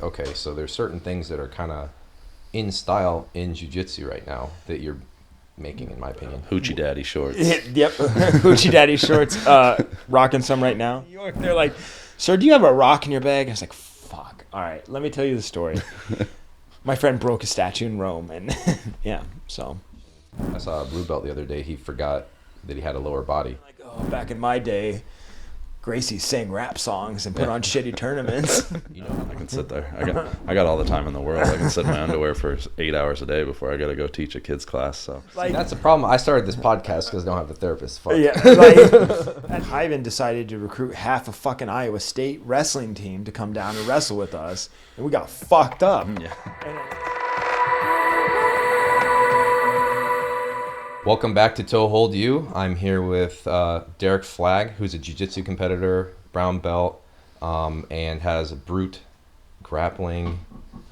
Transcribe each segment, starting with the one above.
okay, so there's certain things that are kind of in style in jiu-jitsu right now that you're making, in my opinion. Hoochie Daddy shorts. Yep, Hoochie Daddy shorts. Rocking some right now. New York, they're like, sir, do you have a rock in your bag? I was like, fuck. All right, let me tell you the story. My friend broke a statue in Rome, and yeah, so. I saw a blue belt the other day. He forgot that he had a lower body. Like, oh, back in my day, Gracie sang rap songs and put on shitty tournaments. You know, I can sit there. I got all the time in the world. I can sit in my underwear for 8 hours a day before I got to go teach a kid's class. So Like, that's the problem. I started this podcast because I don't have the therapist. Fuck. yeah, like, Ivan decided to recruit half a fucking Iowa State wrestling team to come down and wrestle with us, and we got fucked up. yeah. Welcome back to TOEHOLDyou You. I'm here with Derrick Flaig, who's a jiu-jitsu competitor, brown belt, and has a Brute Grappling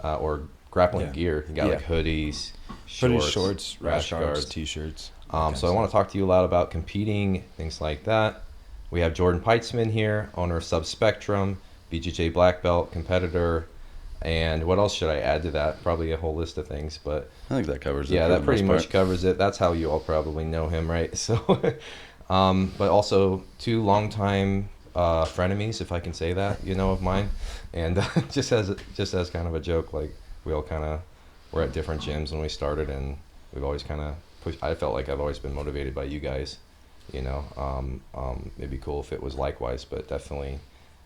or grappling gear. You got like hoodies, shorts, rash guards, guards, t-shirts. So I want to talk to you a lot about competing, things like that. We have Jordan Peitzman here, owner of Subspectrum, BJJ black belt, competitor. And what else should I add to that? Probably a whole list of things, but I think that covers it. yeah, that pretty much covers it. That's how you all probably know him, right? So, but also 2 longtime frenemies, if I can say that, of mine. And just as kind of a joke, like we all kind of were at different gyms when we started, and we've always kind of pushed. I felt like I've always been motivated by you guys. It'd be cool if it was likewise, but definitely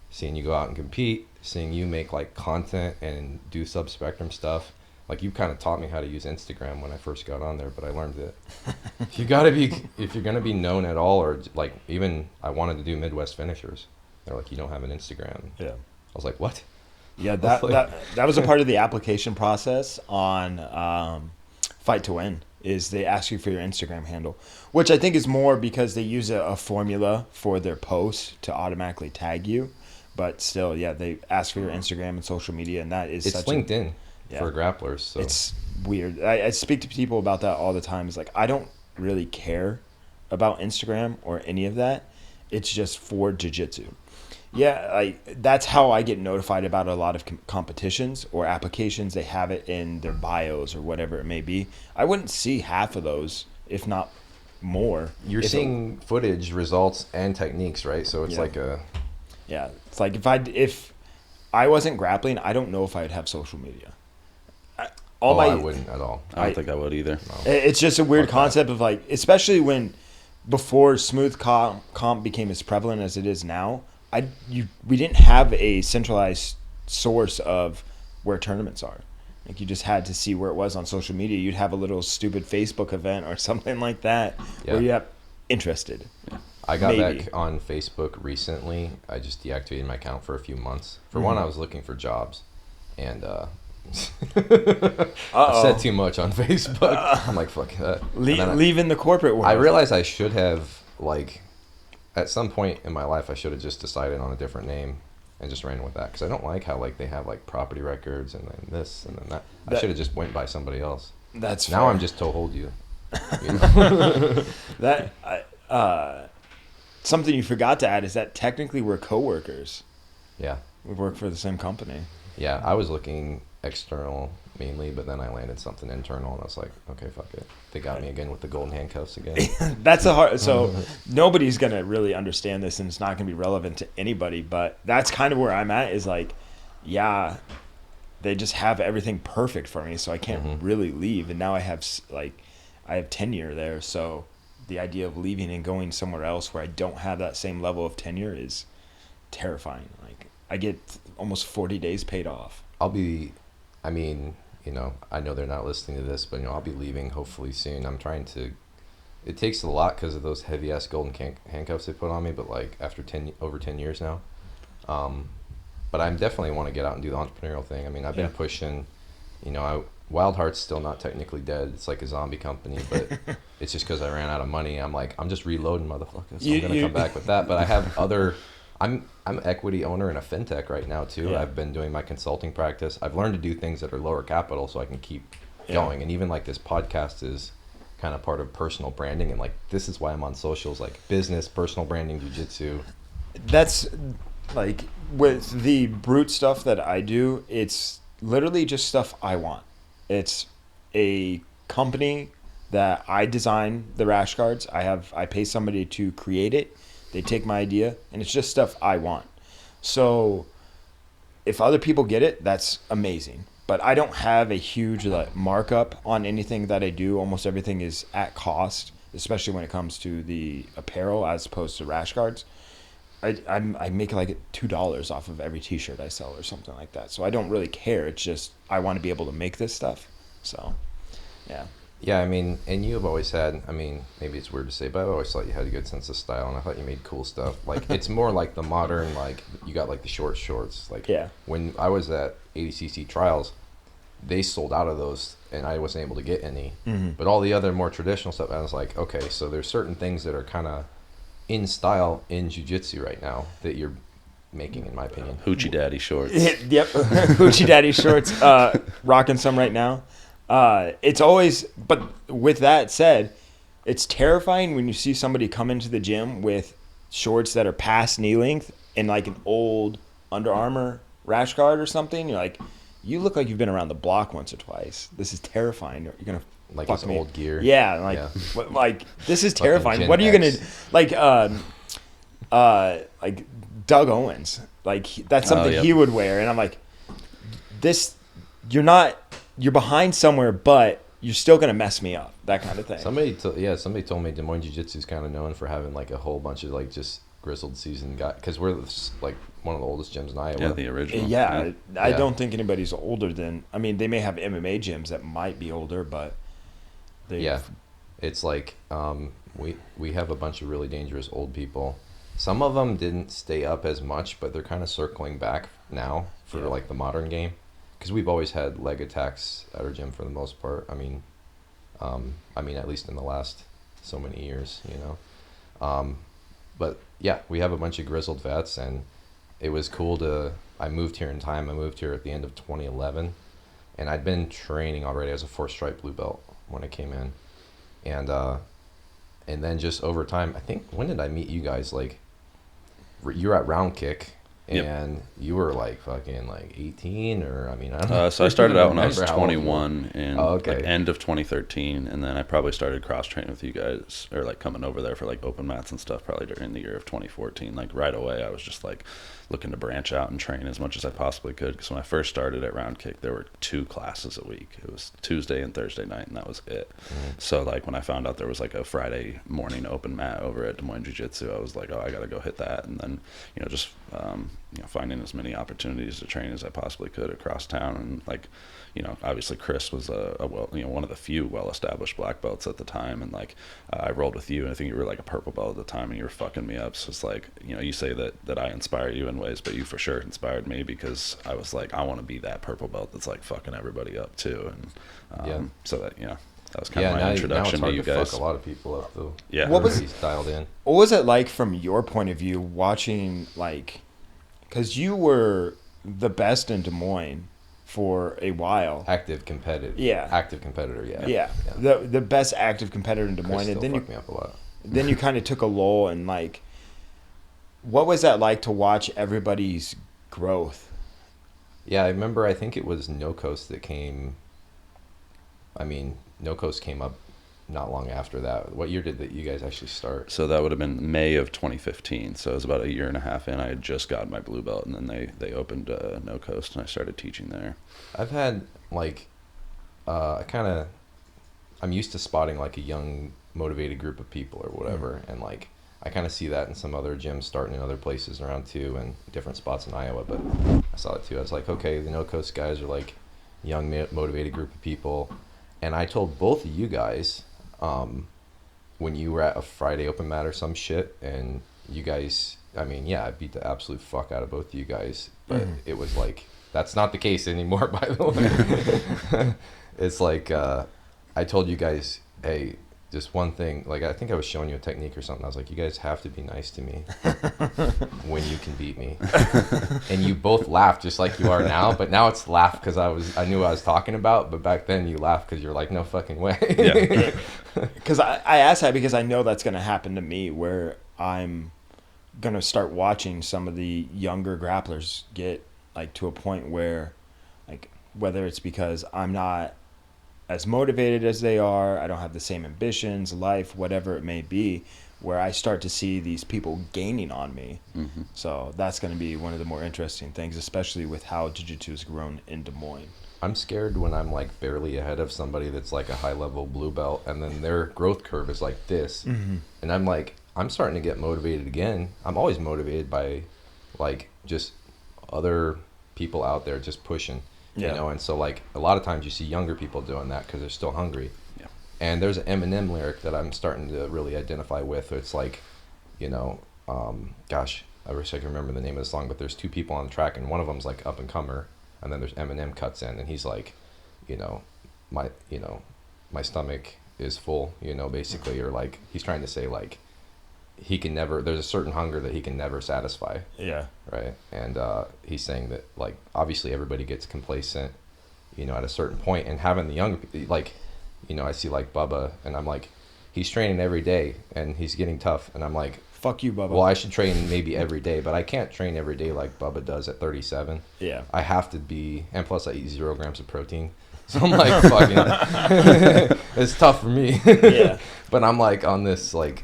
seeing you go out and compete, seeing you make like content and do Subspectrum stuff. Like you kind of taught me how to use Instagram when I first got on there, but I learned that if you're gonna be known at all, or like even I wanted to do Midwest finishers, they're like, you don't have an Instagram. Yeah. I was like, what? Yeah, that was a part of the application process on Fight to Win. Is they ask you for your Instagram handle, which I think is more because they use a formula for their posts to automatically tag you. But still, yeah, they ask for your Instagram and social media, and that is it's LinkedIn for grapplers. So it's weird. I speak to people about that all the time. It's like, I don't really care about Instagram or any of that. It's just for jiu-jitsu. Yeah, that's how I get notified about a lot of competitions or applications. They have it in their bios or whatever it may be. I wouldn't see half of those, if not more. You're seeing footage, results, and techniques, right? So it's like a... Yeah, it's like if I wasn't grappling, I don't know if I'd have social media. I wouldn't at all. I don't think I would either. No. It's just a weird concept of like, especially when before smooth comp became as prevalent as it is now. We didn't have a centralized source of where tournaments are. Like you just had to see where it was on social media. You'd have a little stupid Facebook event or something like that where you have interested. Yeah. I got back on Facebook recently. I just deactivated my account for a few months. For one, I was looking for jobs, and I said too much on Facebook. I'm like, fuck that. Leaving the corporate world. I realized I should have, like, at some point in my life, I should have just decided on a different name and just ran with that. Because I don't like how, like, they have, like, property records and then this and then that. I should have just went by somebody else. That's now fair. I'm just TOEHOLDyou. Something you forgot to add is that technically we're coworkers. Yeah. We work for the same company. Yeah, I was looking external mainly, but then I landed something internal, and I was like, okay, fuck it. They got me again with the golden handcuffs again. That's a hard... So nobody's going to really understand this, and it's not going to be relevant to anybody, but that's kind of where I'm at is like, yeah, they just have everything perfect for me, so I can't really leave. And now I have tenure there, so... The idea of leaving and going somewhere else where I don't have that same level of tenure is terrifying. Like I get almost 40 days paid off. I know they're not listening to this, but I'll be leaving hopefully soon. I'm trying to. It takes a lot because of those heavy ass golden handcuffs they put on me. But like after over 10 years now, but I definitely want to get out and do the entrepreneurial thing. I mean, I've been pushing. Wild Heart's still not technically dead. It's like a zombie company, but it's just because I ran out of money. I'm like, I'm just reloading, motherfuckers. So I'm gonna come back with that. But I have other. I'm an equity owner in a fintech right now too. Yeah. I've been doing my consulting practice. I've learned to do things that are lower capital so I can keep going. And even like this podcast is kind of part of personal branding. And like this is why I'm on socials, like business, personal branding, jiu-jitsu. That's like with the brute stuff that I do, it's literally just stuff I want. It's a company that I design the rash guards. I pay somebody to create it. They take my idea, and it's just stuff I want. So if other people get it, that's amazing. But I don't have a huge markup on anything that I do. Almost everything is at cost, especially when it comes to the apparel as opposed to rash guards. I make like $2 off of every t-shirt I sell or something like that. So I don't really care. It's just I want to be able to make this stuff. So, yeah. Yeah, I mean, and you have always had, I mean, maybe it's weird to say, but I always thought you had a good sense of style, and I thought you made cool stuff. Like, it's more like the modern, like, you got, like, the short shorts. Like, yeah. When I was at ADCC trials, they sold out of those, and I wasn't able to get any. Mm-hmm. But all the other more traditional stuff, I was like, okay, so there's certain things that are kind of in style in jiu-jitsu right now that you're making, in my opinion. Hoochie Daddy shorts. Yep. Hoochie Daddy shorts. Rocking some right now. It's always, but with that said, it's terrifying when you see somebody come into the gym with shorts that are past knee length and like an old Under Armour rash guard or something. You're like, you look like you've been around the block once or twice. This is terrifying. You're gonna Like fuck his me. old gear. Yeah, like Yeah. like this is terrifying. Gen What are you gonna X. like? Like Doug Owens. Like that's something yep. he would wear, and I'm like, this. You're behind somewhere, but you're still gonna mess me up. That kind of thing. Somebody told me Des Moines Jiu-Jitsu is kind of known for having like a whole bunch of like just grizzled seasoned guys, because we're like one of the oldest gyms in Iowa. Yeah, the original. Yeah, I Yeah. don't think anybody's older than. I mean, they may have MMA gyms that might be older, but Yeah, it's like we have a bunch of really dangerous old people. Some of them didn't stay up as much, but they're kind of circling back now for like the modern game, because we've always had leg attacks at our gym for the most part. I mean at least in the last so many years, you know. But yeah, we have a bunch of grizzled vets, and it was cool to. I moved here in time. I moved here at the end of 2011, and I'd been training already as a 4-stripe blue belt when I came in, and then just over time, I think, when did I meet you guys? Like, you were at Round Kick, and you were like fucking like 18, or I mean, I don't know. So I started out when I was Remember how old you were. 21 in okay. like end of 2013, and then I probably started cross training with you guys, or like coming over there for like open mats and stuff probably during the year of 2014. Like right away, I was just like looking to branch out and train as much as I possibly could, because when I first started at Round Kick, there were 2 classes a week. It was Tuesday and Thursday night, and that was it. So like when I found out there was like a Friday morning open mat over at Des Moines Jiu-Jitsu, I was like, oh, I gotta go hit that. And then just finding as many opportunities to train as I possibly could across town. And like, obviously Chris was one of the few well-established black belts at the time, and like I rolled with you, and I think you were like a purple belt at the time, and you were fucking me up. So it's like, you say that I inspire you in ways, but you for sure inspired me, because I was like, I want to be that purple belt that's like fucking everybody up too. And so that that was kind of my introduction now it's hard to you to guys. Fuck a lot of people up though. Yeah. What was- He's dialed in. What was it like from your point of view watching, like, because you were the best in Des Moines for a while. Active competitor. Yeah. Active competitor. Yeah. Yeah. The best active competitor in Des Moines, Chris and still then fucked me up a lot. then you kind of took a lull, and like, what was that like to watch everybody's growth? Yeah, I remember. I think it was No Coast that came. I mean, No Coast came up not long after that. What year did you guys actually start? So that would have been May of 2015. So it was about a year and a half in. I had just gotten my blue belt, and then they opened No Coast, and I started teaching there. I've had like, I'm used to spotting like a young, motivated group of people or whatever, and like I kind of see that in some other gyms starting in other places around too, and different spots in Iowa. But I saw it too. I was like, okay, the No Coast guys are like young, motivated group of people, and I told both of you guys. When you were at a Friday open mat or some shit, and you guys, I mean, yeah, I beat the absolute fuck out of both of you guys, but it was like, that's not the case anymore, by the way. It's like, I told you guys, hey, just one thing, like, I think I was showing you a technique or something. I was like, you guys have to be nice to me when you can beat me. And you both laughed just like you are now, but now it's laugh because I knew what I was talking about, but back then you laughed because you're like, no fucking way. Yeah. Because I asked that because I know that's going to happen to me, where I'm gonna start watching some of the younger grapplers get like to a point where, like, whether it's because I'm not as motivated as they are, I don't have the same ambitions, life, whatever it may be, where I start to see these people gaining on me. Mm-hmm. So that's going to be one of the more interesting things, especially with how jiu-jitsu has grown in Des Moines. I'm scared when I'm like barely ahead of somebody that's like a high level blue belt, and then their growth curve is like this, and I'm like, I'm starting to get motivated again. I'm always motivated by like just other people out there just pushing. You know, and so like a lot of times you see younger people doing that because they're still hungry. Yeah. And there's an Eminem lyric that I'm starting to really identify with. It's like, you know, gosh, I wish I could remember the name of the song, but there's two people on the track, and one of them's like up and comer, and then there's Eminem cuts in, and he's like, my stomach is full, basically, or like he's trying to say like he can never, there's a certain hunger that he can never satisfy. Yeah. Right. And he's saying that like obviously everybody gets complacent, at a certain point, and having the young, like, I see like Bubba, and I'm like, he's training every day and he's getting tough, and I'm like, fuck you, Bubba. Well, I should train maybe every day, but I can't train every day like Bubba does at 37. Yeah. I have to be, and plus I eat 0 grams of protein. So I'm like, fucking, it's tough for me. Yeah. But I'm like on this, like,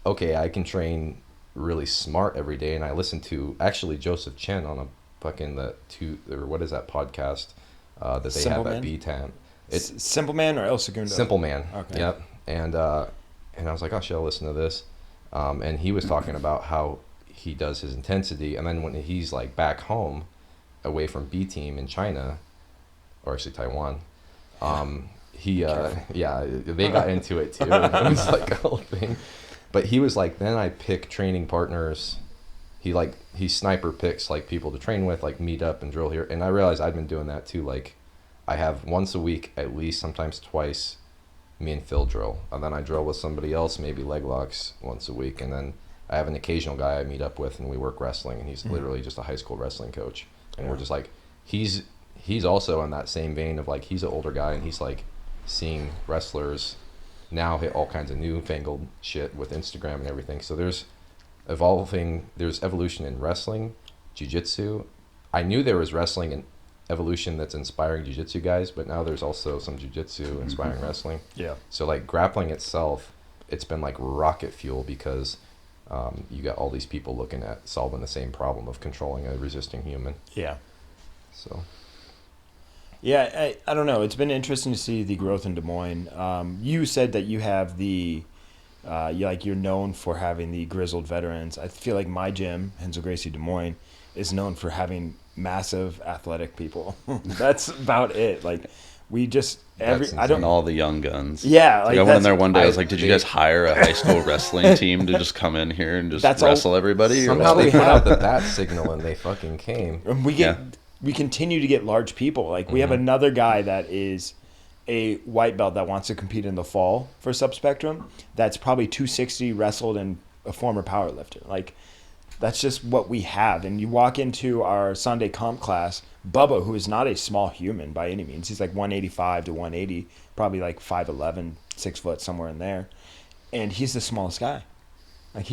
okay, I can train really smart every day. And I listen to actually Joseph Chen on a fucking what is that podcast that they Simple have Man? at B-Tam. It's Simple Man or El Segundo? Simple Man. Okay. Yep. And I was like, oh, should I listen to this? And he was talking about how he does his intensity, and then when he's like back home, away from B team in China, or actually Taiwan, they got into it too. It was like a whole thing. But he was like, then I pick training partners. He sniper picks like people to train with, like meet up and drill here. And I realized I'd been doing that too. Like, I have once a week at least, sometimes twice, me and Phil drill, and then I drill with somebody else, maybe leg locks once a week, and then I have an occasional guy I meet up with, and we work wrestling, and he's literally just a high school wrestling coach, and we're just like, he's also in that same vein of like, he's an older guy, and he's like seeing wrestlers now hit all kinds of newfangled shit with Instagram and everything. So there's evolution in wrestling, jiu-jitsu. I knew there was wrestling and evolution that's inspiring jiu-jitsu guys, but now there's also some jiu-jitsu inspiring wrestling. Yeah. So like grappling itself, it's been like rocket fuel because you got all these people looking at solving the same problem of controlling a resisting human. Yeah. So. Yeah, I don't know. It's been interesting to see the growth in Des Moines. You said that you have you're known for having the grizzled veterans. I feel like my gym, Hensel Gracie Des Moines, is known for having massive athletic people. That's about it. Like, we just And all the young guns. Yeah, like I went in there one day. I was like, "Did you guys hire a high school wrestling team to just come in here and just wrestle everybody?" Somehow they put out the bat signal and they fucking came. And we continue to get large people. Like, we have another guy that is a white belt that wants to compete in the fall for Subspectrum. That's probably 260, wrestled, and a former powerlifter. Like, that's just what we have. And you walk into our Sunday comp class, Bubba, who is not a small human by any means. He's like 185 to 180, probably like 5'11", 6 foot, somewhere in there. And he's the smallest guy. Like,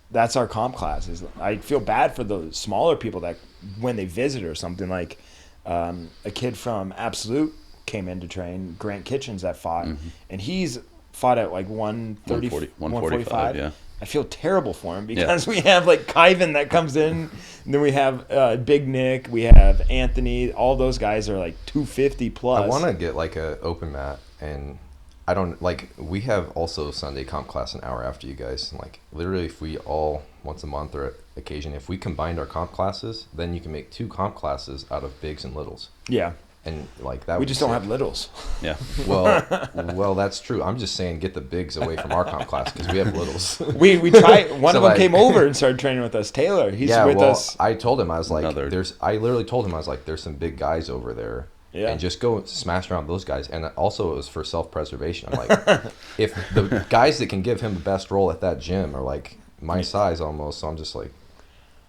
that's our comp class. I feel bad for the smaller people that when they visit or something, like a kid from Absolute came in to train, Grant Kitchens, that fought, and he's fought at like 145. Yeah. I feel terrible for him because we have like Kyvan that comes in, and then we have Big Nick, we have Anthony. All those guys are like 250 plus. I want to get like a open mat, and I don't like. We have also Sunday comp class an hour after you guys. And like literally, if we all once a month or occasion, if we combined our comp classes, then you can make 2 comp classes out of bigs and littles. Yeah. And like that, we just don't have littles. Yeah. Well, that's true. I'm just saying, get the bigs away from our comp class because we have littles. We tried. One of them came over and started training with us. Taylor, he's with us. I told him, I was like, I literally told him, I was like, there's some big guys over there. Yeah. And just go smash around those guys. And also, it was for self-preservation. I'm like, if the guys that can give him the best role at that gym are like my size almost, so I'm just like,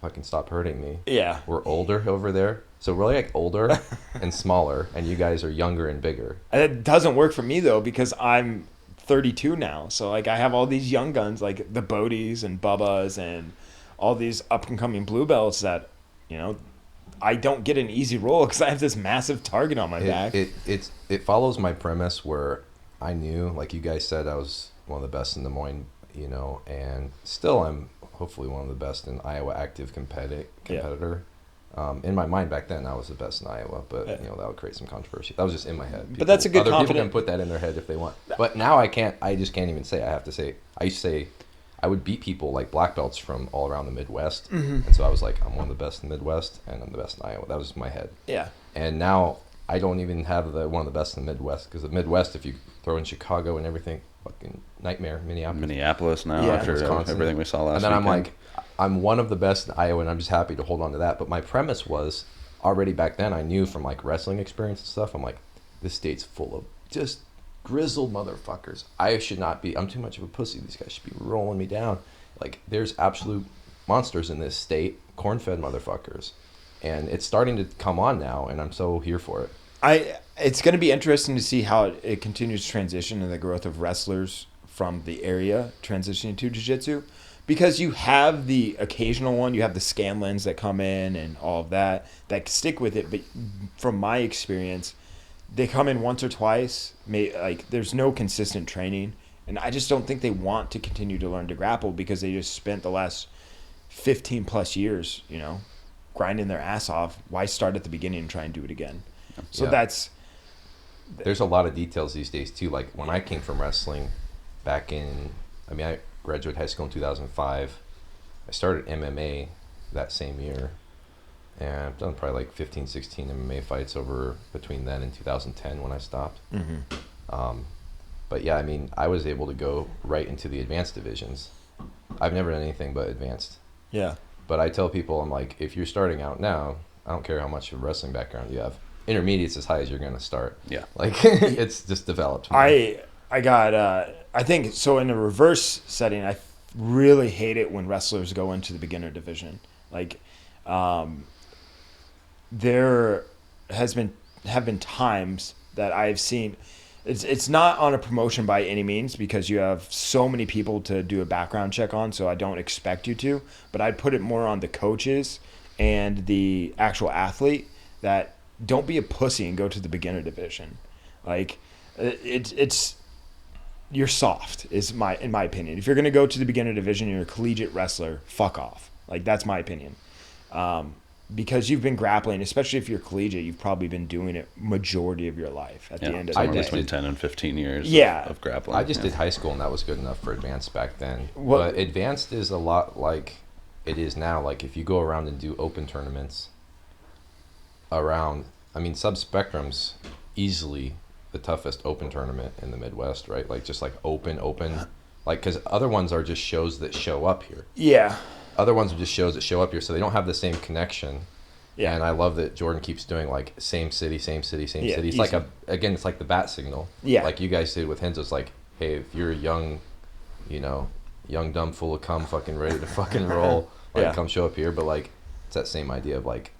fucking stop hurting me. Yeah. We're older over there. So we're like older and smaller, and you guys are younger and bigger. And it doesn't work for me though, because I'm 32 now. So like I have all these young guns like the Bodies and Bubbas and all these up and coming blue belts that, you know, I don't get an easy roll because I have this massive target on my back. It follows my premise where I knew, like you guys said, I was one of the best in Des Moines, you know, and still I'm hopefully one of the best in Iowa active competitor. In my mind back then, I was the best in Iowa, but you know that would create some controversy. That was just in my head. But that's a good Other people can put that in their head if they want. But now I can't. I just can't even say. I have to say. I used to say I would beat people like black belts from all around the Midwest, and so I was like, I'm one of the best in the Midwest, and I'm the best in Iowa. That was my head. Yeah. And now I don't even have one of the best in the Midwest, because the Midwest, if you throw in Chicago and everything, fucking nightmare. Minneapolis now, after Wisconsin. Everything we saw last weekend. And then weekend. I'm like, I'm one of the best in Iowa, and I'm just happy to hold on to that. But my premise was, already back then, I knew from like wrestling experience and stuff, I'm like, this state's full of just grizzled motherfuckers. I should not be. I'm too much of a pussy. These guys should be rolling me down. Like, there's absolute monsters in this state, corn-fed motherfuckers. And it's starting to come on now, and I'm so here for it. It's going to be interesting to see how it continues to transition in the growth of wrestlers from the area transitioning to jiu-jitsu, because you have the occasional one, you have the Scanlons that come in and all of that stick with it. But from my experience, they come in once or twice. Like, there's no consistent training, and I just don't think they want to continue to learn to grapple because they just spent the last 15 plus years, you know, grinding their ass off. Why start at the beginning and try and do it again? So there's a lot of details these days too. Like when I came from wrestling back in, I graduated high school in 2005. I started MMA that same year, and I've done probably like 15, 16 MMA fights over between then and 2010 when I stopped. But yeah, I was able to go right into the advanced divisions. I've never done anything but advanced. Yeah. But I tell people, I'm like, if you're starting out now, I don't care how much of a wrestling background you have. Intermediate's as high as you're going to start. Yeah. Like, it's just developed. I got, I think, so in a reverse setting, I really hate it when wrestlers go into the beginner division. Like, there have been times that I've seen, it's not on a promotion by any means, because you have so many people to do a background check on, so I don't expect you to, but I'd put it more on the coaches and the actual athlete that don't be a pussy and go to the beginner division. Like, it's you're soft in my opinion. If you're going to go to the beginner division, you're a collegiate wrestler, fuck off. Like, that's my opinion. Because you've been grappling, especially if you're collegiate, you've probably been doing it majority of your life at the end of the day. Between 10 and 15 years of grappling. I just did high school, and that was good enough for advanced back then. But advanced is a lot like it is now. Like, if you go around and do open tournaments around, Subspectrum's easily the toughest open tournament in the Midwest, right? Like, just like open. Like, because other ones are just shows that show up here. Yeah. Other ones are just shows that show up here, so they don't have the same connection. Yeah. And I love that Jordan keeps doing like same city. It's like it's like the bat signal. Yeah. Like you guys did with Henzo. It's like, hey, if you're young, dumb, full of cum, fucking ready to fucking roll, come show up here. But like, it's that same idea of like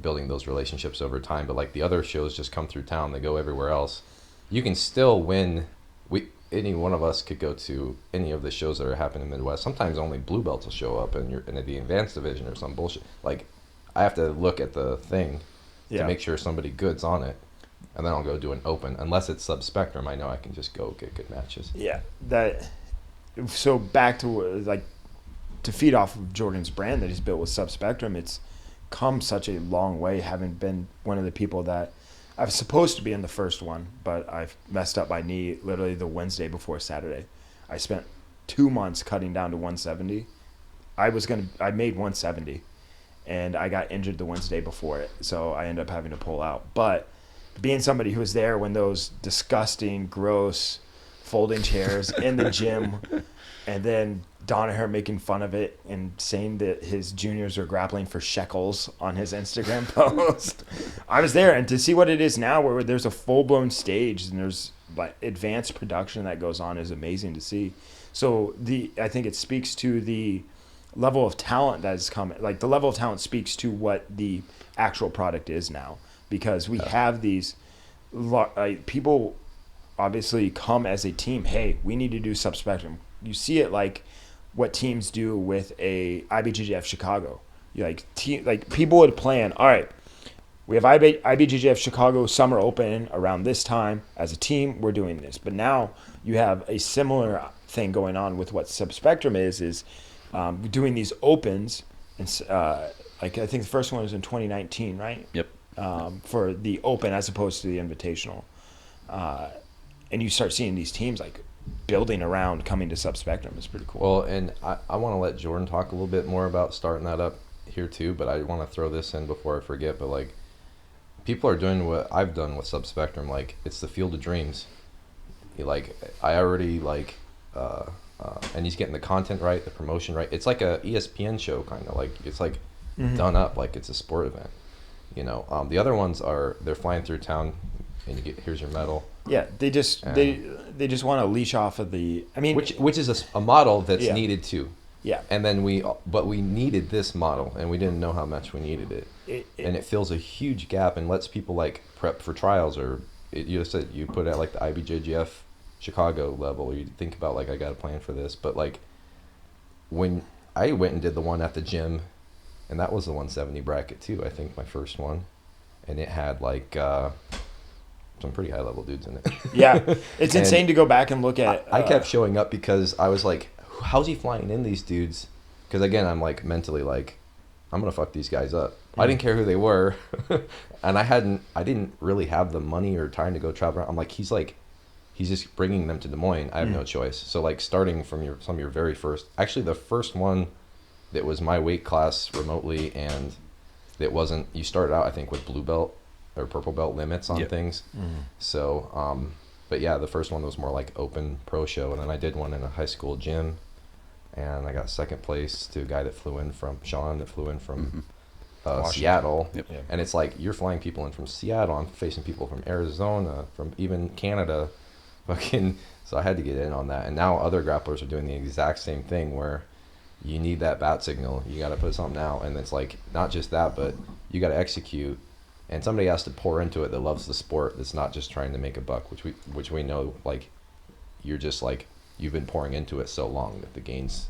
building those relationships over time. But like the other shows just come through town, they go everywhere else. You can still win. Any one of us could go to any of the shows that are happening in the Midwest. Sometimes only blue belts will show up and you're in the advanced division or some bullshit. Like, I have to look at the thing to make sure somebody good's on it, and then I'll go do an open. Unless it's sub-spectrum, I know I can just go get good matches. Yeah. So back to, like, to feed off of Jordan's brand that he's built with sub-spectrum, it's come such a long way, having been one of the people that I was supposed to be in the first one, but I messed up my knee literally the Wednesday before Saturday. I spent 2 months cutting down to 170. I made 170, and I got injured the Wednesday before it, so I ended up having to pull out. But being somebody who was there when those disgusting, gross folding chairs in the gym, and then Donaher making fun of it and saying that his juniors are grappling for shekels on his Instagram post. I was there, and to see what it is now, where there's a full-blown stage and there's like advanced production that goes on, is amazing to see. So I think it speaks to the level of talent that is coming. Like, the level of talent speaks to what the actual product is now, because we have these people obviously come as a team. Hey, we need to do subspectrum. You see it like what teams do with a IBJJF Chicago. Like people would plan, all right, we have IBJJF Chicago Summer Open around this time. As a team, we're doing this. But now you have a similar thing going on with what Subspectrum is doing these opens. And like I think the first one was in 2019, right? Yep. For the Open as opposed to the Invitational. And you start seeing these teams like building around coming to Subspectrum. It's pretty cool. Well, and I want to let Jordan talk a little bit more about starting that up here too, but I want to throw this in before I forget. But like, people are doing what I've done with Subspectrum. Like, it's the field of dreams. I already and he's getting the content right, the promotion right. It's like a ESPN show, kind of like, it's like done up like it's a sport event. You know, the other ones they're flying through town, and here's your medal. Yeah, they just want to leash off of the. I mean, which is a model that's needed too. Yeah. And then we needed this model, and we didn't know how much we needed it. And it fills a huge gap and lets people like prep for trials, or you said you put it at like the IBJJF Chicago level. You think about like, I got a plan for this, but like when I went and did the one at the gym, and that was the 170 bracket too. I think my first one, and it had like some pretty high level dudes in it. Yeah, it's insane to go back and look at. I kept showing up because I was like, how's he flying in these dudes? Because again, I'm like mentally like, I'm gonna fuck these guys up. I didn't care who they were, and I didn't really have the money or time to go travel around. I'm like, he's just bringing them to Des Moines. I have no choice. So like, starting from some of your very first, actually the first one that was my weight class remotely, and it wasn't. You started out, I think, with blue belt or purple belt limits on things. So, but yeah, the first one was more like open pro show, and then I did one in a high school gym, and I got second place to a guy that flew in from Seattle. Yep. And it's like, you're flying people in from Seattle. I'm facing people from Arizona, from even Canada. So I had to get in on that. And now other grapplers are doing the exact same thing, where you need that bat signal. You got to put something out. And it's like, not just that, but you got to execute. And somebody has to pour into it that loves the sport, that's not just trying to make a buck, which we know, like, you're just like, you've been pouring into it so long that the gains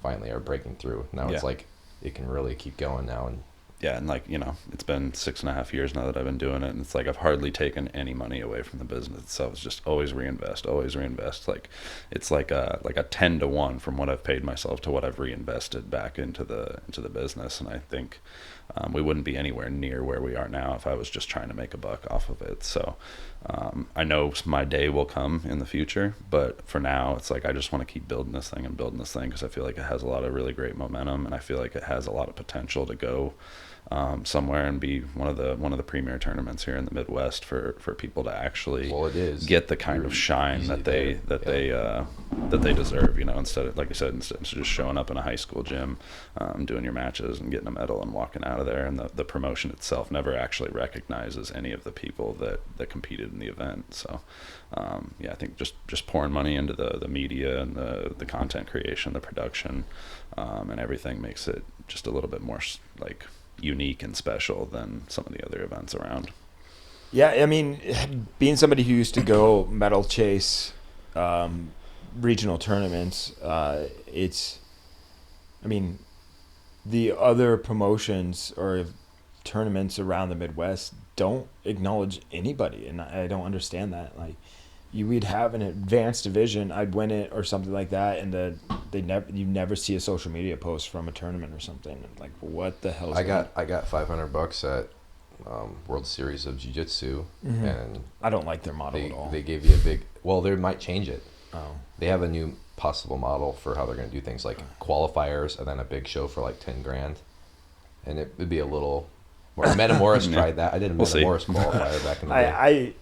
finally are breaking through. Now it's like, it can really keep going now. And yeah, and like, you know, it's been 6.5 years now that I've been doing it, and it's like I've hardly taken any money away from the business itself. It's just always reinvest. Like, it's like a 10-to-1 from what I've paid myself to what I've reinvested back into the business. And I think we wouldn't be anywhere near where we are now if I was just trying to make a buck off of it. So I know my day will come in the future, but for now, it's like I just want to keep building this thing because I feel like it has a lot of really great momentum, and I feel like it has a lot of potential to go somewhere and be one of the premier tournaments here in the Midwest for people to actually get the kind of shine that they deserve. You know, instead of, like I said, instead of just showing up in a high school gym, doing your matches and getting a medal and walking out of there, and the promotion itself never actually recognizes any of the people that competed in the event. So I think just pouring money into the media and the content creation, the production, and everything makes it just a little bit more like unique and special than some of the other events around. Yeah, I mean, being somebody who used to go medal chase regional tournaments, the other promotions or tournaments around the Midwest don't acknowledge anybody, and I don't understand that. Like, we'd have an advanced division, I'd win it or something like that, and you never see a social media post from a tournament or something. Like, what the hell? I got $500 at World Series of Jiu-Jitsu, and I don't like their model at all. They gave you a big. Well, they might change it. Oh. They have a new possible model for how they're going to do things, like qualifiers and then a big show for like $10,000, and it would be a little. Metamoris tried that. I did a Metamoris qualifier back in the day.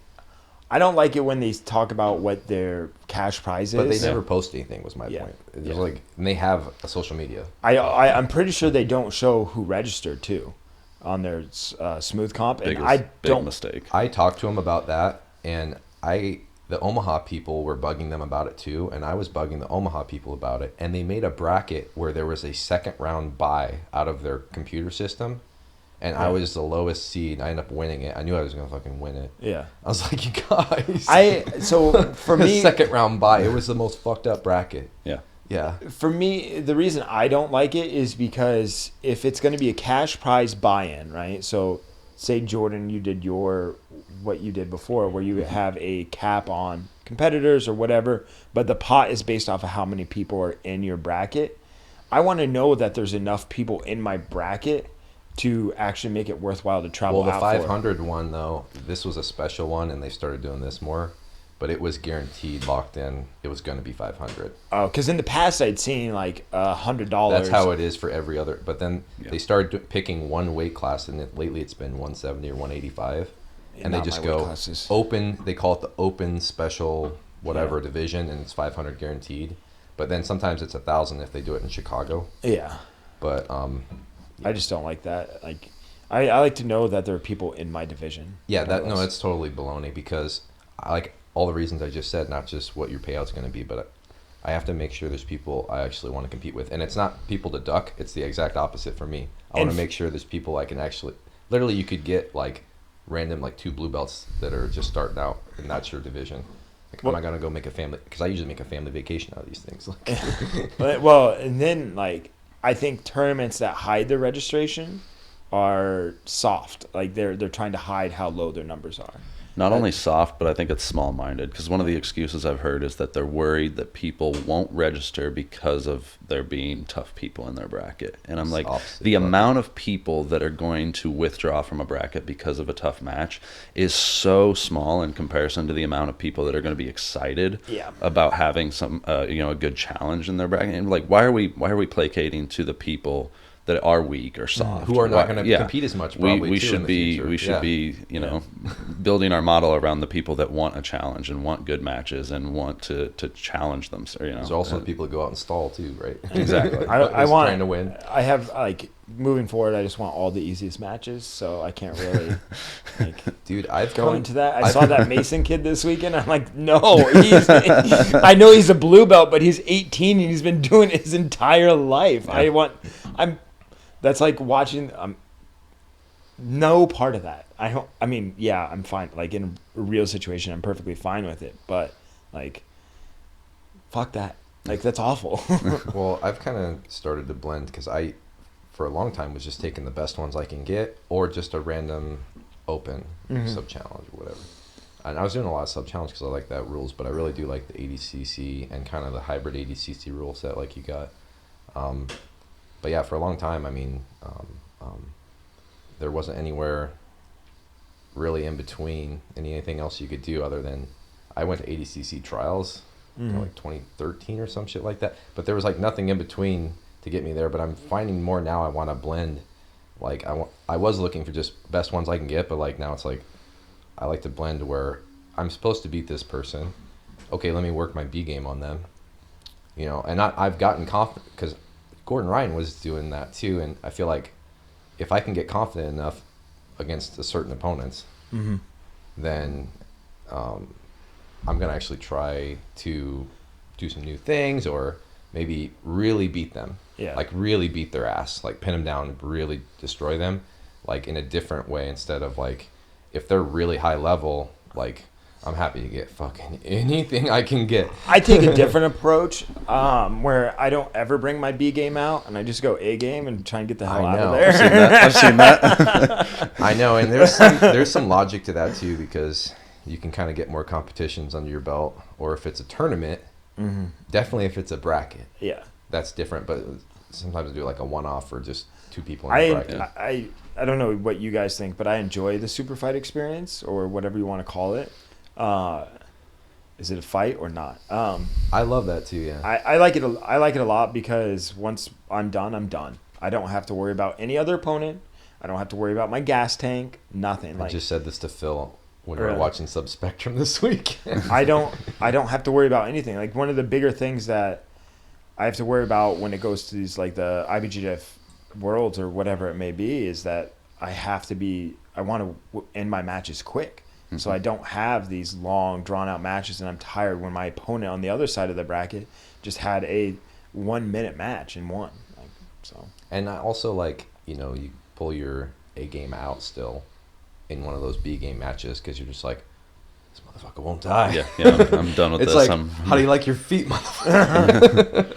I don't like it when they talk about what their cash prize is. But they never post anything, was my point. It was like, and they have a social media. I'm pretty sure they don't show who registered too on their smooth comp. And big mistake. I talked to them about that, and the Omaha people were bugging them about it too, and I was bugging the Omaha people about it, and they made a bracket where there was a second round bye out of their computer system. And I was the lowest seed. I ended up winning it. I knew I was going to fucking win it. Yeah. I was like, you guys. So for me, second round bye, it was the most fucked up bracket. Yeah. Yeah. For me, the reason I don't like it is because if it's going to be a cash prize buy-in, right? So say, Jordan, you did what you did before, where you have a cap on competitors or whatever, but the pot is based off of how many people are in your bracket. I want to know that there's enough people in my bracket to actually make it worthwhile to travel Well, the out 500 one, though, this was a special one, and they started doing this more. But it was guaranteed, locked in. It was going to be 500. Oh, because in the past I'd seen like $100. That's how it is for every other. But then Yeah. they started picking one weight class, and lately it's been 170 or 185. And they Not just my weight go classes. open. They call it the open special whatever division, and it's 500 guaranteed. But then sometimes it's 1,000 if they do it in Chicago. Yeah. But I just don't like that. Like, I like to know that there are people in my division. yeah, Whatever else. that's totally baloney, because I like all the reasons I just said, not just what your payout's going to be, but I have to make sure there's people I actually want to compete with. And it's not people to duck. It's the exact opposite for me. I want to make sure there's people I can actually, literally you could get like random like 2 blue belts that are just starting out, and that's your division. Like, am I going to go make a family, because I usually make a family vacation out of these things. Like, Well, and then like I think tournaments that hide their registration are soft. Like they're trying to hide how low their numbers are. Not only soft, but I think it's small-minded, because one of the excuses I've heard is that they're worried that people won't register because of there being tough people in their bracket. And I'm like, the amount of people that are going to withdraw from a bracket because of a tough match is so small in comparison to the amount of people that are going to be excited about having some, a good challenge in their bracket. And like, why are we placating to the people that are weak or soft, who are not going to compete as much? Probably we should be building our model around the people that want a challenge and want good matches and want to challenge them. So, There's also the people that go out and stall too, right? Exactly. I want trying to win. I have like moving forward. I just want all the easiest matches, so I can't really like Dude, I've go into that. I saw that Mason kid this weekend. I'm like, no, I know he's a blue belt, but he's 18 and he's been doing it his entire life. Yeah. That's like watching. No part of that. I mean, yeah, I'm fine. Like in a real situation, I'm perfectly fine with it. But like, fuck that. Like that's awful. Well, I've kind of started to blend, because I, for a long time, was just taking the best ones I can get, or just a random open sub challenge or whatever. And I was doing a lot of sub challenge because I like that rules, but I really do like the 80cc and kind of the hybrid 80cc rule set like you got. But yeah, for a long time, I mean, there wasn't anywhere really in between anything else you could do other than I went to 80cc trials, like 2013 or some shit like that. But there was like nothing in between to get me there. But I'm finding more now I want to blend. Like I was looking for just best ones I can get, but like now it's like I like to blend where I'm supposed to beat this person. Okay, let me work my B game on them. And I've gotten confident, because Gordon Ryan was doing that too, and I feel like if I can get confident enough against a certain opponents, then I'm gonna actually try to do some new things, or maybe really beat them. Yeah. Like really beat their ass, like pin them down and really destroy them, like in a different way, instead of like if they're really high level, like I'm happy to get fucking anything I can get. I take a different approach, where I don't ever bring my B game out, and I just go A game and try and get the hell out of there. I've seen that. I know, and there's some logic to that too, because you can kind of get more competitions under your belt, or if it's a tournament, definitely if it's a bracket, that's different. But sometimes I do like a one-off or just 2 people in the bracket. I don't know what you guys think, but I enjoy the super fight experience, or whatever you want to call it. Is it a fight or not? I love that too. Yeah, I like it. I like it a lot, because once I'm done, I'm done. I don't have to worry about any other opponent. I don't have to worry about my gas tank. Nothing. I just said this to Phil when we were watching Subspectrum this week. I don't have to worry about anything. Like one of the bigger things that I have to worry about when it goes to these like the IBJJF Worlds or whatever it may be is that I want to end my matches quick. So I don't have these long, drawn-out matches, and I'm tired when my opponent on the other side of the bracket just had a 1-minute match and won. And I also like, you pull your A game out still in one of those B game matches, because you're just like, this motherfucker won't die. Yeah, I'm done with It's this. like, how do you like your feet, motherfucker?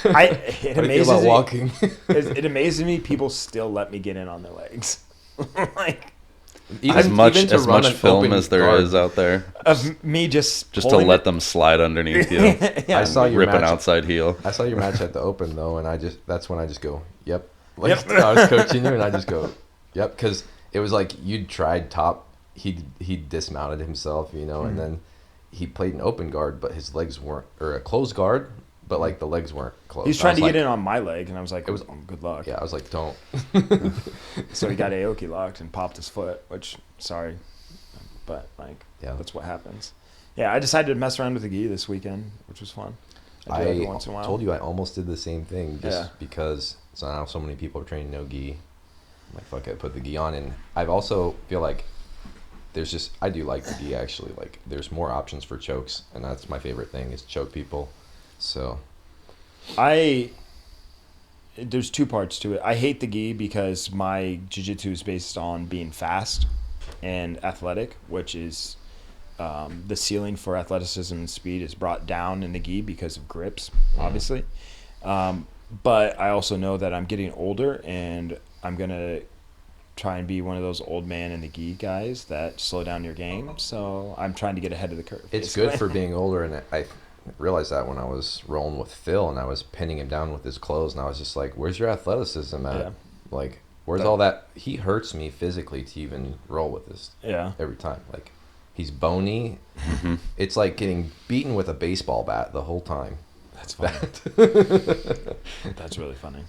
It How do you feel amazes about me. walking? It amazes me people still let me get in on their legs. Like, as much to run an film open as there guard. is out there, of me just to holding let it. them slide underneath you. Yeah. I saw your Rip an match. outside heel. I saw your match at the Open though, and that's when I just go, yep. Like I was coaching you, and I just go, yep, because it was like you'd tried top. He dismounted himself, and then he played an open guard, but his legs weren't, or a closed guard, but like the legs weren't closed. He's trying to get in on my leg, and I was like, good luck. Yeah, I was like, don't. So he got Aoki locked and popped his foot, which, sorry. But, like, Yeah. that's what happens. Yeah, I decided to mess around with the gi this weekend, which was fun. Do it every once in a while. Told you I almost did the same thing just Yeah. because now so many people are training no gi. I'm like, fuck it, put the gi on. And I've also feel like I do like the gi actually. Like, there's more options for chokes, and that's my favorite thing is choke people. So There's two parts to it. I hate the gi because my jiu-jitsu is based on being fast and athletic, which is the ceiling for athleticism and speed is brought down in the gi because of grips, obviously. But I also know that I'm getting older, and I'm going to try and be one of those old man in the gi guys that slow down your game. So I'm trying to get ahead of the curve. it's basically. good for being older, and I realized that when I was rolling with Phil and I was pinning him down with his clothes, and I was just like, where's your athleticism at? Yeah. Like, where's all that? He hurts me physically to even roll with this Yeah. every time. Like, he's bony. It's like getting beaten with a baseball bat the whole time. That's funny. That's really funny.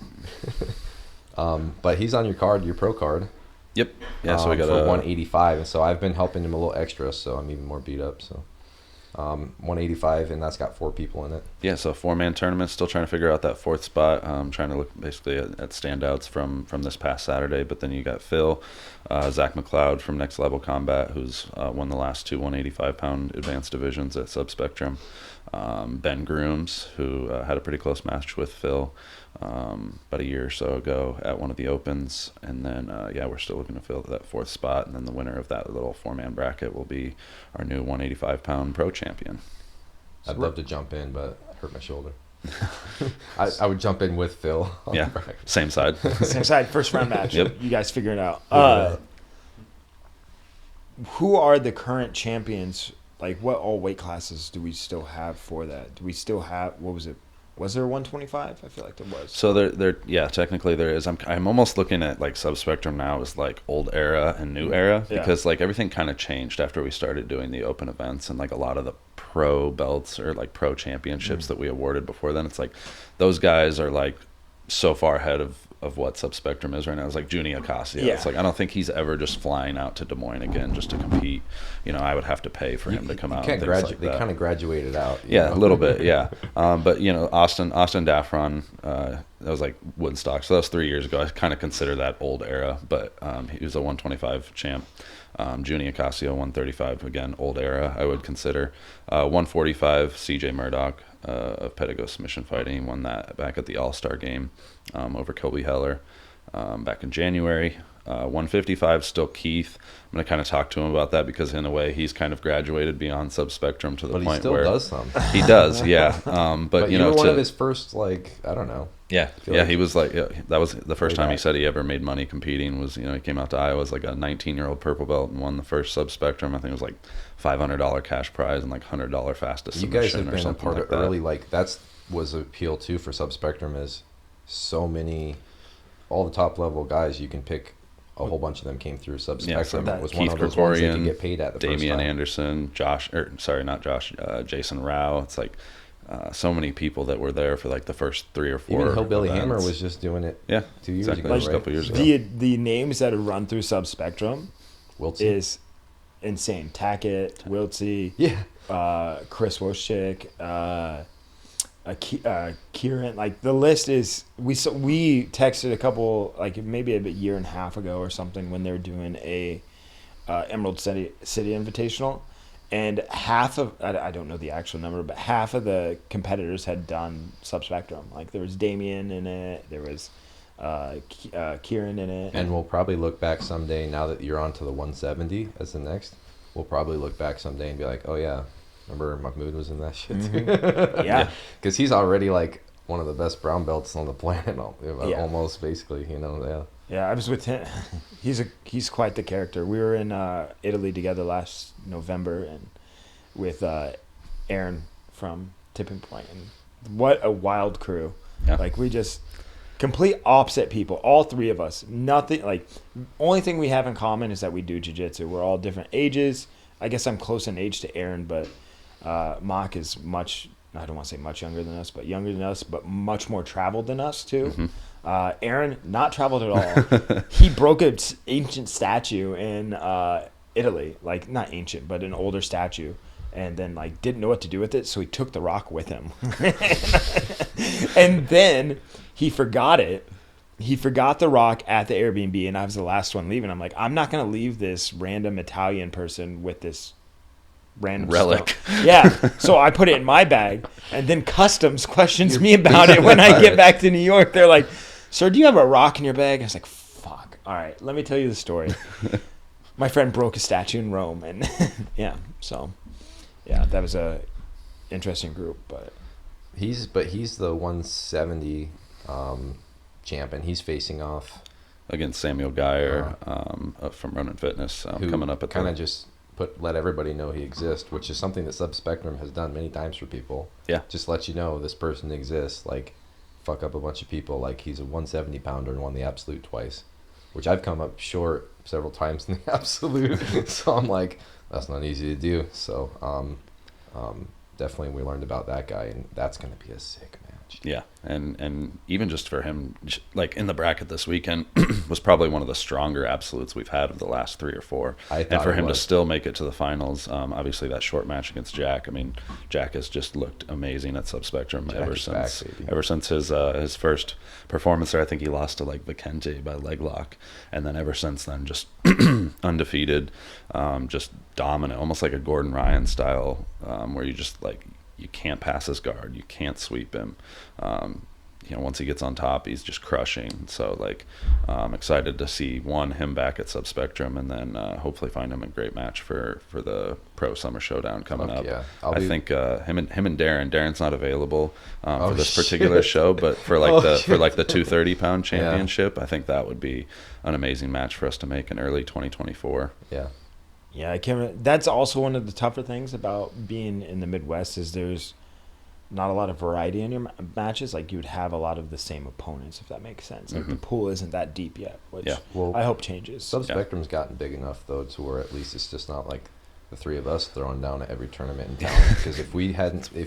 But he's on your pro card. Yep. Yeah. So we got for a 185, and so I've been helping him a little extra, so I'm even more beat up. So 185, and that's got 4 people in it. Yeah, so 4-man tournament. Still trying to figure out that 4th spot. Trying to look basically at standouts from this past Saturday. But then you got Phil, Zach McLeod from Next Level Combat, who's won the last 2 185-pound advanced divisions at Subspectrum. Ben Grooms, who had a pretty close match with Phil about a year or so ago at one of the Opens. And then, we're still looking to fill that 4th spot. And then the winner of that little 4-man bracket will be our new 185-pound pro champion. I'd love to jump in, but I hurt my shoulder. I would jump in with Phil. Yeah, same side. Same side, first round match. Yep. You guys figure it out. Who are the current champions? Like, what all weight classes do we still have for that? Do we still have, what was it? Was there 125? I feel like there was. So technically there is. I'm almost looking at like Subspectrum now as like old era and new era, because like everything kind of changed after we started doing the open events, and like a lot of the pro belts or like pro championships that we awarded before then. It's like those guys are like so far ahead of what Subspectrum is right now. It's like Juni Ocasio. Yeah. It's like I don't think he's ever just flying out to Des Moines again just to compete. I would have to pay for him to come out. Can't and things like they that. kind of graduated out. Yeah, a little bit, yeah. But Austin Daffron, that was like Woodstock, so that was 3 years ago. I kind of consider that old era, but he was a 125 champ. Juni Ocasio, 135, again, old era, I would consider. 145, CJ Murdoch of Pedigo Submission Fighting, won that back at the All-Star game over Kobe Heller back in January. 155, still Keith. I'm going to kind of talk to him about that because in a way he's kind of graduated beyond Subspectrum to the But point he still where does some. he does, yeah. But you were one of his first, like, I don't know. Yeah, like he was like, that was the first way time he back. said he ever made money competing was, he came out to Iowa as like a 19-year-old purple belt and won the first Subspectrum. I think it was like $500 cash prize and like $100 fastest You guys submission have or been a something part like of that. early, like, was appeal too for Subspectrum is so many, all the top level guys you can pick. A whole bunch of them came through Subspectrum. Yeah, so It was Keith one of those ones they Krikorian, could get paid at the first Damian time. Anderson, Jason Rao. It's like so many people that were there for like the first 3 or 4 Even Hillbilly events. Hammer was just doing it 2 years exactly. ago, Just a right? couple years ago. The names that have run through Subspectrum Wilson. is insane. Tackett, Wiltsey, Yeah. Chris Woschik, Kieran. Like, the list is, we texted a couple, like maybe a year and a half ago or something, when they were doing a Emerald City Invitational, and half of, I don't know the actual number, but half of the competitors had done Subspectrum. Like, there was Damien in it, there was Kieran in it, And we'll probably look back someday, now that you're on to the 170 as the next, we'll probably look back someday and be like, oh yeah, remember Mahmoud was in that shit. Yeah, because he's already like one of the best brown belts on the planet, almost basically. Yeah, I was with him. He's quite the character. We were in Italy together last November, and with Aaron from Tipping Point, and what a wild crew! Yeah. Like we just complete opposite people, all three of us. Nothing like only thing we have in common is that we do jiu-jitsu. We're all different ages. I guess I'm close in age to Aaron, but Mock is much. I don't want to say much younger than us, but younger than us, but much more traveled than us too. Mm-hmm. Aaron, not traveled at all. He broke an ancient statue in Italy, like not ancient, but an older statue, and then like didn't know what to do with it, so he took the rock with him. And then he forgot it. He forgot the rock at the Airbnb, and I was the last one leaving. I'm like, I'm not gonna leave this random Italian person with this random relic. Stuff. Yeah. So I put it in my bag, and then customs questions me about it when I get back to New York. They're like, sir, do you have a rock in your bag? I was like, fuck. All right, let me tell you the story. My friend broke a statue in Rome, and yeah. So yeah, that was a interesting group, but he's the 170 champ, and he's facing off against Samuel Geyer from Run and Fitness, coming up at kind of just let everybody know he exists, which is something that Subspectrum has done many times for people. Yeah. Just let you know this person exists. Like, fuck up a bunch of people. Like, he's a 170 pounder and won the absolute twice, which I've come up short several times in the absolute. So I'm like, that's not easy to do. So definitely we learned about that guy, and that's going to be a sick match. Yeah, and even just for him, like in the bracket this weekend, was probably one of the stronger absolutes we've had of the last 3 or 4. And for him to still make it to the finals, obviously that short match against Jack. I mean, Jack has just looked amazing at Subspectrum ever since his first performance there. I think he lost to like Vicente by leg lock, and then ever since then just undefeated, just dominant, almost like a Gordon Ryan style, where you just like. You can't pass his guard. You can't sweep him. Once he gets on top, he's just crushing. So, like, I'm excited to see him back at Subspectrum, and then hopefully find him a great match for the Pro Summer Showdown coming up. Yeah. I think him and Darren's not available for this particular show, but for like for the 230-pound championship, I think that would be an amazing match for us to make in early 2024. Yeah. Yeah, I can't. That's also one of the tougher things about being in the Midwest is there's not a lot of variety in your matches. Like you would have a lot of the same opponents, if that makes sense. Like the pool isn't that deep yet, which I hope changes. Subspectrum's gotten big enough though to where at least it's just not like the 3 of us throwing down at every tournament in town. Because if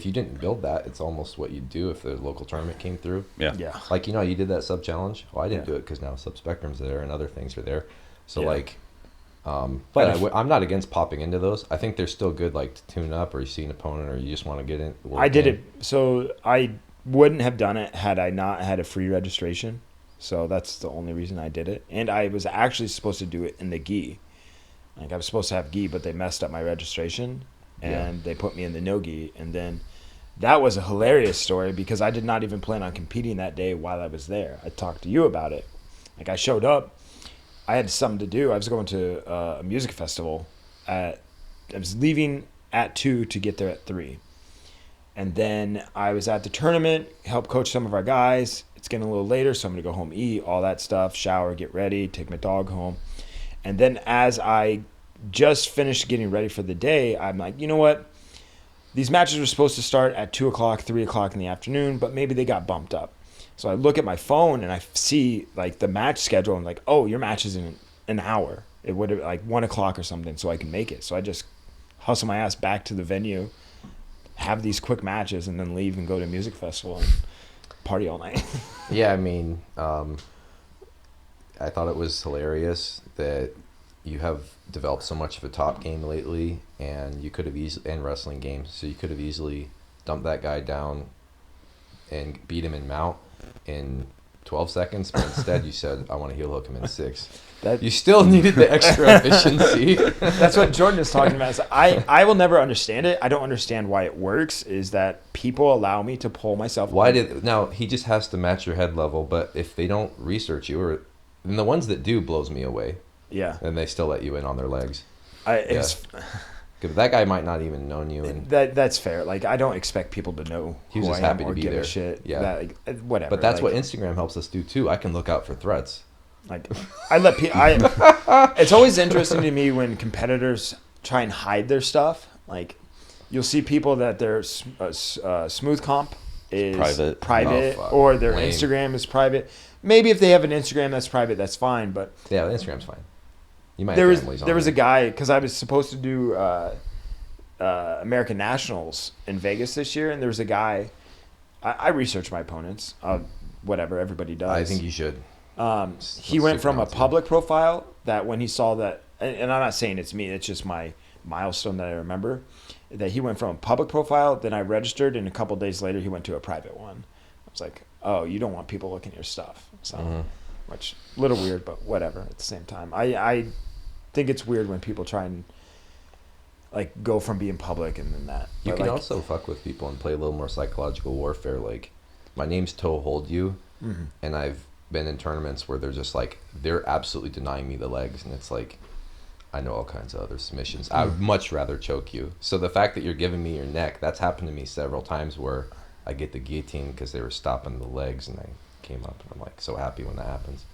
you didn't build that, it's almost what you'd do if the local tournament came through. Yeah. Like you did that sub challenge. Well, I didn't do it because now Subspectrum's there and other things are there. So like. But I'm not against popping into those. I think they're still good, like to tune up, or you see an opponent, or you just want to get in. I did it, so I wouldn't have done it had I not had a free registration. So that's the only reason I did it. And I was actually supposed to do it in the gi. Like I was supposed to have gi, but they messed up my registration, and they put me in the no gi. And then that was a hilarious story because I did not even plan on competing that day while I was there. I talked to you about it. Like I showed up. I had something to do. I was going to a music festival. I was leaving at 2 to get there at 3. And then I was at the tournament, helped coach some of our guys. It's getting a little later, so I'm going to go home, eat, all that stuff, shower, get ready, take my dog home. And then as I just finished getting ready for the day, I'm like, you know what? These matches were supposed to start at 2 o'clock, 3 o'clock in the afternoon, but maybe they got bumped up. So I look at my phone and I see like the match schedule and like, oh, your match is in an hour. It would have like 1 o'clock or something, so I can make it. So I just hustle my ass back to the venue, have these quick matches, and then leave and go to a music festival and party all night. Yeah, I mean, I thought it was hilarious that you have developed so much of a top game lately, and you could have easily, and wrestling games, so you could have easily dumped that guy down and beat him in mount in 12 seconds, but instead you said, I want to heel hook him in 6. You still needed the extra efficiency. That's what Jordan is talking about. So I will never understand it. I don't understand why it works, is that people allow me to pull myself. Now, he just has to match your head level, but if they don't research you, and the ones that do blows me away. Yeah. And they still let you in on their legs. It's, But that guy might not even known you, and that's fair. Like, I don't expect people to know he was who just I am happy or to be give there. a shit. Yeah, that, whatever. But that's like, what Instagram helps us do too. I can look out for threats. Like, I let people. It's always interesting to me when competitors try and hide their stuff. Like, you'll see people that their smooth comp is private, Oh, or their lame. Instagram is private. Maybe if they have an Instagram that's private, that's fine. But Yeah, Instagram's fine. You might there have was families on there was a there. guy, because I was supposed to do American Nationals in Vegas this year, and there was a guy. I research my opponents. Whatever, everybody does. I think you should. He went super from a out there. public profile that when he saw that, and I'm not saying it's me, it's just my milestone that I remember, that he went from a public profile, then I registered, and a couple days later he went to a private one. I was like, oh, you don't want people looking at your stuff. So, which, a little weird, but whatever at the same time. I think it's weird when people try and like go from being public and then that. You But, can like, also fuck with people and play a little more psychological warfare. Like, my name's TOEHOLDyou, and I've been in tournaments where they're just like, they're absolutely denying me the legs, and it's like, I know all kinds of other submissions. I would much rather choke you. So the fact that you're giving me your neck, that's happened to me several times where I get the guillotine because they were stopping the legs, and I came up, and I'm like so happy when that happens.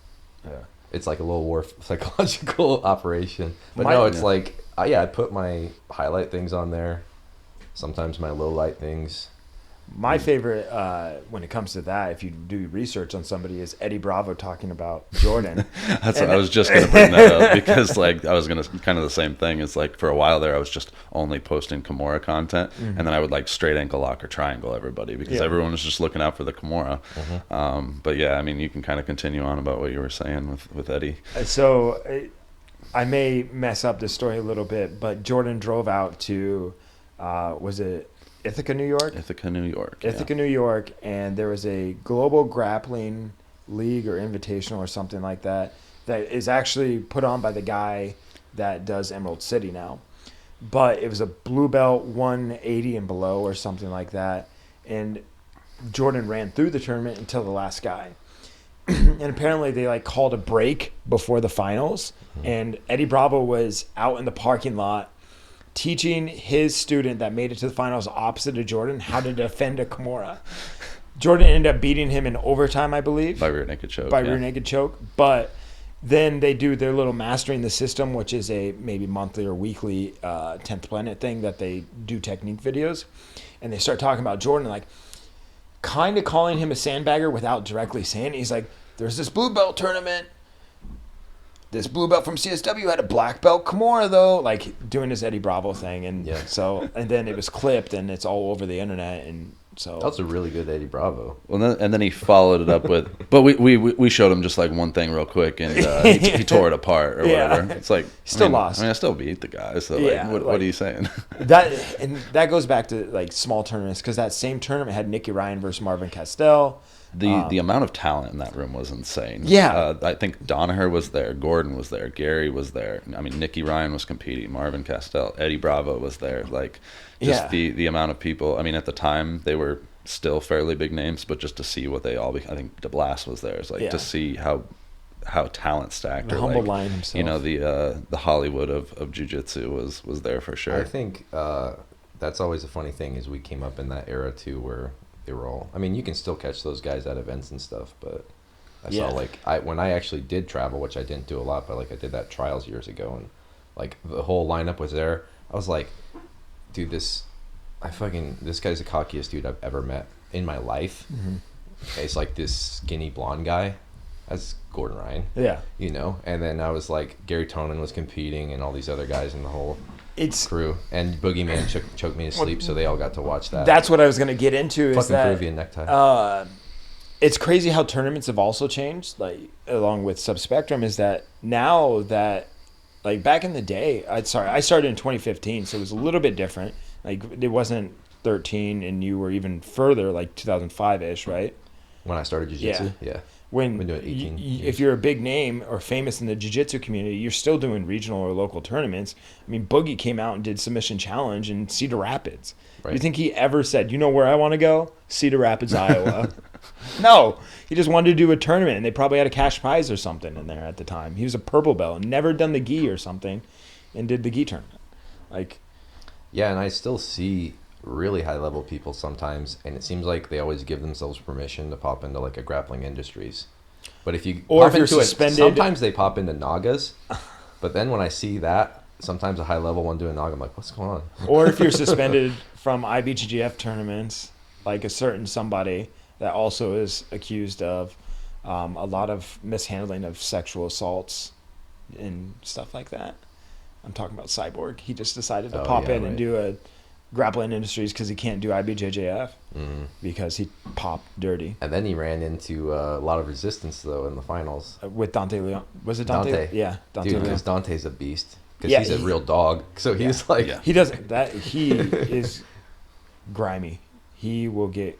Yeah. It's like a little war psychological operation. But My- no, it's like, I put my highlight things on there, sometimes my low light things. My favorite when it comes to that, if you do research on somebody, is Eddie Bravo talking about Jordan. That's what I was just going to bring that up, because like I was going to kind of the same thing. It's like for a while there I was just only posting Kimura content, and then I would like straight ankle lock or triangle everybody because everyone was just looking out for the Kimura. But yeah, I mean, you can kind of continue on about what you were saying with Eddie. So I may mess up this story a little bit, but Jordan drove out to, was it Ithaca, New York? Ithaca, New York. Ithaca, New York, and there was a global grappling league or invitational or something like that that is actually put on by the guy that does Emerald City now. But it was a blue belt 180 and below or something like that. And Jordan ran through the tournament until the last guy. And apparently they like called a break before the finals. And Eddie Bravo was out in the parking lot teaching his student that made it to the finals opposite of Jordan how to defend a Kimura. Jordan ended up beating him in overtime, I believe. By rear naked choke. Rear naked choke. But then they do their little mastering the system, which is a maybe monthly or weekly 10th Planet thing that they do technique videos. And they start talking about Jordan, like kind of calling him a sandbagger without directly saying it. He's like, there's this blue belt tournament. This blue belt from CSW had a black belt Kimura, though, like doing his Eddie Bravo thing. And so, and then it was clipped and it's all over the internet. And so That's a really good Eddie Bravo. Well, and then he followed it up with, but we showed him just like one thing real quick, and he tore it apart or whatever. It's like Still lost. I mean, I still beat the guy. So Yeah, like, what are you saying? that goes back to like small tournaments, because that same tournament had Nicky Ryan versus Marvin Castell. The amount of talent in that room was insane. Yeah. I think Donaher was there, Gordon was there, Gary was there. I mean, Nicky Ryan was competing, Marvin Castell, Eddie Bravo was there. Like, just the amount of people. I mean, at the time they were still fairly big names, but just to see what they all. I think DeBlas was there. It's like to see how talent stacked. The or humble like, lion himself. You know, the Hollywood of jiu-jitsu was there for sure. I think that's always a funny thing is we came up in that era too where they were all, I mean, you can still catch those guys at events and stuff, but I saw like when I actually did travel, which I didn't do a lot, but like I did that trials years ago, and like the whole lineup was there. I was like, dude, this guy's the cockiest dude I've ever met in my life. It's like this skinny blonde guy. That's Gordon Ryan. Yeah. You know? And then I was like, Gary Tonin was competing and all these other guys in the whole crew. And Boogeyman choked me to sleep, so they all got to watch that. That's what I was going to get into. Fucking is that Peruvian necktie. It's crazy how tournaments have also changed, like along with Subspectrum, is that now that, like back in the day, I started in 2015, so it was a little bit different. Like it wasn't 13 and you were even further, like 2005-ish, right? When I started jiu-jitsu? Yeah. When Been doing 18 years. if you're a big name or famous in the jiu-jitsu community, you're still doing regional or local tournaments. I mean, Boogie came out and did Submission Challenge in Cedar Rapids. Right. You think he ever said, you know where I want to go? Cedar Rapids, Iowa. No, he just wanted to do a tournament, and they probably had a cash prize or something in there at the time. He was a purple belt, never done the gi or something. and did the gi tournament. Like, Yeah, and I still see really high level people sometimes, and it seems like they always give themselves permission to pop into like a grappling industries. But if you or pop if you're into suspended, sometimes they pop into Nagas, but then when I see that, sometimes a high level one doing Naga, I'm like, what's going on? or if you're suspended from IBJJF tournaments, like a certain somebody that also is accused of a lot of mishandling of sexual assaults and stuff like that. I'm talking about Cyborg. He just decided to pop in and do a grappling industries because he can't do IBJJF because he popped dirty. And then he ran into a lot of resistance though in the finals With Dante Leon. Was it Dante? Yeah, Dante Dude, Leon. because Dante's a beast. Because Yeah, he's a real dog. So he's like... He doesn't... He is grimy. He will get...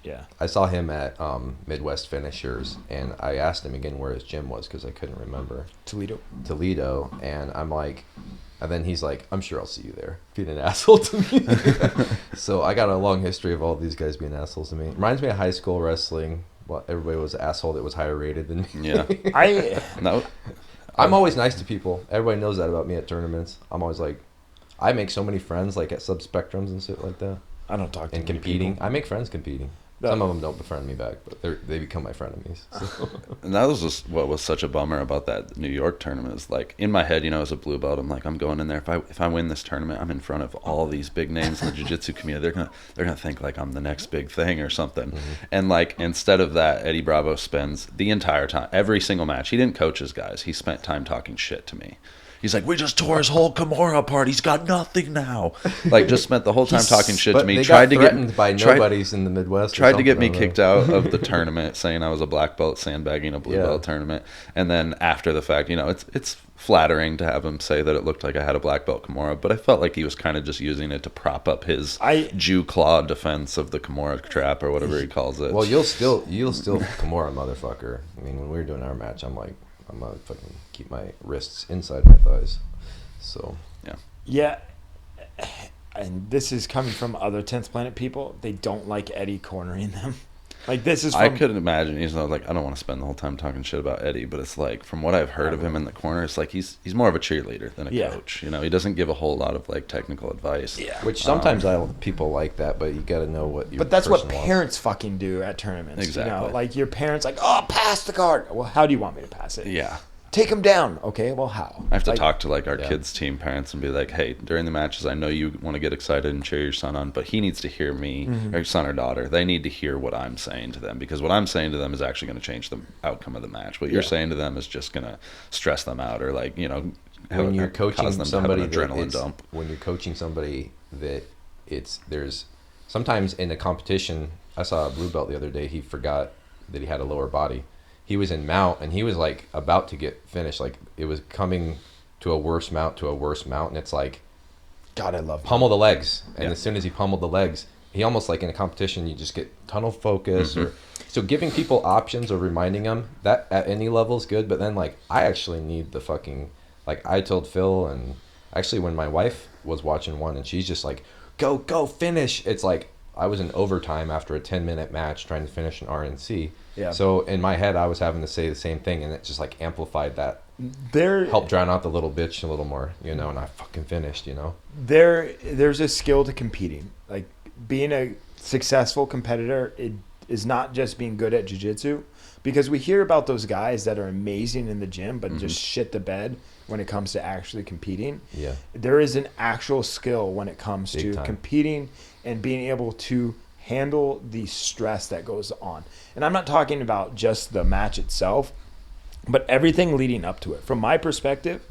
Yeah. I saw him at Midwest Finishers, and I asked him again where his gym was because I couldn't remember. Toledo. And I'm like... And then he's like, I'm sure I'll see you there. Being an asshole to me. So I got a long history of all these guys being assholes to me. Reminds me of high school wrestling. Well, everybody was an asshole that was higher rated than me. Yeah. I'm always nice to people. Everybody knows that about me at tournaments. I'm always like... I make so many friends like at sub-spectrums and shit like that. I don't talk to and competing. I make friends competing. Some of them don't befriend me back, but they become my frenemies. So. And that was just what was such a bummer about that New York tournament. Is like in my head, as a blue belt, I'm like, I'm going in there. If I win this tournament, I'm in front of all these big names in the jiu-jitsu community. They're gonna think like I'm the next big thing or something. And like instead of that, Eddie Bravo spends the entire time, every single match. He didn't coach his guys. He spent time talking shit to me. He's like, we just tore his whole Kimura apart. He's got nothing now. Like, just spent the whole time talking shit to me. They got threatened by nobodies in the Midwest. Tried to get me kicked out of the tournament, saying I was a black belt sandbagging a blue belt tournament. And then after the fact, it's flattering to have him say that it looked like I had a black belt Kimura, but I felt like he was kind of just using it to prop up his Jew claw defense of the Kimura trap or whatever he calls it. Well, you'll still Kimura, motherfucker. I mean, when we were doing our match, I'm like, I'm gonna fucking keep my wrists inside my thighs. So yeah, and this is coming from other 10th Planet people. They don't like Eddie cornering them. Like this is. I couldn't imagine. He's not like, I don't want to spend the whole time talking shit about Eddie, but it's like from what I've heard of him in the corner, it's like he's more of a cheerleader than a coach. He doesn't give a whole lot of like technical advice. Yeah. Which sometimes people like that, but you got to know what. But that's what parents fucking do at tournaments. Exactly. Like your parents, like, oh, pass the card. Well, how do you want me to pass it? Yeah. Take him down. Okay, well, how? I have to talk to like our kids' team parents and be like, hey, during the matches, I know you want to get excited and cheer your son on, but he needs to hear me, or your son or daughter. They need to hear what I'm saying to them, because what I'm saying to them is actually going to change the outcome of the match. What you're saying to them is just going to stress them out, or like, when you're coaching somebody adrenaline dump. When you're coaching somebody that there's sometimes in a competition. I saw a blue belt the other day. He forgot that he had a lower body. He was in mount, and he was like about to get finished. Like it was coming to a worse mount, and it's like, God, I love pummel the legs. And as soon as he pummeled the legs, he almost like in a competition, you just get tunnel focus. So giving people options or reminding them that at any level is good. But then like I actually need the fucking, like I told Phil, and actually when my wife was watching one and she's just like, go finish. It's like I was in overtime after a 10-minute match trying to finish an RNC. Yeah. So in my head, I was having to say the same thing, and it just like amplified that. Helped drown out the little bitch a little more, and I fucking finished, There's a skill to competing. Like being a successful competitor, it is not just being good at jiu-jitsu, because we hear about those guys that are amazing in the gym, but just shit the bed when it comes to actually competing. Yeah. There is an actual skill when it comes to competing and being able to handle the stress that goes on. And I'm not talking about just the match itself, but everything leading up to it. From my perspective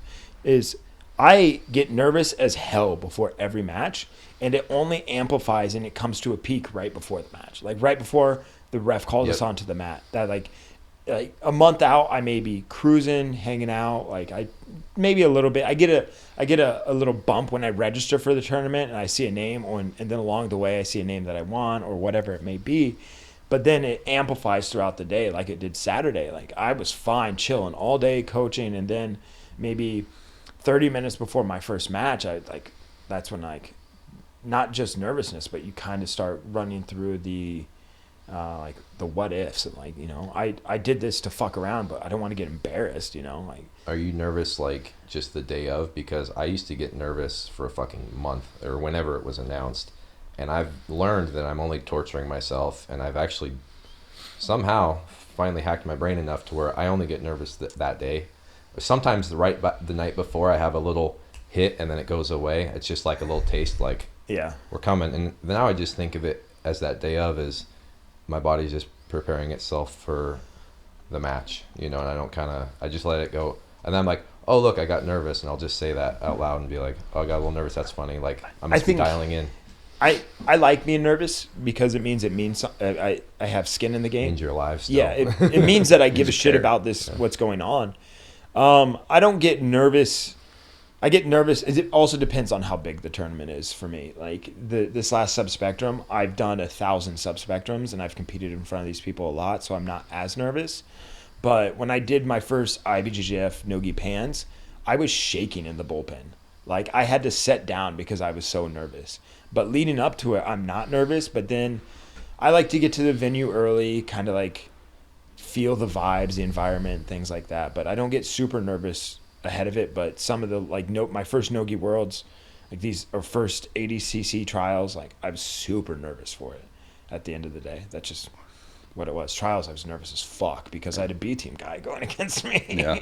is I get nervous as hell before every match, and it only amplifies and it comes to a peak right before the match. Like right before the ref calls us onto the mat. That like a month out, I may be cruising, hanging out. Like I maybe a little bit. I get a little bump when I register for the tournament and I see a name, and then along the way I see a name that I want or whatever it may be. But then it amplifies throughout the day, like it did Saturday. Like I was fine, chilling all day, coaching, and then maybe 30 minutes before my first match, that's when like not just nervousness, but you kind of start running through the like the what ifs, and like, you know, I did this to fuck around, but I don't want to get embarrassed, you know, like. Are you nervous like just the day of? Because I used to get nervous for a fucking month or whenever it was announced, and I've learned that I'm only torturing myself, and I've actually somehow finally hacked my brain enough to where I only get nervous that day. Sometimes the night before I have a little hit and then it goes away. It's just like a little taste, like, Yeah, we're coming. And now I just think of it as that day of is my body's just preparing itself for the match, you know, and I just let it go. And then I'm like, oh, look, I got nervous. And I'll just say that out loud and be like, oh, I got a little nervous. That's funny. Like, I must be dialing in. I like being nervous because it means I have skin in the game. It means you're alive still. Yeah, it means that I give a shit about this, what's going on. I don't get nervous. I get nervous. It also depends on how big the tournament is for me. Like this last subspectrum, I've done 1,000 subspectrums and I've competed in front of these people a lot, so I'm not as nervous. But when I did my first IBJJF Nogi Pans, I was shaking in the bullpen. Like I had to sit down because I was so nervous. But leading up to it, I'm not nervous. But then I like to get to the venue early, kind of like feel the vibes, the environment, things like that. But I don't get super nervous ahead of it. But some of the my first Nogi Worlds, like these or first 80cc trials, like I was super nervous for it. At the end of the day, that's just what it was. Trials, I was nervous as fuck because I had a B team guy going against me. Yeah.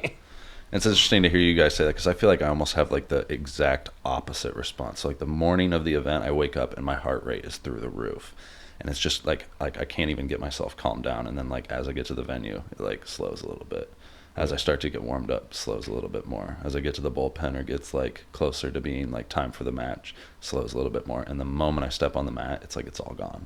It's interesting to hear you guys say that because I feel like I almost have like the exact opposite response. So, like the morning of the event, I wake up and my heart rate is through the roof, and it's just like I can't even get myself calmed down. And then like as I get to the venue, it like slows a little bit. As I start to get warmed up, slows a little bit more. As I get to the bullpen or gets like closer to being like time for the match, slows a little bit more. And the moment I step on the mat, it's like it's all gone.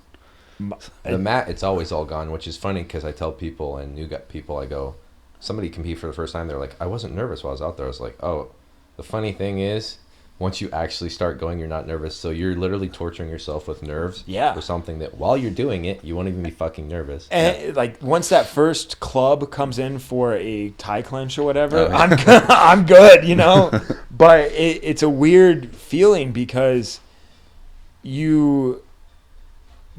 The mat, it's always all gone, which is funny because I tell people and new people, I go, somebody compete for the first time, they're like, I wasn't nervous while I was out there. I was like, oh, the funny thing is, once you actually start going, you're not nervous. So you're literally torturing yourself with nerves for something that while you're doing it, you won't even be fucking nervous. And like once that first club comes in for a tie clinch or whatever, I'm good, you know. But it's a weird feeling because you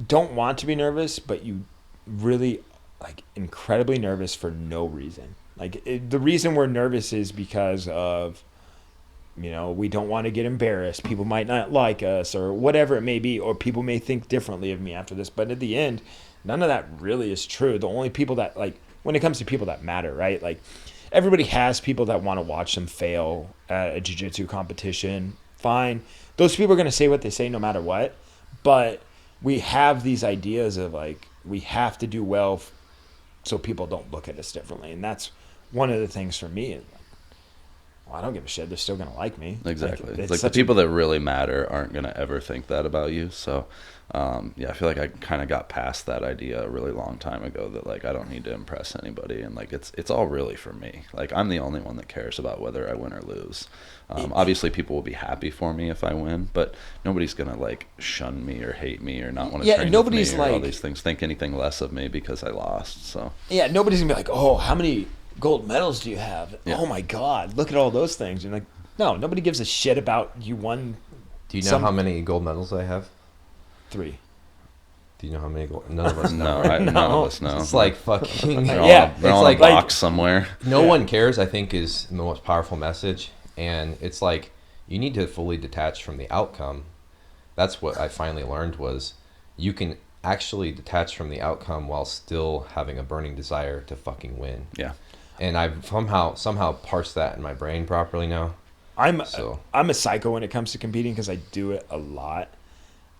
don't want to be nervous, but you really like incredibly nervous for no reason. Like the reason we're nervous is because of, you know, we don't want to get embarrassed. People might not like us or whatever it may be, or people may think differently of me after this. But at the end, none of that really is true. The only people that, like, when it comes to people that matter, right? Like everybody has people that want to watch them fail at a jiu-jitsu competition. Fine. Those people are going to say what they say no matter what. But we have these ideas of like, we have to do well so people don't look at us differently. And that's one of the things for me. Well, I don't give a shit. They're still going to like me. Exactly. It's like the people that really matter aren't going to ever think that about you. So, yeah, I feel like I kind of got past that idea a really long time ago that, like, I don't need to impress anybody. And, like, it's all really for me. Like, I'm the only one that cares about whether I win or lose. Obviously, people will be happy for me if I win, but nobody's going to, like, shun me or hate me or not want to train nobody's with me or like, all these things, think anything less of me because I lost. So yeah, nobody's going to be like, oh, how many gold medals do you have? Yeah. Oh my God, look at all those things. And like, no, nobody gives a shit about you won. Do you know how many gold medals I have? 3. Do you know how many gold? None of us know. None of us know. It's like fucking. They're all in a box somewhere. No one cares, I think, is the most powerful message. And it's like, you need to fully detach from the outcome. That's what I finally learned was you can actually detach from the outcome while still having a burning desire to fucking win. Yeah. And I've somehow parsed that in my brain properly now. I'm a psycho when it comes to competing because I do it a lot.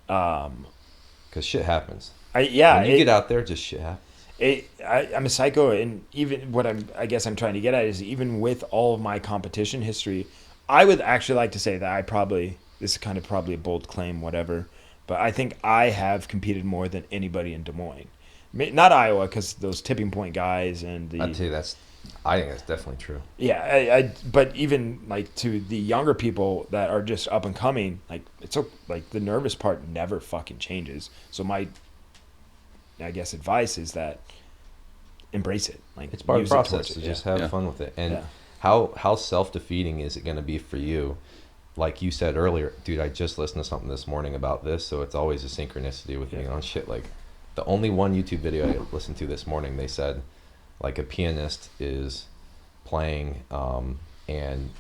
Because shit happens. When you get out there, just shit happens. I'm a psycho, and even what I guess I'm trying to get at is even with all of my competition history, I would actually like to say that this is kind of probably a bold claim, whatever, but I think I have competed more than anybody in Des Moines. Not Iowa, because those tipping point guys and the. I'd say I think that's definitely true. Yeah, but even like to the younger people that are just up and coming, like like the nervous part never fucking changes. So my, I guess, advice is that embrace it. Like it's part of the process. So just have fun with it. And how self-defeating is it going to be for you? Like you said earlier, dude, I just listened to something this morning about this, so it's always a synchronicity with me on shit. Like, the only one YouTube video I listened to this morning, they said like a pianist is playing and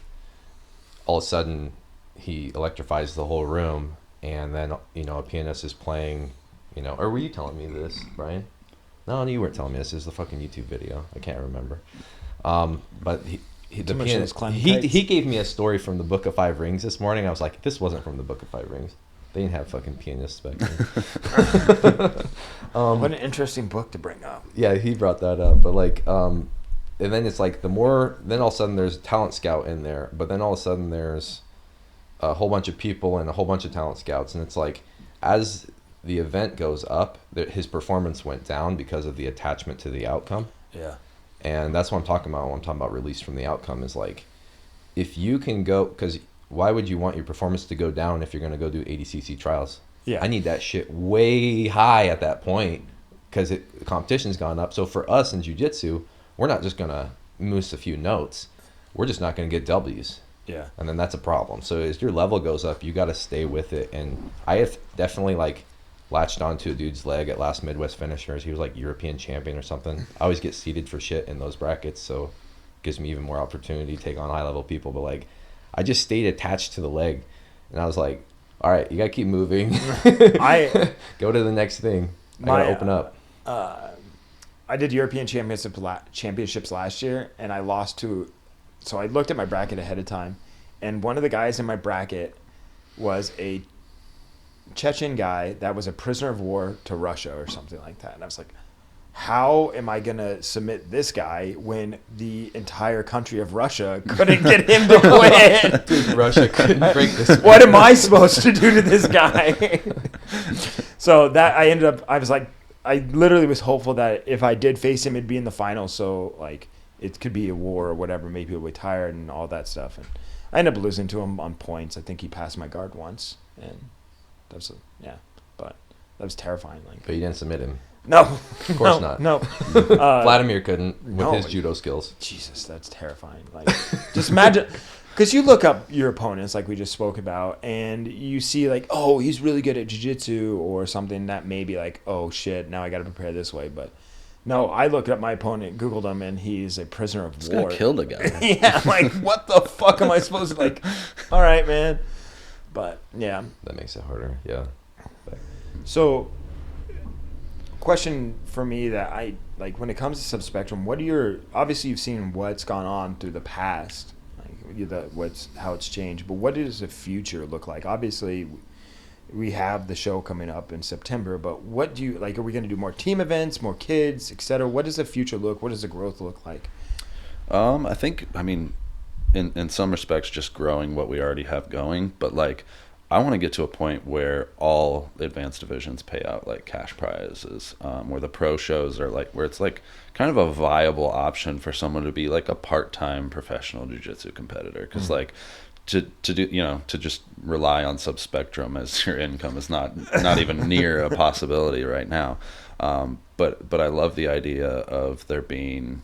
all of a sudden he electrifies the whole room, and then a pianist is playing, or were you telling me this, Brian? No, you weren't telling me this. This is the fucking YouTube video. I can't remember. But the pianist, he gave me a story from the Book of Five Rings this morning. I was like, this wasn't from the Book of Five Rings. They didn't have fucking pianists back then. What an interesting book to bring up. Yeah, he brought that up. But like, and then it's like then all of a sudden there's a talent scout in there. But then all of a sudden there's a whole bunch of people and a whole bunch of talent scouts. And it's like, as the event goes up, his performance went down because of the attachment to the outcome. Yeah. And that's what I'm talking about when I'm talking about release from the outcome, is like, if you can go, because why would you want your performance to go down if you're going to go do 80cc trials? Yeah. I need that shit way high at that point because the competition's gone up. So for us in jiu-jitsu, we're not just going to moose a few notes. We're just not going to get W's. Yeah. And then that's a problem. So as your level goes up, you got to stay with it. And I have definitely like latched onto a dude's leg at last Midwest Finishers. He was like European champion or something. I always get seeded for shit in those brackets, so it gives me even more opportunity to take on high level people. But like, I just stayed attached to the leg, and I was like, all right, you got to keep moving. Go to the next thing. I got to open up. I did European championships last year, and I lost to, so I looked at my bracket ahead of time, and one of the guys in my bracket was a Chechen guy that was a prisoner of war to Russia or something like that. And I was like, how am I going to submit this guy when the entire country of Russia couldn't get him to win? Dude, Russia couldn't break this. What am I supposed to do to this guy? So that I was like, I literally was hopeful that if I did face him, it'd be in the final. So like it could be a war or whatever. Maybe he'll be tired and all that stuff. And I ended up losing to him on points. I think he passed my guard once. And that was, but that was terrifying. Like, But you didn't submit him. No, Of course not. No, Vladimir couldn't with his judo skills. Jesus, that's terrifying. Like, just imagine, because you look up your opponents, like we just spoke about, and you see like, oh, he's really good at jiu-jitsu or something that may be like, oh shit, now I got to prepare this way. But no, I looked up my opponent, Googled him, and he's a prisoner of war. Just killed a guy. Yeah, I'm like, what the fuck am I supposed to like? All right, man. But yeah, That makes it harder. Yeah. so. Question for me that I like when it comes to subspectrum, what are your, obviously you've seen what's gone on through the past, like how it's changed, but what does the future look like? Obviously we have the show coming up in September, but what do you like, are we going to do more team events, more kids, etc.? What does the future look, what does the growth look like? I think, in some respects just growing what we already have going, but like I want to get to a point where all advanced divisions pay out like cash prizes, where the pro shows are like, where it's like kind of a viable option for someone to be like a part-time professional jiu-jitsu competitor. Cause like to do, to just rely on subspectrum as your income is not even near a possibility right now. But I love the idea of there being,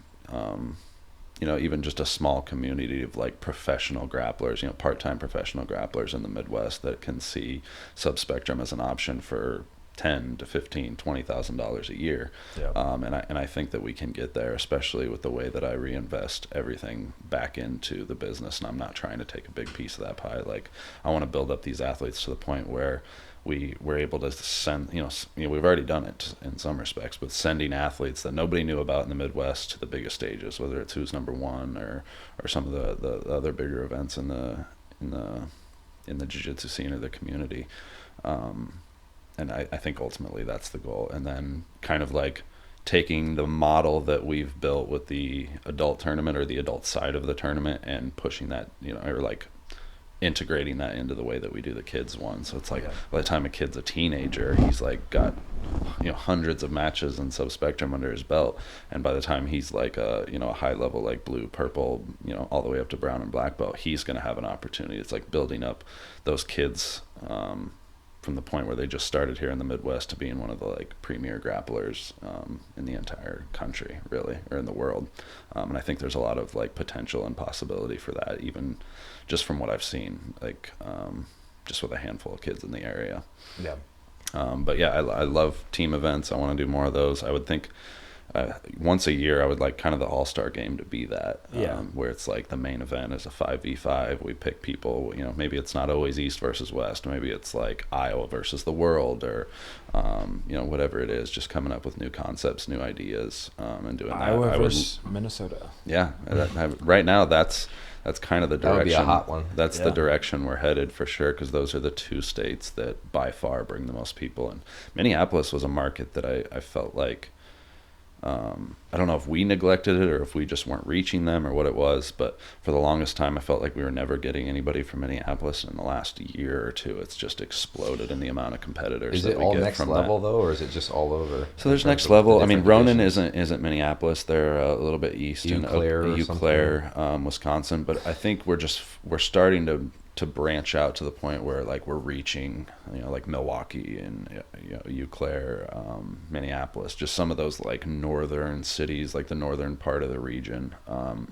even just a small community of like professional grapplers, part-time professional grapplers in the Midwest that can see subspectrum as an option for $10,000 to $15,000, $20,000 a year. Yeah. And I think that we can get there, especially with the way that I reinvest everything back into the business. And I'm not trying to take a big piece of that pie. Like I want to build up these athletes to the point where we're able to send, we've already done it in some respects, but sending athletes that nobody knew about in the Midwest to the biggest stages, whether it's who's number one or some of the other bigger events in the jiu-jitsu scene or the community. And I think ultimately that's the goal. And then kind of like taking the model that we've built with the adult tournament or the adult side of the tournament and pushing that, or like integrating that into the way that we do the kids one. So it's like by the time a kid's a teenager, he's like got hundreds of matches in subspectrum under his belt, and by the time he's like a high level like blue, purple, all the way up to brown and black belt, he's going to have an opportunity. It's like building up those kids from the point where they just started here in the Midwest to being one of the like premier grapplers in the entire country, really, or in the world. And I think there's a lot of like potential and possibility for that, even just from what I've seen, like just with a handful of kids in the area. Yeah. But yeah, I love team events. I want to do more of those. I would think once a year I would like kind of the all-star game to be that, where it's like the main event is a 5v5. We pick people, you know, maybe it's not always East versus West, maybe it's like Iowa versus the world, or you know, whatever it is, just coming up with new concepts, new ideas, and doing Iowa that. versus Minnesota. Yeah, right now that's kind of the direction. That would be a hot one. That's the direction we're headed for sure, because those are the two states that by far bring the most people. And Minneapolis was a market that I felt like, I don't know if we neglected it or if we just weren't reaching them or what it was, but for the longest time I felt like we were never getting anybody from Minneapolis. In the last year or two, it's just exploded in the amount of competitors. Is it all next level though, or is it just all over? So there's next level. I mean, Ronan isn't Minneapolis. They're a little bit east in Eau Claire, Wisconsin. But I think we're starting to branch out to the point where like we're reaching, you know, like Milwaukee and, you know, Eau Claire, Minneapolis, just some of those like northern cities, like the northern part of the region,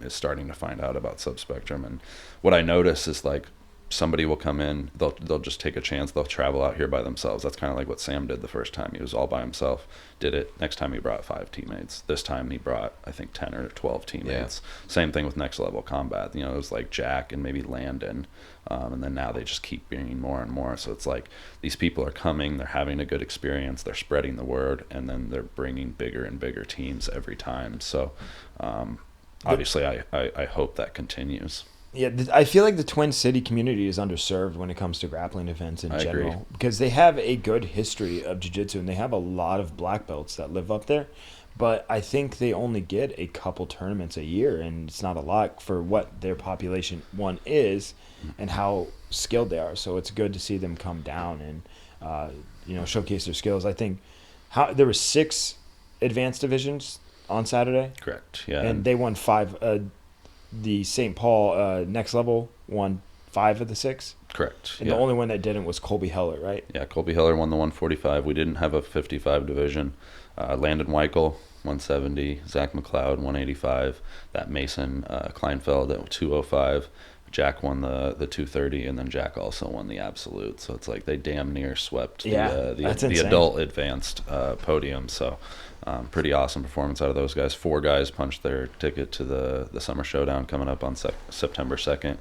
is starting to find out about subspectrum. And what I notice is like somebody will come in, they'll just take a chance, they'll travel out here by themselves. That's kind of like what Sam did the first time. He was all by himself, did it. Next time he brought 5 teammates. This time he brought, I think, 10 or 12 teammates. Yeah. Same thing with Next Level Combat. You know, it was like Jack and maybe Landon, and then now they just keep bringing more and more. So it's like these people are coming, they're having a good experience, they're spreading the word, and then they're bringing bigger and bigger teams every time. So obviously I hope that continues. Yeah, I feel like the Twin City community is underserved when it comes to grappling events in general. Agree. Because they have a good history of jiu-jitsu, and they have a lot of black belts that live up there. But I think they only get a couple tournaments a year, and it's not a lot for what their population, one, is and how skilled they are. So it's good to see them come down and you know, showcase their skills. I think there were 6 advanced divisions on Saturday. Correct, yeah. And they won 5. The St. Paul Next Level won 5 of the 6. Correct. And the only one that didn't was Colby Heller, right? Yeah, Colby Heller won the 145. We didn't have a 55 division. Landon Weichel, 170. Zach McLeod, 185. That Mason Kleinfeld at 205. Jack won the 230, and then Jack also won the absolute. So it's like they damn near swept the adult advanced podium. So pretty awesome performance out of those guys. 4 guys punched their ticket to the Summer Showdown coming up on September 2nd.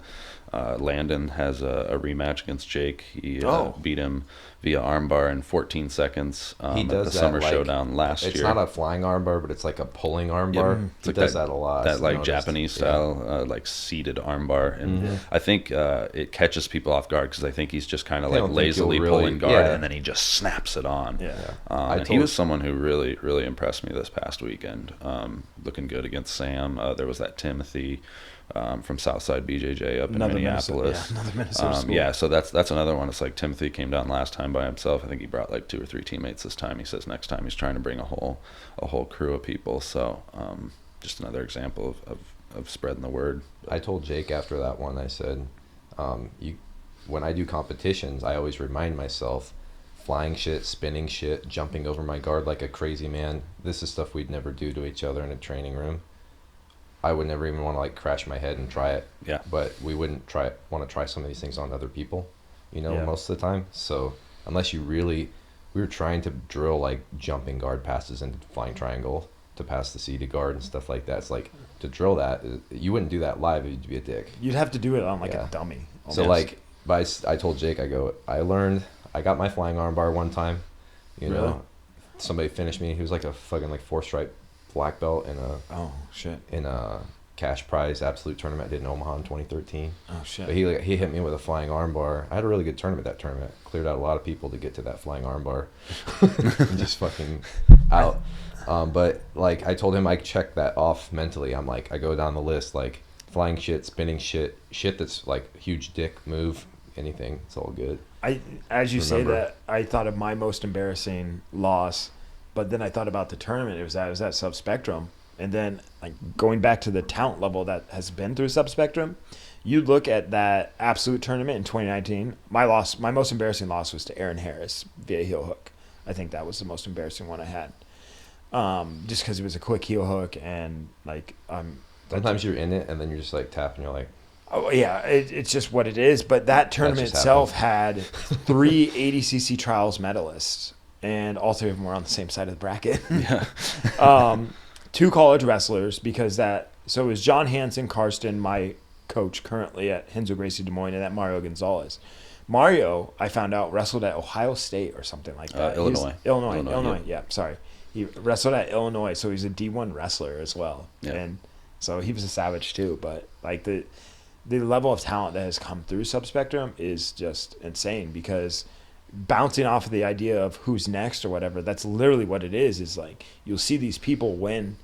Landon has a rematch against Jake. He beat him via armbar in 14 seconds at the Summer Showdown last year. It's not a flying armbar, but it's like a pulling armbar. Yeah. He does that a lot. That like Japanese style, like seated armbar. And I think it catches people off guard because I think he's just kind of like lazily pulling guard, and then he just snaps it on. And he was someone who really, really impressed me this past weekend. Looking good against Sam. There was that Timothy from Southside BJJ up in Minneapolis. Another Minnesota school. So that's another one. It's like Timothy came down last time by himself. I think he brought like 2 or 3 teammates this time. He says next time he's trying to bring a whole crew of people. So just another example of spreading the word. I told Jake after that one, I said, when I do competitions, I always remind myself, flying shit, spinning shit, jumping over my guard like a crazy man. This is stuff we'd never do to each other in a training room. I would never even want to like crash my head and try it. Yeah. But we wouldn't want to try some of these things on other people, you know, most of the time. So unless we were trying to drill like jumping guard passes into flying triangle to pass the seated guard and stuff like that. It's like to drill that, you wouldn't do that live. You'd be a dick. You'd have to do it on like a dummy. Almost. So like, I told Jake, I got my flying armbar one time, you know, somebody finished me. He was like a fucking like 4-stripe black belt in a cash prize absolute tournament I did in Omaha in 2013. Oh shit! But he hit me with a flying armbar. I had a really good tournament that tournament. Cleared out a lot of people to get to that flying armbar. Just fucking out. But like I told him, I checked that off mentally. I'm like, I go down the list like flying shit, spinning shit that's like huge dick move, anything. It's all good. As you say that, I thought of my most embarrassing loss. But then I thought about the tournament. It was at Subspectrum. And then like going back to the talent level that has been through Subspectrum, you look at that absolute tournament in 2019. My most embarrassing loss was to Aaron Harris via heel hook. I think that was the most embarrassing one I had. Just because it was a quick heel hook and like sometimes you're in it and then you're just like tapping. You're like, Oh yeah, it's just what it is. But that tournament just itself had 3 ADCC trials medalists, and all 3 of them were on the same side of the bracket. Yeah. 2 college wrestlers, because so it was John Hansen, Karsten, my coach currently at Renzo Gracie Des Moines, and that Mario Gonzalez. Mario, I found out, wrestled at Ohio State or something like that. Illinois. Yeah, sorry. He wrestled at Illinois, so he's a D1 wrestler as well. Yeah. And so he was a savage too. But like the level of talent that has come through Subspectrum is just insane, because bouncing off of the idea of who's next or whatever, that's literally what it is like you'll see these people win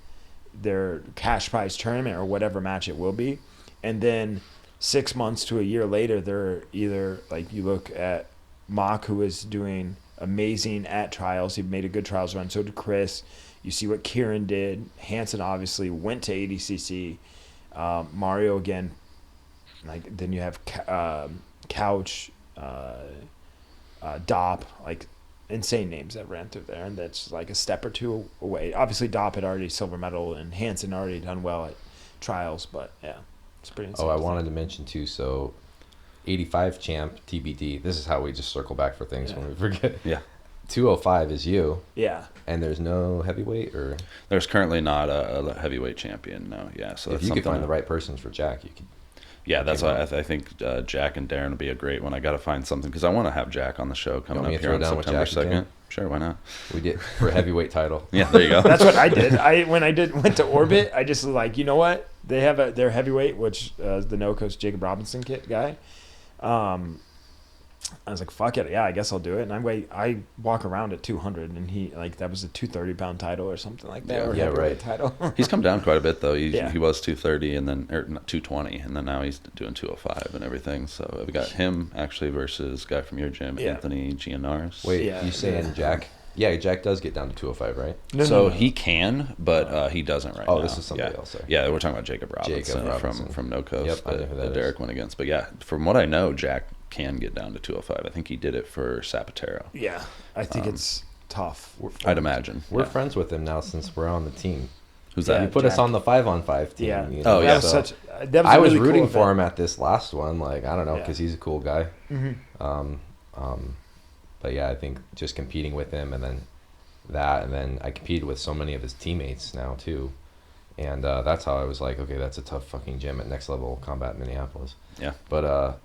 their cash prize tournament or whatever match it will be, and then 6 months to a year later, they're either like, you look at Mock, who is doing amazing at trials. He made a good trials run. So did Chris. You see what Kieran did. Hansen obviously went to ADCC. Mario again. Like, then you have Couch, Dop, like insane names that ran through there, and that's like a step or two away. Obviously, Dop had already silver medal, and Hansen already done well at trials, but yeah. It's pretty insane. I wanted to mention too, so 85 champ TBD. This is how we just circle back for things when we forget. Yeah. 205 is you. Yeah. And there's no heavyweight, or There's currently not a heavyweight champion, no. Yeah, so if that's you could something find the right persons for Jack, you could. Yeah, that's why I think Jack and Darren will be a great one. I got to find something, because I want to have Jack on the show coming up here on September 2nd. Sure, why not? We did for a heavyweight title. Yeah, there you go. That's what I did. When I went to Orbit, I just was like, you know what? They have their heavyweight, which the no coach Jacob Robinson guy. I was like, fuck it, yeah, I guess I'll do it. And I walk around at 200, and he, like, that was a 230-pound title or something like that. Or right. Title. He's come down quite a bit, though. He was 230, and then, or 220, and then now he's doing 205 and everything. So we got him actually versus guy from your gym, Anthony Gianaris. Wait, you saying Jack? Yeah, Jack does get down to 205, right? No. He can, but he doesn't right now. Oh, this is somebody else. Sorry. Yeah, we're talking about Jacob Robinson. From No Coast. Yep, I know who that Derrick went against. But yeah, from what I know, Jack can get down to 205. I think he did it for Zapatero. Yeah, I think it's tough. I'd imagine. We're friends with him now since we're on the team. Who's that? He put us on the 5-on-5 team. Yeah. You know? Oh, yeah. I was really rooting for him at this last one. Like, I don't know, because he's a cool guy. Mm-hmm. But yeah, I think just competing with him, and then I competed with so many of his teammates now too. And that's how I was like, okay, that's a tough fucking gym at Next Level Combat Minneapolis. Yeah. But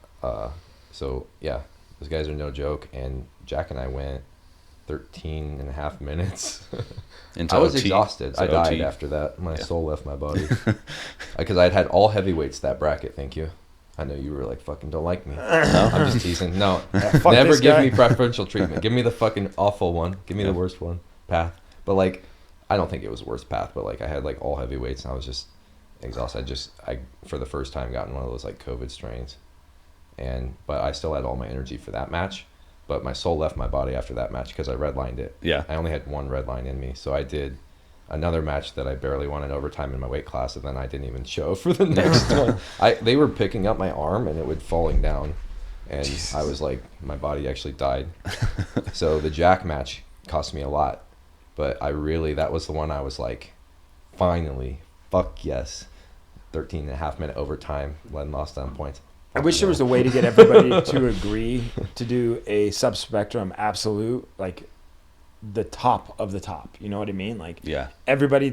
so yeah, those guys are no joke. And Jack and I went 13 and a half minutes. I was exhausted. I died after that. My soul left my body. Because I'd had all heavyweights that bracket. Thank you. I know you were like, fucking don't like me. No, I'm just teasing. No, never give me preferential treatment. Give me the fucking awful one. Give me the worst one. Path. But like, I don't think it was the worst path, but like I had like all heavyweights and I was just exhausted. I for the first time gotten one of those like COVID strains. But I still had all my energy for that match. But my soul left my body after that match because I redlined it. Yeah. I only had one red line in me. So I did another match that I barely won in overtime in my weight class, and then I didn't even show for the next one. They were picking up my arm and it would falling down. And Jesus. I was like, my body actually died. So the Jack match cost me a lot. But that was the one I was like, finally, fuck yes. 13 and a half minute overtime, led and lost down points. I wish there was a way to get everybody to agree to do a Subspectrum absolute, like the top of the top. You know what I mean? Like, yeah, everybody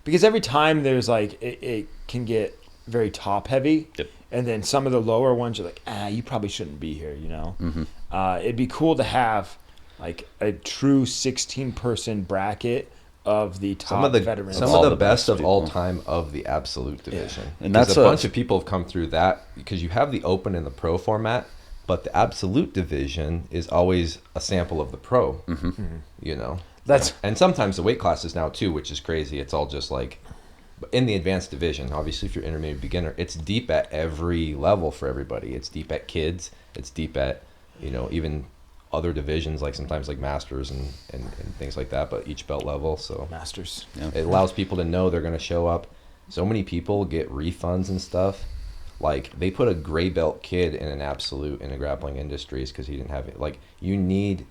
because every time there's like, it can get very top heavy. Yep. And then some of the lower ones are like, you probably shouldn't be here, you know? Mm-hmm. It'd be cool to have like a true 16-person bracket of the top veterans. Some of the best of all time of the absolute division. Yeah. And that's a bunch of people have come through that, because you have the open and the pro format, but the absolute division is always a sample of the pro. Mm-hmm. Mm-hmm. You know, and sometimes the weight classes now too, which is crazy. It's all just like in the advanced division. Obviously, if you're intermediate beginner, it's deep at every level for everybody. It's deep at kids. It's deep at even other divisions, like sometimes like masters and things like that, but each belt level. So masters, it allows people to know they're going to show up. So many people get refunds and stuff. Like, they put a gray belt kid in an absolute in the grappling industries because he didn't have it. Like, you need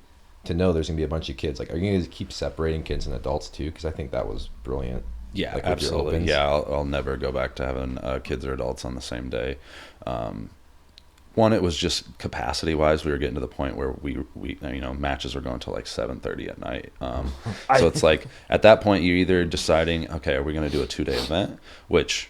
to know there's going to be a bunch of kids. Like, are you going to keep separating kids and adults too? Because I think that was brilliant. Yeah, like with your absolutely. opens? Yeah, I'll never go back to having kids or adults on the same day. One, it was just capacity wise, we were getting to the point where we matches were going till like 7:30 at night. So it's like at that point you're either deciding, okay, are we going to do a 2-day event, which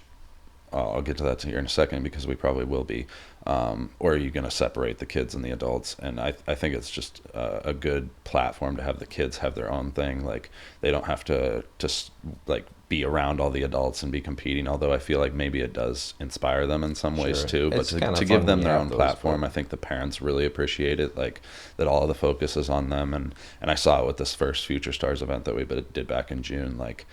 I'll get to that here in a second because we probably will be, or are you going to separate the kids and the adults? And I think it's just a good platform to have the kids have their own thing. Like they don't have to just like be around all the adults and be competing, although I feel like maybe it does inspire them in some ways too. But to give them their own platform, I think the parents really appreciate it, like that all of the focus is on them. And I saw it with this first Future Stars event that we did back in June. Like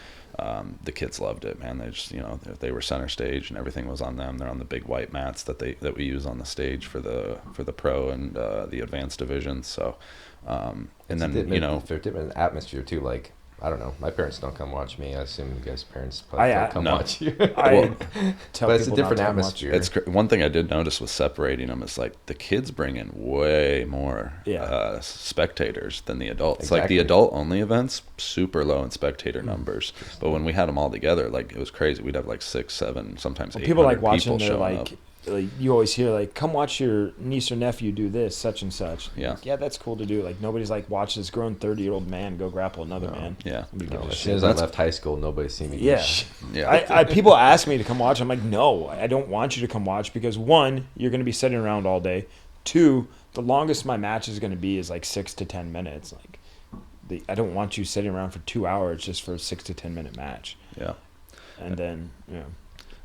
the kids loved it, man. They just, they were center stage and everything was on them. They're on the big white mats that we use on the stage for the pro and the advanced divisions. So and then they're different atmosphere too. Like I don't know, my parents don't come watch me. I assume you guys' parents probably don't come watch you. But it's a different atmosphere. It's one thing I did notice with separating them is like the kids bring in way more spectators than the adults. Exactly. Like the adult only events, super low in spectator numbers, but when we had them all together, like it was crazy. We'd have like 6, 7, sometimes 800 people like watching people their showing up. Like you always hear like, come watch your niece or nephew do this such and such. Yeah. Like, yeah, that's cool to do. Like nobody's like, watch this grown 30-year-old man go grapple another man. Yeah. As soon as I left high school, nobody seen me do Yeah. shit. Yeah. I people ask me to come watch. I'm like, no, I don't want you to come watch because 1, you're going to be sitting around all day. 2, the longest my match is going to be is like 6 to 10 minutes. Like I don't want you sitting around for 2 hours just for a 6 to 10 minute match. Yeah. And then,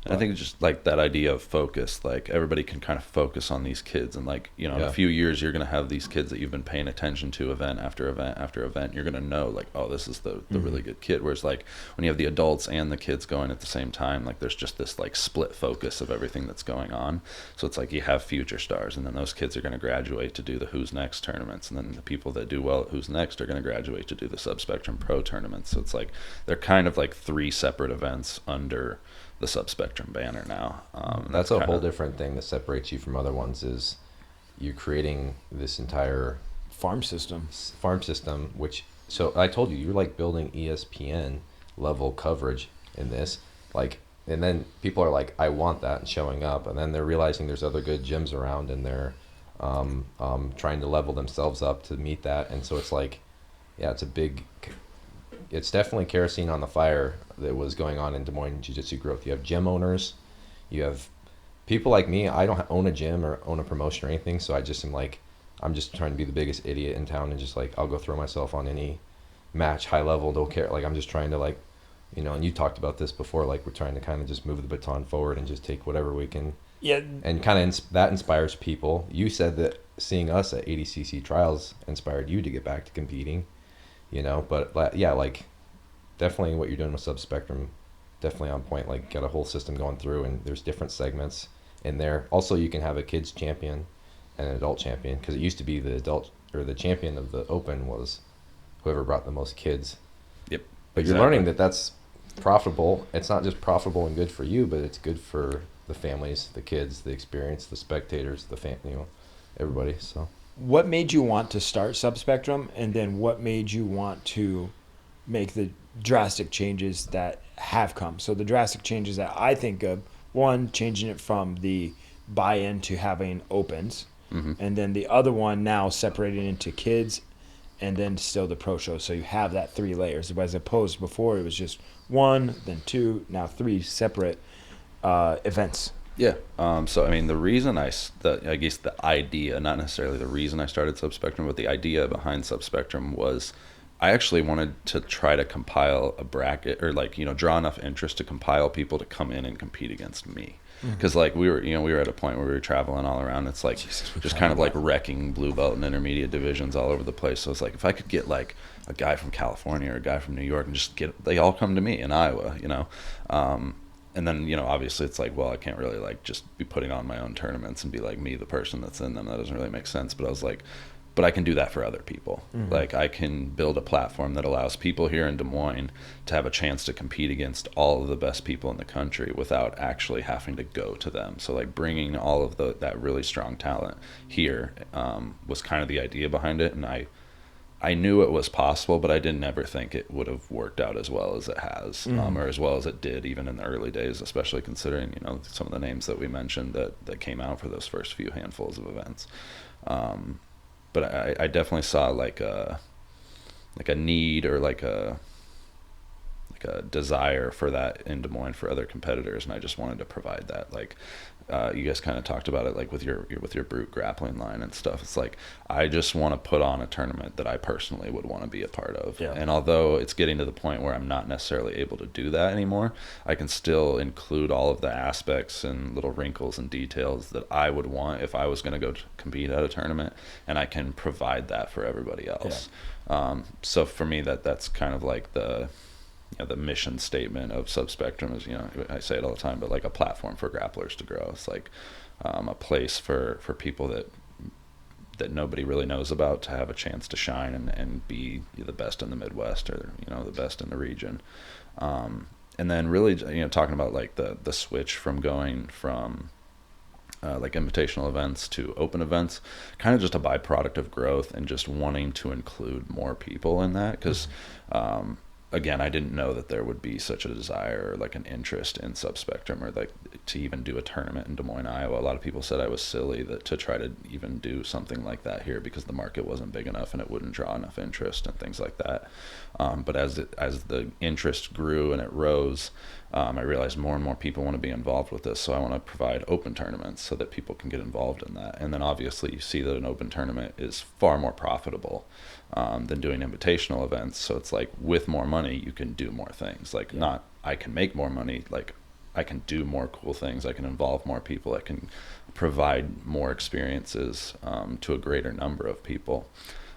I think it's just like that idea of focus, like everybody can kind of focus on these kids and like, in a few years, you're going to have these kids that you've been paying attention to event after event after event. You're going to know like, oh, this is the really good kid. Whereas like when you have the adults and the kids going at the same time, like there's just this like split focus of everything that's going on. So it's like you have Future Stars and then those kids are going to graduate to do the Who's Next tournaments. And then the people that do well at Who's Next are going to graduate to do the Subspectrum Pro tournaments. So it's like they're kind of like 3 separate events under the Subspectrum banner now. That's a whole different thing that separates you from other ones is you're creating this entire farm system, which, so I told you're like building ESPN level coverage in this, like, and then people are like, I want that, and showing up, and then they're realizing there's other good gyms around and they're trying to level themselves up to meet that. And so it's like, yeah, it's definitely kerosene on the fire that was going on in Des Moines Jiu-Jitsu growth. You have gym owners, you have people like me. I don't own a gym or own a promotion or anything, so I just am like, I'm just trying to be the biggest idiot in town and just like, I'll go throw myself on any match, high level, don't care. Like I'm just trying to like, and you talked about this before, like we're trying to kind of just move the baton forward and just take whatever we can. Yeah. And kind of that inspires people. You said that seeing us at 80cc trials inspired you to get back to competing, but yeah, like definitely what you're doing with Subspectrum, definitely on point. Like got a whole system going through and there's different segments in there. Also, you can have a kids champion and an adult champion, because it used to be the adult or the champion of the open was whoever brought the most kids. Yep. But exactly. You're learning that that's profitable. It's not just profitable and good for you, but it's good for the families, the kids, the experience, the spectators, the everybody. So what made you want to start Subspectrum, and then what made you want to make the drastic changes that have come? So the drastic changes that I think of, 1, changing it from the buy-in to having opens, and then the other one now separating into kids and then still the pro show. So you have that 3 layers, as opposed before it was just 1, then 2, now 3 separate events. Yeah. So I mean, the reason I guess the idea, not necessarily the reason I started Subspectrum, but the idea behind Subspectrum was I actually wanted to try to compile a bracket, or like, draw enough interest to compile people to come in and compete against me. Because like we were at a point where we were traveling all around. It's like just kind of like wrecking blue belt and intermediate divisions all over the place. So it's like if I could get like a guy from California or a guy from New York and just they all come to me in Iowa, and then, obviously it's like, well, I can't really like just be putting on my own tournaments and be like me, the person that's in them. That doesn't really make sense. But I was like, but I can do that for other people. Like I can build a platform that allows people here in Des Moines to have a chance to compete against all of the best people in the country without actually having to go to them. So like bringing all of that really strong talent here was kind of the idea behind it. And I I knew it was possible, but I didn't ever think it would have worked out as well as it has, or as well as it did even in the early days, especially considering, you know, some of the names that we mentioned that came out for those first few handfuls of events. But I definitely saw like a need or like a desire for that in Des Moines for other competitors, and I just wanted to provide that. Like you guys kind of talked about it, like with your Brute Grappling line and stuff. It's like I just want to put on a tournament that I personally would want to be a part of. Yeah. And although it's getting to the point where I'm not necessarily able to do that anymore, I can still include all of the aspects and little wrinkles and details that I would want if I was going to go compete at a tournament, and I can provide that for everybody else. Yeah. So for me, that's kind of like the mission statement of Subspectrum is, you know, I say it all the time, but like a platform for grapplers to grow. It's like a place for people that nobody really knows about to have a chance to shine and be the best in the Midwest, or, you know, the best in the region. And then really, you know, talking about like the switch from going from like invitational events to open events, kind of just a byproduct of growth and just wanting to include more people in that. Because again, I didn't know that there would be such a desire or like an interest in Subspectrum, or like to even do a tournament in Des Moines, Iowa. A lot of people said I was silly to try to even do something like that here, because the market wasn't big enough and it wouldn't draw enough interest and things like that. But as the interest grew and it rose, I realized more and more people want to be involved with this. So I want to provide open tournaments so that people can get involved in that. And then obviously you see that an open tournament is far more profitable than doing invitational events. So it's like, with more money, you can do more things. Like, not I can make more money, like I can do more cool things. I can involve more people. I can provide more experiences to a greater number of people.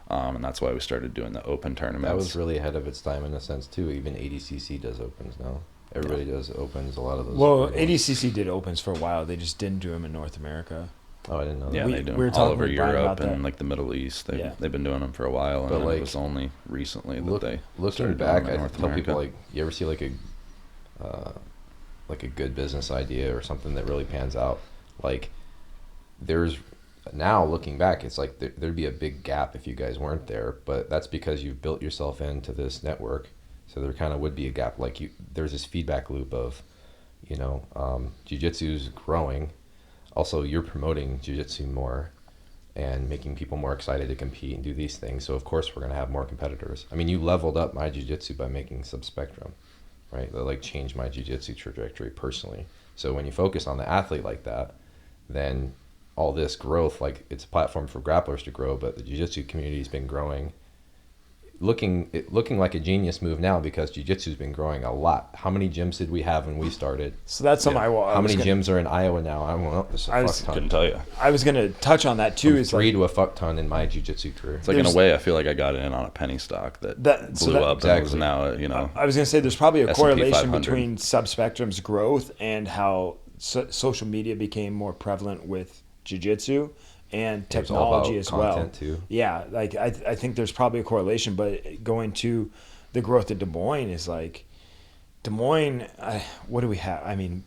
And that's why we started doing the open tournaments. That was really ahead of its time in a sense too. Even ADCC does opens now. Everybody does opens. A lot of those. Well, ADCC did opens for a while. They just didn't do them in North America. Oh, I didn't know that. Yeah, they do them all over Europe and like the Middle East. They've been doing them for a while, and then it was only recently that they looking started back. doing them in I North tell America. people, like, you ever see like a good business idea or something that really pans out? Like, there's now looking back, it's like there'd be a big gap if you guys weren't there, but that's because you've built yourself into this network. So there kind of would be a gap. Like, there's this feedback loop of, you know, jiu-jitsu's growing. Also, you're promoting jiu-jitsu more and making people more excited to compete and do these things. So of course we're going to have more competitors. I mean, you leveled up my jiu-jitsu by making Subspectrum, right? That like changed my jiu-jitsu trajectory personally. So when you focus on the athlete like that, then all this growth, like, it's a platform for grapplers to grow, but the jiu-jitsu community has been growing, looking like a genius move now, because jiu-jitsu's been growing a lot. How many gyms did we have when we started? So that's something How many gyms are in Iowa now? I don't know. I couldn't tell you. I was going to touch on that too. From is 3 like, to a fuck ton in my jiu-jitsu career. It's like, in a way, I feel like I got in on a penny stock that blew up and was now, you know. I was going to say there's probably a S&P correlation 500. between Subspectrum's growth and how social media became more prevalent with jiu-jitsu and technology as well. Too. Yeah, like I think there's probably a correlation, but going to the growth of Des Moines is like, Des Moines, what do we have? I mean,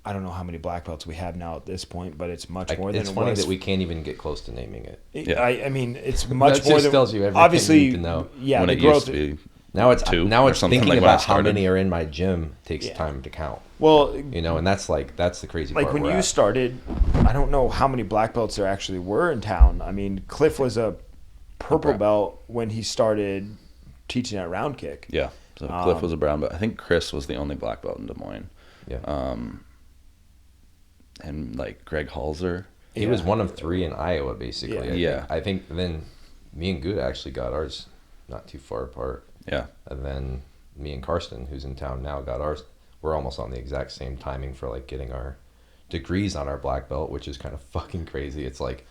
I don't know how many black belts we have now at this point, but it's much more than it was. It's funny that we can't even get close to naming it. Yeah. I mean, it's much that more just than, tells you everything obviously, you need to know. Yeah, when the it growth. used to be Now it's two thinking like about how many are in my gym takes time to count. Well, you know, and that's the crazy part. Like when you started, I don't know how many black belts there actually were in town. I mean, Cliff was a purple belt when he started teaching at Round Kick. Yeah, so Cliff was a brown belt. I think Chris was the only black belt in Des Moines. Yeah. And like Greg Halser. He was one of 3 in Iowa, basically. Yeah. I think then me and Gouda actually got ours not too far apart. Yeah. And then me and Karsten, who's in town now, got ours. We're almost on the exact same timing for like getting our degrees on our black belt, which is kind of fucking crazy. It's like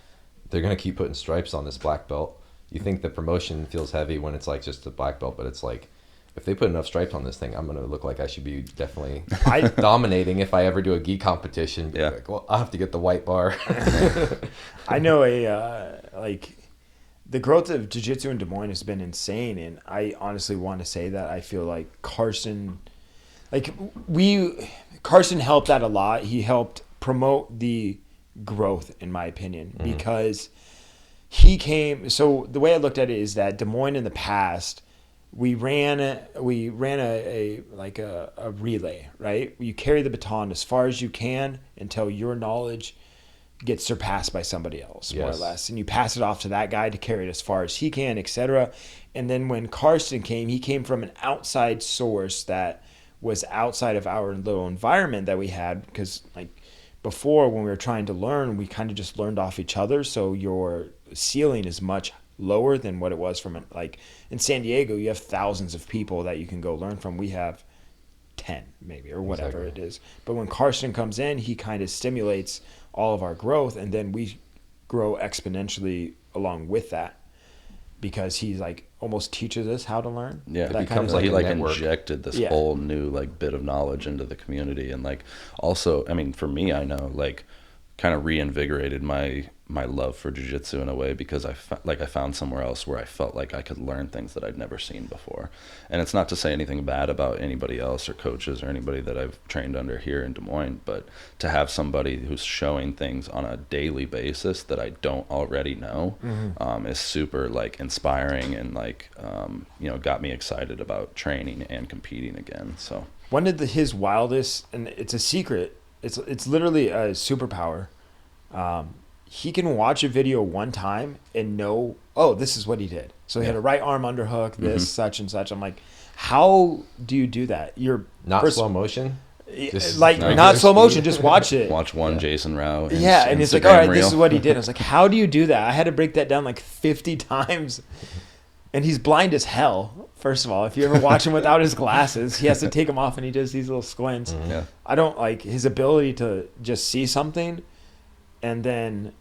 they're going to keep putting stripes on this black belt. You think the promotion feels heavy when it's like just a black belt, but it's like, if they put enough stripes on this thing, I'm going to look like I should be definitely dominating if I ever do a gi competition. Yeah. Like, well, I'll have to get the white bar. I know the growth of jiu-jitsu in Des Moines has been insane, and I honestly want to say that I feel like Carson helped that a lot. He helped promote the growth, in my opinion, because he came. So the way I looked at it is that Des Moines in the past, we ran a relay, right? You carry the baton as far as you can until your knowledge gets surpassed by somebody else, more or less, and you pass it off to that guy to carry it as far as he can, etc. And then when Karsten came, he came from an outside source that was outside of our little environment that we had, because like before when we were trying to learn, we kind of just learned off each other, so your ceiling is much lower than what it was from like in San Diego. You have thousands of people that you can go learn from. We have 10 maybe, or whatever it is. But when Karsten comes in, he kind of stimulates all of our growth, and then we grow exponentially along with that, because he's like almost teaches us how to learn. Yeah, it becomes like he a like network. injected this whole new like bit of knowledge into the community, and like also, I mean, for me, I know like kind of reinvigorated my love for jiu-jitsu in a way, because I found somewhere else where I felt like I could learn things that I'd never seen before. And it's not to say anything bad about anybody else or coaches or anybody that I've trained under here in Des Moines, but to have somebody who's showing things on a daily basis that I don't already know is super like inspiring, and like got me excited about training and competing again. So one of his wildest, and it's a secret, it's literally a superpower. He can watch a video one time and know, oh, this is what he did. So he had a right arm underhook, this, such and such. I'm like, how do you do that? You're not slow motion. Just like not slow motion, just watch it. Watch one Jason Rao. And it's like, all right, this is what he did. I was like, how do you do that? I had to break that down like 50 times. And he's blind as hell. First of all, if you ever watch him without his glasses, he has to take them off and he does these little squints. Yeah. I don't like his ability to just see something and then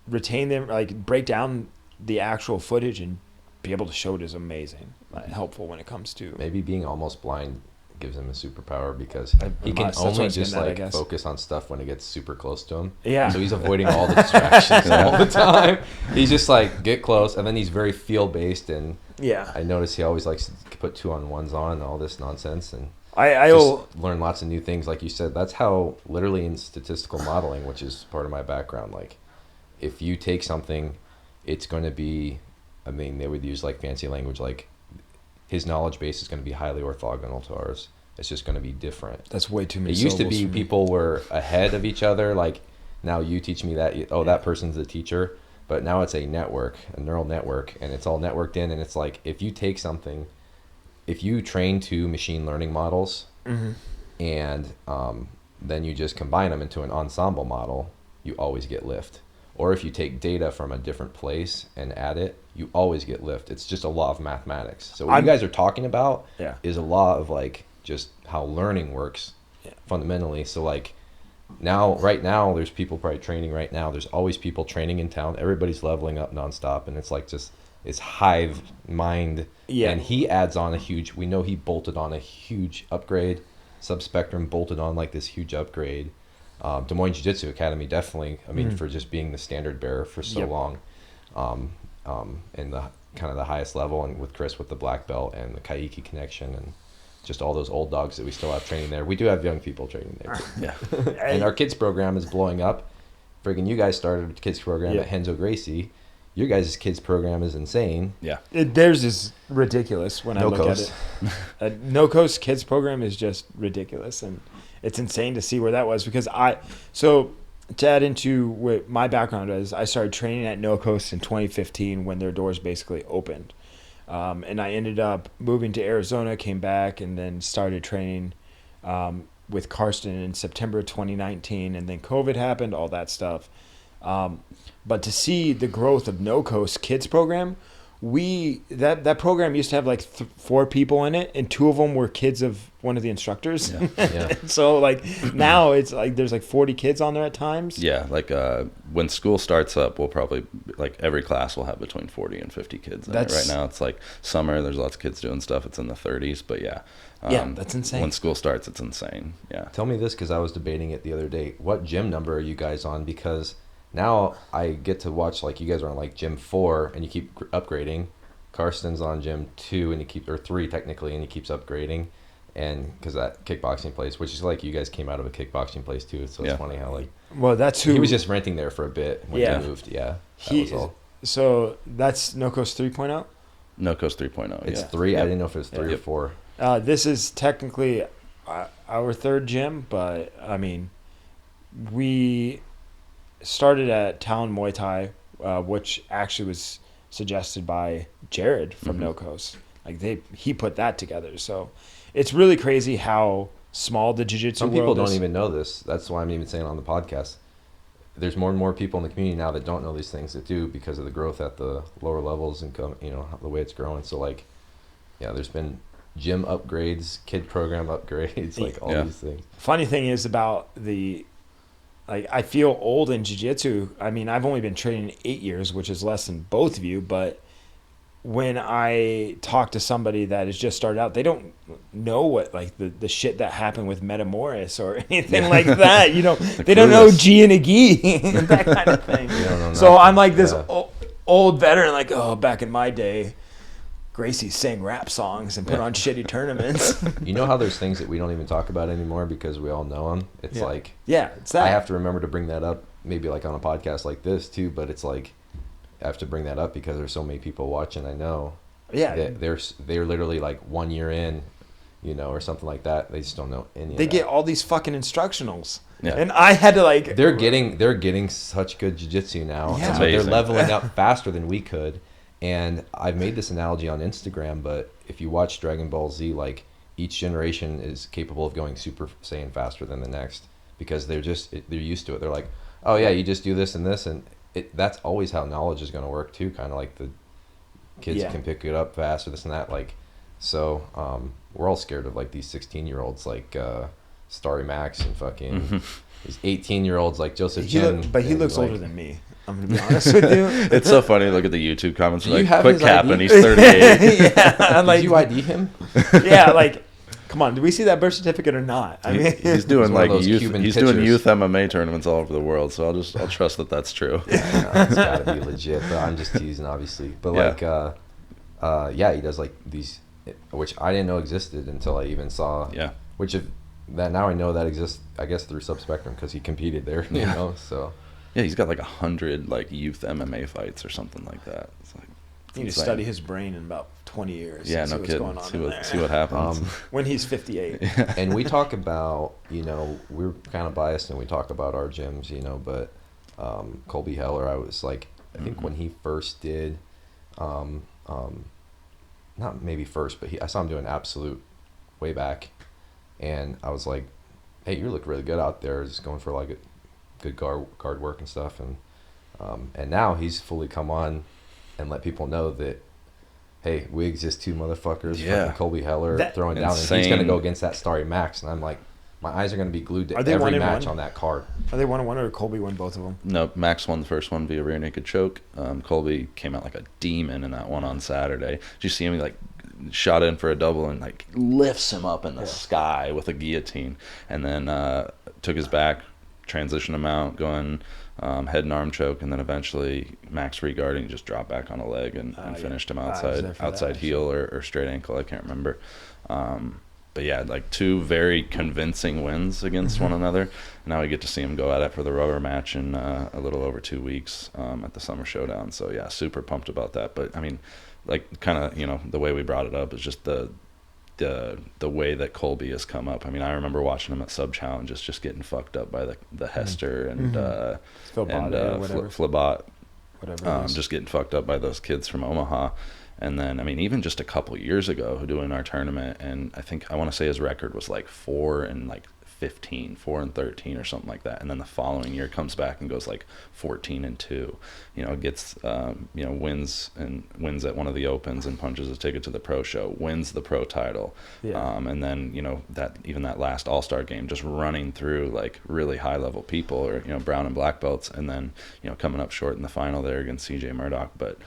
retain them, like break down the actual footage and be able to show it is amazing. Helpful when it comes to maybe being almost blind gives him a superpower, because he can that's what I only was just getting at, I like guess. focus on stuff when it gets super close to him. Yeah. So he's avoiding all the distractions all the time. He's just like get close, and then he's very feel based, and I notice he always likes to put 2-on-1s on and all this nonsense, and I'll learn lots of new things. Like you said, that's how literally in statistical modeling, which is part of my background, like if you take something, it's going to be, I mean, they would use like fancy language, like his knowledge base is going to be highly orthogonal to ours. It's just going to be different. That's way too many. It used to be people were ahead of each other. Like now you teach me that, that person's the teacher. But now it's a network, a neural network, and it's all networked in. And it's like if you take something, if you train 2 machine learning models and then you just combine them into an ensemble model, you always get lift. Or if you take data from a different place and add it, you always get lift. It's just a law of mathematics. So what you guys are talking about is a law of like just how learning works fundamentally. So like right now, there's people probably training right now. There's always people training in town. Everybody's leveling up nonstop. And it's like just, it's hive mind. Yeah. And he adds on we know he bolted on a huge upgrade. Subspectrum bolted on like this huge upgrade. Des Moines Jiu-Jitsu Academy definitely, I mean, for just being the standard bearer for so long, and the kind of the highest level, and with Chris with the black belt and the Kaiki connection and just all those old dogs that we still have training there. We do have young people training there too. Yeah. And our kids program is blowing up. Friggin' you guys started a kids program at Henzo Gracie. Your guys' kids program is insane. Yeah. Theirs is ridiculous when I look at it. No Coast kids program is just ridiculous, and it's insane to see where that was, because so to add into what my background is, I started training at No Coast in 2015 when their doors basically opened. And I ended up moving to Arizona, came back, and then started training with Karsten in September 2019. And then COVID happened, all that stuff. But to see the growth of No Coast kids program, that program used to have like 4 people in it, and 2 of them were kids of one of the instructors. Yeah. So like now it's like there's like 40 kids on there at times. Yeah, like when school starts up, we'll probably like every class will have between 40 and 50 kids in it. Right now it's like summer, there's lots of kids doing stuff. It's in the 30s, but that's insane. When school starts, it's insane. Yeah. Tell me this, because I was debating it the other day. What gym number are you guys on? Because now I get to watch, like, you guys are on like gym 4 and you keep upgrading. Karsten's on gym 2 and or 3 technically, and he keeps upgrading. And because that kickboxing place, which is like you guys came out of a kickboxing place too, so it's funny how like that's who he was just renting there for a bit when he moved. Yeah, that was all. So that's No-Co's 3.0? No-Co's 3.0. It's yeah. 3. I Yep. didn't know if it was 3 or Yep. 4. This is technically our third gym, but I mean, we started at Talon Muay Thai, which actually was suggested by Jared from No-Co's. Like he put that together. So it's really crazy how small the jiu-jitsu Some world people don't is. even know this. That's why I'm even saying on the podcast. There's more and more people in the community now that don't know these things that do because of the growth at the lower levels and the way it's growing. So like, yeah, there's been gym upgrades, kid program upgrades, like all these things. Funny thing is about I feel old in jiu-jitsu. I mean, I've only been training 8 years, which is less than both of you, but when I talk to somebody that has just started out, they don't know what like the shit that happened with Metamoris or anything like that. They don't know G and a gi, that kind of thing. So I'm like this old veteran, like, oh, back in my day, Gracie sang rap songs and put on shitty tournaments. You know how there's things that we don't even talk about anymore because we all know them? It's like... Yeah, it's that. I have to remember to bring that up, maybe like on a podcast like this too, but it's like... I have to bring that up because there's so many people watching. I know. Yeah. They're literally like 1 year in, or something like that. They just don't know any. They get all these fucking instructionals. Yeah. And I had to like. They're getting such good jiu-jitsu now. Yeah. So they're leveling up faster than we could. And I've made this analogy on Instagram, but if you watch Dragon Ball Z, like each generation is capable of going Super Saiyan faster than the next because they're used to it. They're like, oh yeah, you just do this and this and. That's always how knowledge is going to work too. Kind of like the kids can pick it up faster, this and that. Like, so we're all scared of like these 16-year-olds like Starry Max and fucking these 18-year-olds like Joseph Jin. But he looks older than me. I'm gonna be honest with you. It's so funny. Look at the YouTube comments. Like, have quit his capping. ID? He's 38. I'm like, Did you ID him? Yeah, like. Come on, do we see that birth certificate or not? I mean, he's doing one of like those youth. Cuban He's pitchers. doing youth MMA tournaments all over the world. So I'll trust that that's true. Yeah, it's got to be legit. But I'm just teasing, obviously. But he does like these, which I didn't know existed until I even saw. Yeah. Now I know that exists. I guess through Subspectrum because he competed there. You know, so. Yeah, he's got like 100 like youth MMA fights or something like that. It's like. You need to study his brain in about 20 years. Yeah, see no what's kidding. going on See what happens. when he's 58. And we talk about, we're kind of biased and we talk about our gyms, but Colby Heller, I was like, I think when he first did, not maybe first, but I saw him doing Absolute way back. And I was like, hey, you look really good out there, just going for like a good guard work and stuff. And now he's fully come on and let people know that, hey, we exist too, motherfuckers. Yeah. Fucking Colby Heller throwing down, and he's going to go against that Starry Max. And I'm like, my eyes are going to be glued to every match on that card. Are they 1-1 or Colby won both of them? No, Max won the first one via rear naked choke. Colby came out like a demon in that one on Saturday. Did you see him? He like shot in for a double and like lifts him up in the sky with a guillotine, and then took his back, transitioned him out, going head and arm choke, and then eventually Max regarding just dropped back on a leg and finished him outside heel or straight ankle. I can't remember. But yeah, like two very convincing wins against one another. Now we get to see him go at it for the rubber match in a little over 2 weeks at the Summer Showdown. So yeah, super pumped about that. But I mean, like kind of, the way we brought it up is just the way that Colby has come up. I mean, I remember watching him at Sub Challenges just getting fucked up by the Hester and Flabot, whatever. just getting fucked up by those kids from Omaha. And then, I mean, even just a couple years ago doing our tournament, and I want to say his record was like 4-15, 4-13 or something like that. And then the following year comes back and goes like 14-2, gets, wins at one of the opens and punches a ticket to the pro show, wins the pro title. Yeah. And then, that last all-star game, just running through like really high level people or, brown and black belts. And then, coming up short in the final there against CJ Murdoch. But,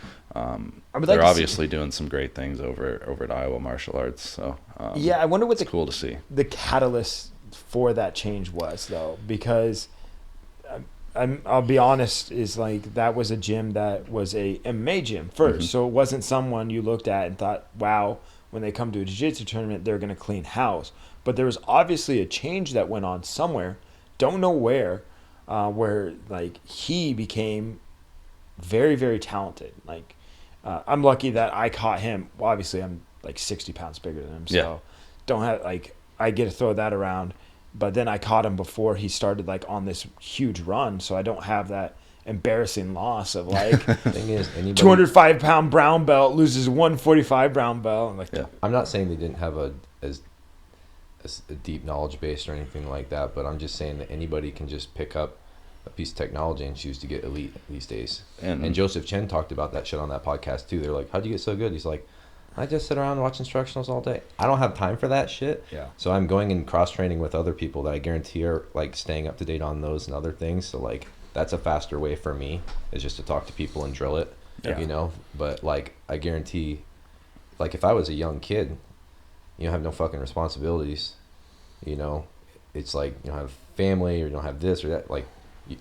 they're obviously doing some great things over at Iowa Martial Arts. So, I wonder what it's cool to see. The catalyst for that change was, though, because I'll be honest, is like that was a gym that was a MMA gym first. So it wasn't someone you looked at and thought, wow, when they come to a jiu-jitsu tournament, they're going to clean house. But there was obviously a change that went on somewhere, don't know where like he became very, very talented. Like, I'm lucky that I caught him. Well, obviously, I'm like 60 pounds bigger than him, so Yeah. don't have like I get to throw that around. But then I caught him before he started like on this huge run, so I don't have that embarrassing loss of like Thing is, anybody, 205-pound brown belt loses 145 brown belt. I'm like, Yeah. I'm not saying they didn't have as a deep knowledge base or anything like that, but I'm just saying that anybody can just pick up a piece of technology and choose to get elite these days. And Joseph Chen talked about that shit on that podcast too. They're like, how'd you get so good? He's like, I just sit around and watch instructionals all day. I don't have time for that shit. Yeah. So I'm going and cross-training with other people that I guarantee are like staying up to date on those and other things. So like that's a faster way for me, is just to talk to people and drill it, Yeah. you know? But like I guarantee, like if I was a young kid, you don't have no fucking responsibilities, you know? It's like you don't have family or you don't have this or that. Like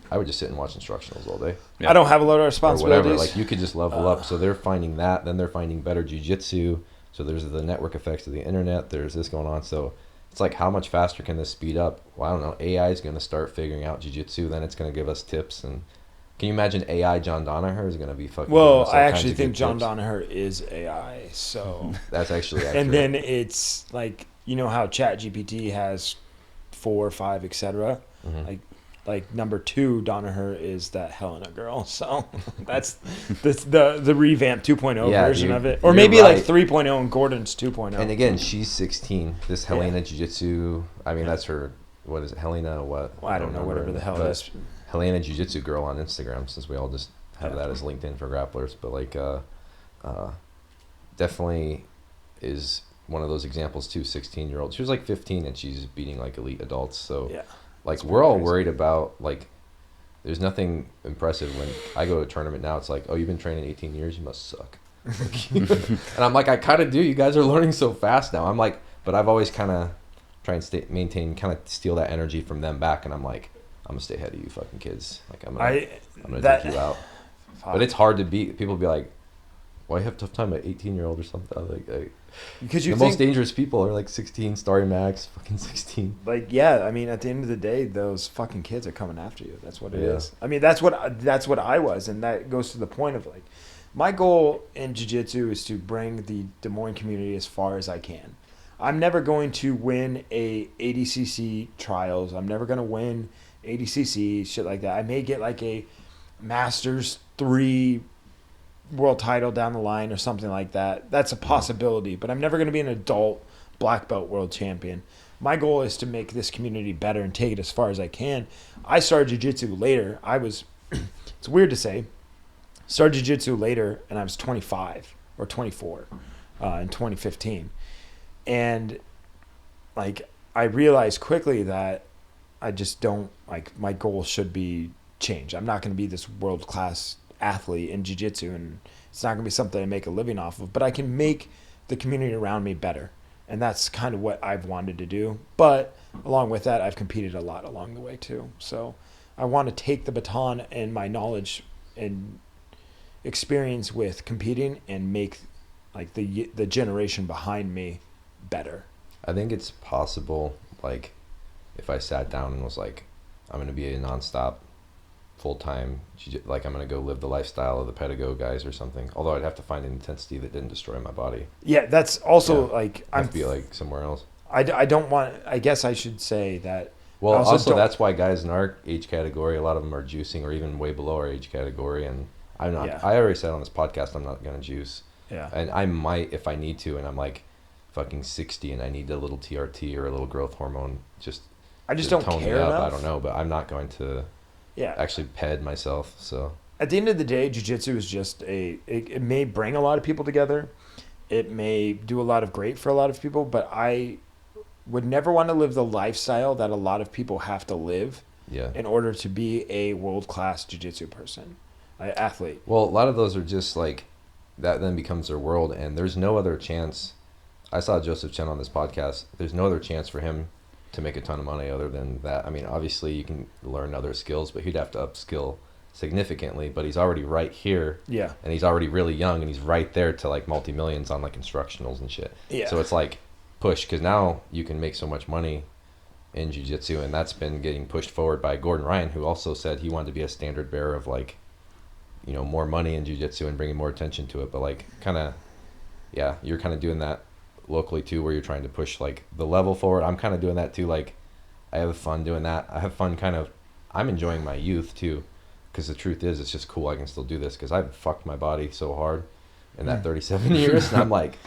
I would just sit and watch instructionals all day. Yeah. I don't have a lot of Or responsibilities. whatever. Like you could just level up. So they're finding that, then they're finding better jiu-jitsu. So there's the network effects of the internet. There's this going on. So it's like, how much faster can this speed up? Well, I don't know. AI is going to start figuring out jiu-jitsu. Then it's going to give us tips. And can you imagine AI John Danaher is going to be fucking? Well, giving us all I kinds actually of think good John tips. Danaher is AI. So, That's actually accurate. and then it's like, you know how ChatGPT has 4, 5, etc. Mhm. Like number 2 Danaher is that Helena girl. So that's the revamped 2.0 Yeah, version dude, of it, or you're maybe like right. 3.0 and Gordon's 2.0. And again, she's 16. This Helena Yeah. Jiu-Jitsu, I mean, that's her, what is it, Helena what? Well, I don't know, remember. whatever the hell But it is. Helena Jiu-Jitsu girl on Instagram, since we all just have Yeah. that as LinkedIn for grapplers. But like, definitely is one of those examples too. 16-year-old. She was like 15 and she's beating like elite adults. So Yeah. like That's we're all crazy. worried about like, there's nothing impressive when I go to a tournament now. It's like, oh, you've been training 18 years, you must suck. And I'm like, I kind of do. You guys are learning so fast now. I'm like, but I've always kind of try and maintain, kind of steal that energy from them back. And I'm like, I'm gonna stay ahead of you fucking kids. Like I'm gonna take you out. But it's hard to beat. People be like, well, I have a tough time at 18-year-old or something. Like because you the think, most dangerous people are like 16, starting max, fucking 16. like, yeah, I mean, at the end of the day, those fucking kids are coming after you. That's what it Yeah. is. I mean, that's what I was, and that goes to the point of like, my goal in jiu-jitsu is to bring the Des Moines community as far as I can. I'm never going to win a ADCC trials. I'm never going to win ADCC, shit like that. I may get like a Masters 3 world title down the line or something like that. That's a possibility, but I'm never going to be an adult black belt world champion. My goal is to make this community better and take it as far as I can. I started jiu-jitsu later. It's weird to say, started jiu-jitsu later, and I was 25 or 24 in 2015. And like, I realized quickly that I just don't, like, my goal should be change. I'm not going to be this world-class athlete in jiu-jitsu, and it's not going to be something I make a living off of, but I can make the community around me better. And that's kind of what I've wanted to do. But along with that, I've competed a lot along the way too. So I want to take the baton and my knowledge and experience with competing and make like the generation behind me better. I think it's possible, like, if I sat down and was like, I'm going to be a nonstop, full-time, like, I'm going to go live the lifestyle of the pedagogue guys or something. Although I'd have to find an intensity that didn't destroy my body. Yeah, that's also Yeah. like, I'd have to be, like, somewhere else. I don't want, I guess I should say that. Well, I also don't- that's why guys in our age category, a lot of them are juicing or even way below our age category. And I'm not, Yeah. I already said on this podcast, I'm not going to juice. Yeah. And I might if I need to, and I'm like fucking 60 and I need a little TRT or a little growth hormone just I just to don't tone me care up. enough. I don't know, but I'm not going to Yeah. actually ped myself. So At the end of the day, jiu-jitsu is just it may bring a lot of people together. It may do a lot of great for a lot of people, but I would never want to live the lifestyle that a lot of people have to live yeah. in order to be a world-class jiu-jitsu person, athlete. Well, a lot of those are just like that. Then becomes their world, and there's no other chance. I saw Joseph Chen on this podcast. There's no other chance for him to make a ton of money other than that. I mean, obviously you can learn other skills, but he'd have to upskill significantly. But he's already right here, Yeah. and he's already really young, and he's right there to like multi-millions on like instructionals and shit. Yeah. So it's like push, because now you can make so much money in jiu-jitsu, and that's been getting pushed forward by Gordon Ryan, who also said he wanted to be a standard bearer of like you know, more money in jiu-jitsu and bringing more attention to it. But like kind of, yeah, you're kind of doing that locally too, where you're trying to push like the level forward. I'm kind of doing that too. Like I have fun doing that. I have fun kind of, I'm enjoying my youth too, because the truth is it's just cool I can still do this, because I've fucked my body so hard in that 37 years, and I'm like,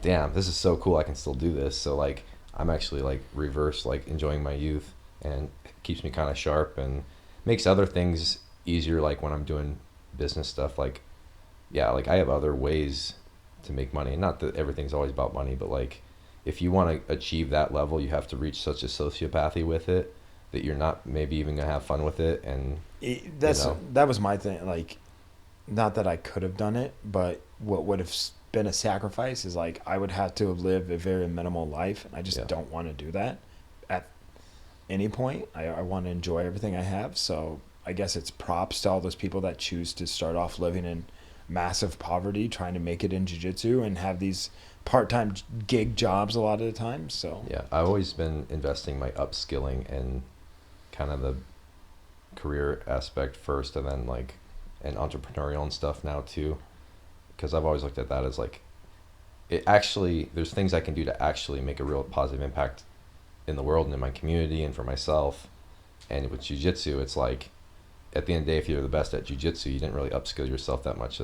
damn, this is so cool I can still do this. So like I'm actually like reverse, like enjoying my youth, and it keeps me kind of sharp and makes other things easier, like when I'm doing business stuff. Like yeah, like I have other ways to make money, not that everything's always about money, but like if you want to achieve that level, you have to reach such a sociopathy with it that you're not maybe even gonna have fun with it. And that was my thing. Like, not that I could have done it, but what would have been a sacrifice is like I would have to live a very minimal life, and I just don't want to do that at any point. I want to enjoy everything I have. So I guess it's props to all those people that choose to start off living in massive poverty, trying to make it in jiu-jitsu and have these part-time gig jobs a lot of the time. So yeah, I've always been investing my upskilling and kind of the career aspect first, and then like and entrepreneurial and stuff now too, because I've always looked at that as like, it actually, there's things I can do to actually make a real positive impact in the world and in my community and for myself. And with jiu-jitsu, it's like at the end of the day, if you're the best at jiu-jitsu, you didn't really upskill yourself that much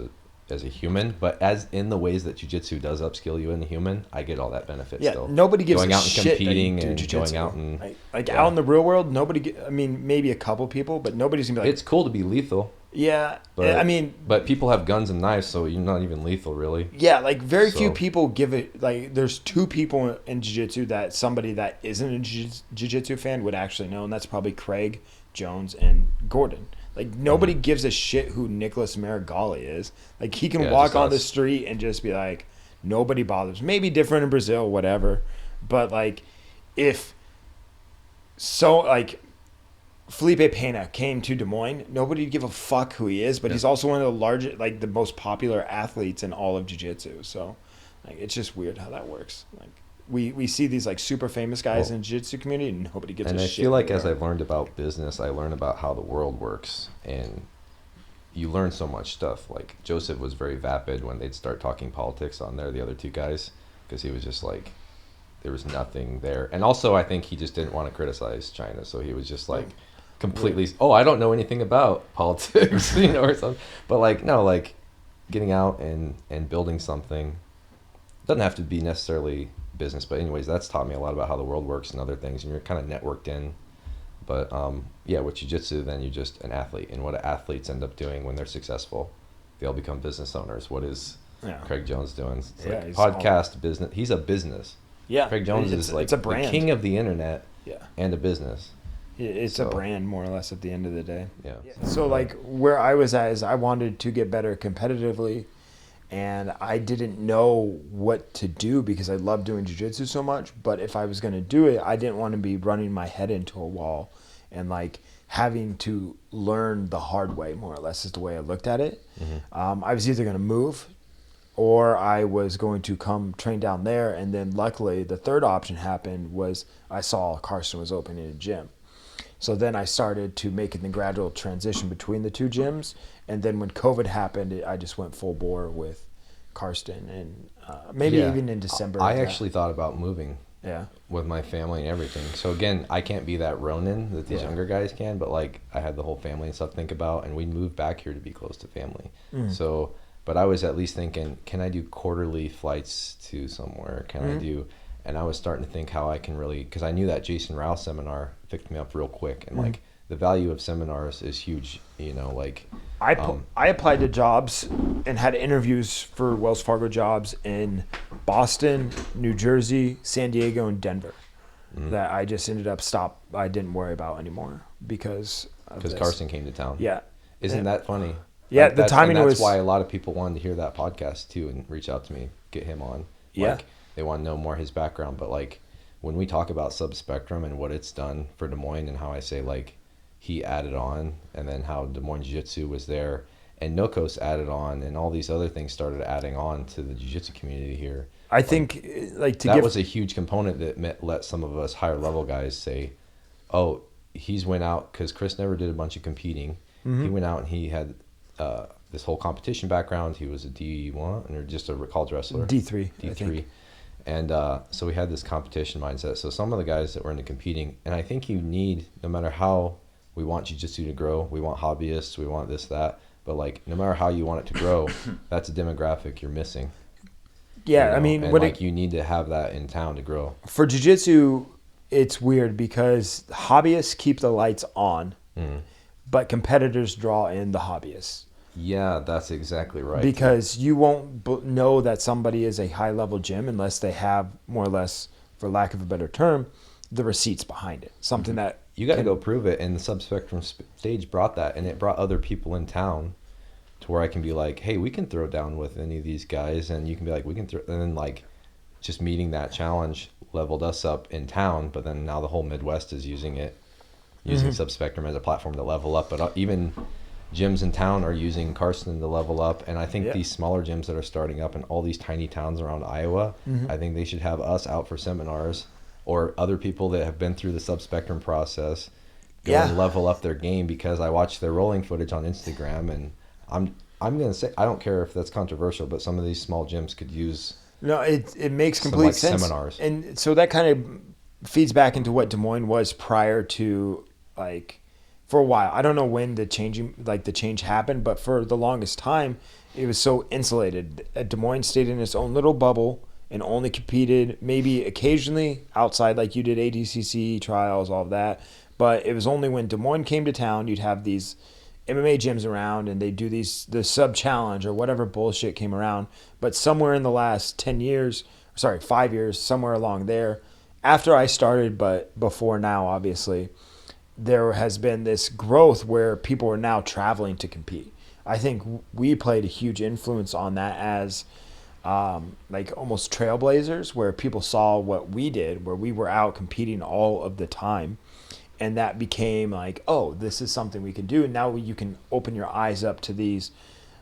as a human. But as in the ways that jiu-jitsu does upskill you in a human, I get all that benefit still. Nobody gives going a out and shit competing that you do and jiu-jitsu. going out and out in the real world, I mean, maybe a couple people, but nobody's gonna be like, it's cool to be lethal. Yeah, but, I mean, but people have guns and knives, so you're not even lethal, really. Yeah, like very few people give it. Like, there's two people in jiu-jitsu that somebody that isn't a jiu-jitsu fan would actually know, and that's probably Craig, Jones, and Gordon. Like, nobody gives a shit who Nicholas Marigali is. Like, he can walk on the street and just be like, nobody bothers. Maybe different in Brazil, whatever. But like, Felipe Pena came to Des Moines, nobody would give a fuck who he is, but he's also one of the largest, like the most popular athletes in all of jiu-jitsu. So like, it's just weird how that works. Like we see these like super famous guys in the jiu-jitsu community, and nobody gives a shit. And I feel like as I've learned about business, I learn about how the world works, and you learn so much stuff. Like Joseph was very vapid when they'd start talking politics on there, the other two guys, because he was just like, there was nothing there. And also I think he just didn't want to criticize China, so he was just like completely, I don't know anything about politics, you know, or something. But like, no, like getting out and building something doesn't have to be necessarily business, but anyways, that's taught me a lot about how the world works and other things, and you're kind of networked in. But yeah, with jiu-jitsu, then you're just an athlete, and what athletes end up doing when they're successful, they all become business owners. What is Craig Jones doing? It's like podcast business. He's a business. Yeah, Craig Jones is like it's a brand. The king of the internet. And a business. It's a brand, more or less, at the end of the day. Yeah. So like where I was at is I wanted to get better competitively, and I didn't know what to do because I loved doing jiu-jitsu so much. But if I was going to do it, I didn't want to be running my head into a wall and like having to learn the hard way, more or less, is the way I looked at it. Mm-hmm. I was either going to move, or I was going to come train down there. And then luckily the third option happened was I saw Carson was opening a gym. So then I started to make the gradual transition between the two gyms. And then when COVID happened, I just went full bore with Karsten, and maybe even in December. I actually thought about moving Yeah. with my family and everything. So again, I can't be that Ronin that these younger guys can, but like I had the whole family and stuff to think about, and we moved back here to be close to family. So, but I was at least thinking, can I do quarterly flights to somewhere? Can I do, and I was starting to think how I can really, because I knew that Jason Rao seminar picked me up real quick, and like the value of seminars is huge, you know, like. I applied to jobs and had interviews for Wells Fargo jobs in Boston, New Jersey, San Diego, and Denver that I just ended up I didn't worry about anymore because Carson came to town. Yeah. Isn't that funny? Yeah, like the timing was... That's why a lot of people wanted to hear that podcast too and reach out to me, get him on. Yeah. Like, they want to know more his background. But like when we talk about Subspectrum and what it's done for Des Moines, and how I say like he added on, and then how Des Moines Jiu-Jitsu was there, and Nokos added on, and all these other things started adding on to the Jiu-Jitsu community here. I think that was a huge component that let some of us higher level guys say, oh, he's went out, because Chris never did a bunch of competing. He went out and he had this whole competition background. He was a D1 or just a college wrestler. D3. D3. And so we had this competition mindset. So some of the guys that were into competing, and I think you need, no matter how we want jiu-jitsu to grow, we want hobbyists, we want this, that, but like no matter how you want it to grow, that's a demographic you're missing. Yeah, You know? I mean, and like you need to have that in town to grow. For jiu-jitsu, it's weird because hobbyists keep the lights on, but competitors draw in the hobbyists. Yeah, that's exactly right. Because you won't know that somebody is a high-level gym unless they have more or less, for lack of a better term, the receipts behind it. Something that you got to go prove it. And the Subspectrum stage brought that, and it brought other people in town to where I can be like, hey, we can throw down with any of these guys, and you can be like, we can throw, and then like just meeting that challenge leveled us up in town. But then now the whole Midwest is using it, using Subspectrum as a platform to level up. But even gyms in town are using Karsten to level up, and I think these smaller gyms that are starting up in all these tiny towns around Iowa, I think they should have us out for seminars, or other people that have been through the Subspectrum process go and level up their game, because I watch their rolling footage on Instagram, and I'm gonna say, I don't care if that's controversial, but some of these small gyms could use it makes complete sense. Seminars. And so that kind of feeds back into what Des Moines was prior to, like, for a while. I don't know when the change happened, but for the longest time, it was so insulated. Des Moines stayed in its own little bubble and only competed maybe occasionally outside, like you did ADCC trials, all of that. But it was only when Des Moines came to town, you'd have these MMA gyms around, and they'd do the sub challenge or whatever bullshit came around. But somewhere in the last 5 years, somewhere along there, after I started, but before now, obviously, there has been this growth where people are now traveling to compete. I think we played a huge influence on that as like almost trailblazers, where people saw what we did, where we were out competing all of the time. And that became like, oh, this is something we can do. And now you can open your eyes up to these,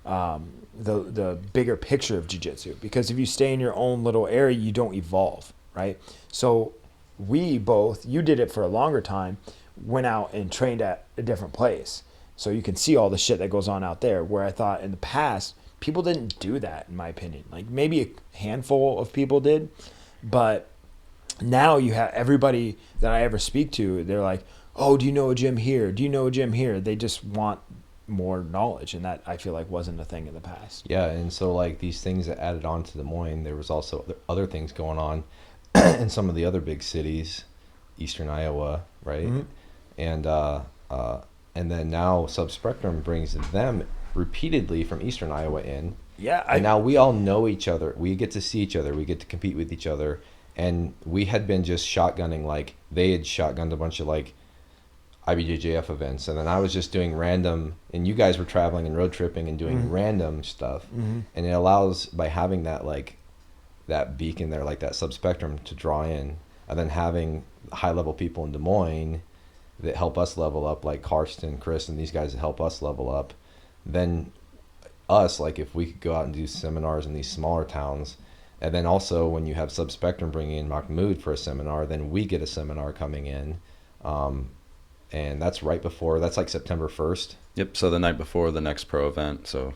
the bigger picture of jiu-jitsu. Because if you stay in your own little area, you don't evolve, right? So you did it for a longer time, went out and trained at a different place. So you can see all the shit that goes on out there, where I thought in the past, people didn't do that, in my opinion. Like maybe a handful of people did, but now you have everybody that I ever speak to, they're like, oh, do you know a gym here? Do you know a gym here? They just want more knowledge, and that I feel like wasn't a thing in the past. Yeah, and so like these things that added on to Des Moines, there was also other things going on in some of the other big cities, eastern Iowa, right? And then now Subspectrum brings them repeatedly from eastern Iowa in. Yeah, and now we all know each other. We get to see each other. We get to compete with each other. And we had been just shotgunning, like they had shotgunned a bunch of like IBJJF events, and then I was just doing random, and you guys were traveling and road tripping and doing random stuff. And it allows, by having that like that beacon there, like that Subspectrum to draw in, and then having high level people in Des Moines that help us level up, like Karsten, Chris, and these guys that help us level up. Then us, like if we could go out and do seminars in these smaller towns. And then also when you have Subspectrum bringing in Mahmoud for a seminar, then we get a seminar coming in. And that's that's like September 1st. Yep. So the night before the next pro event. So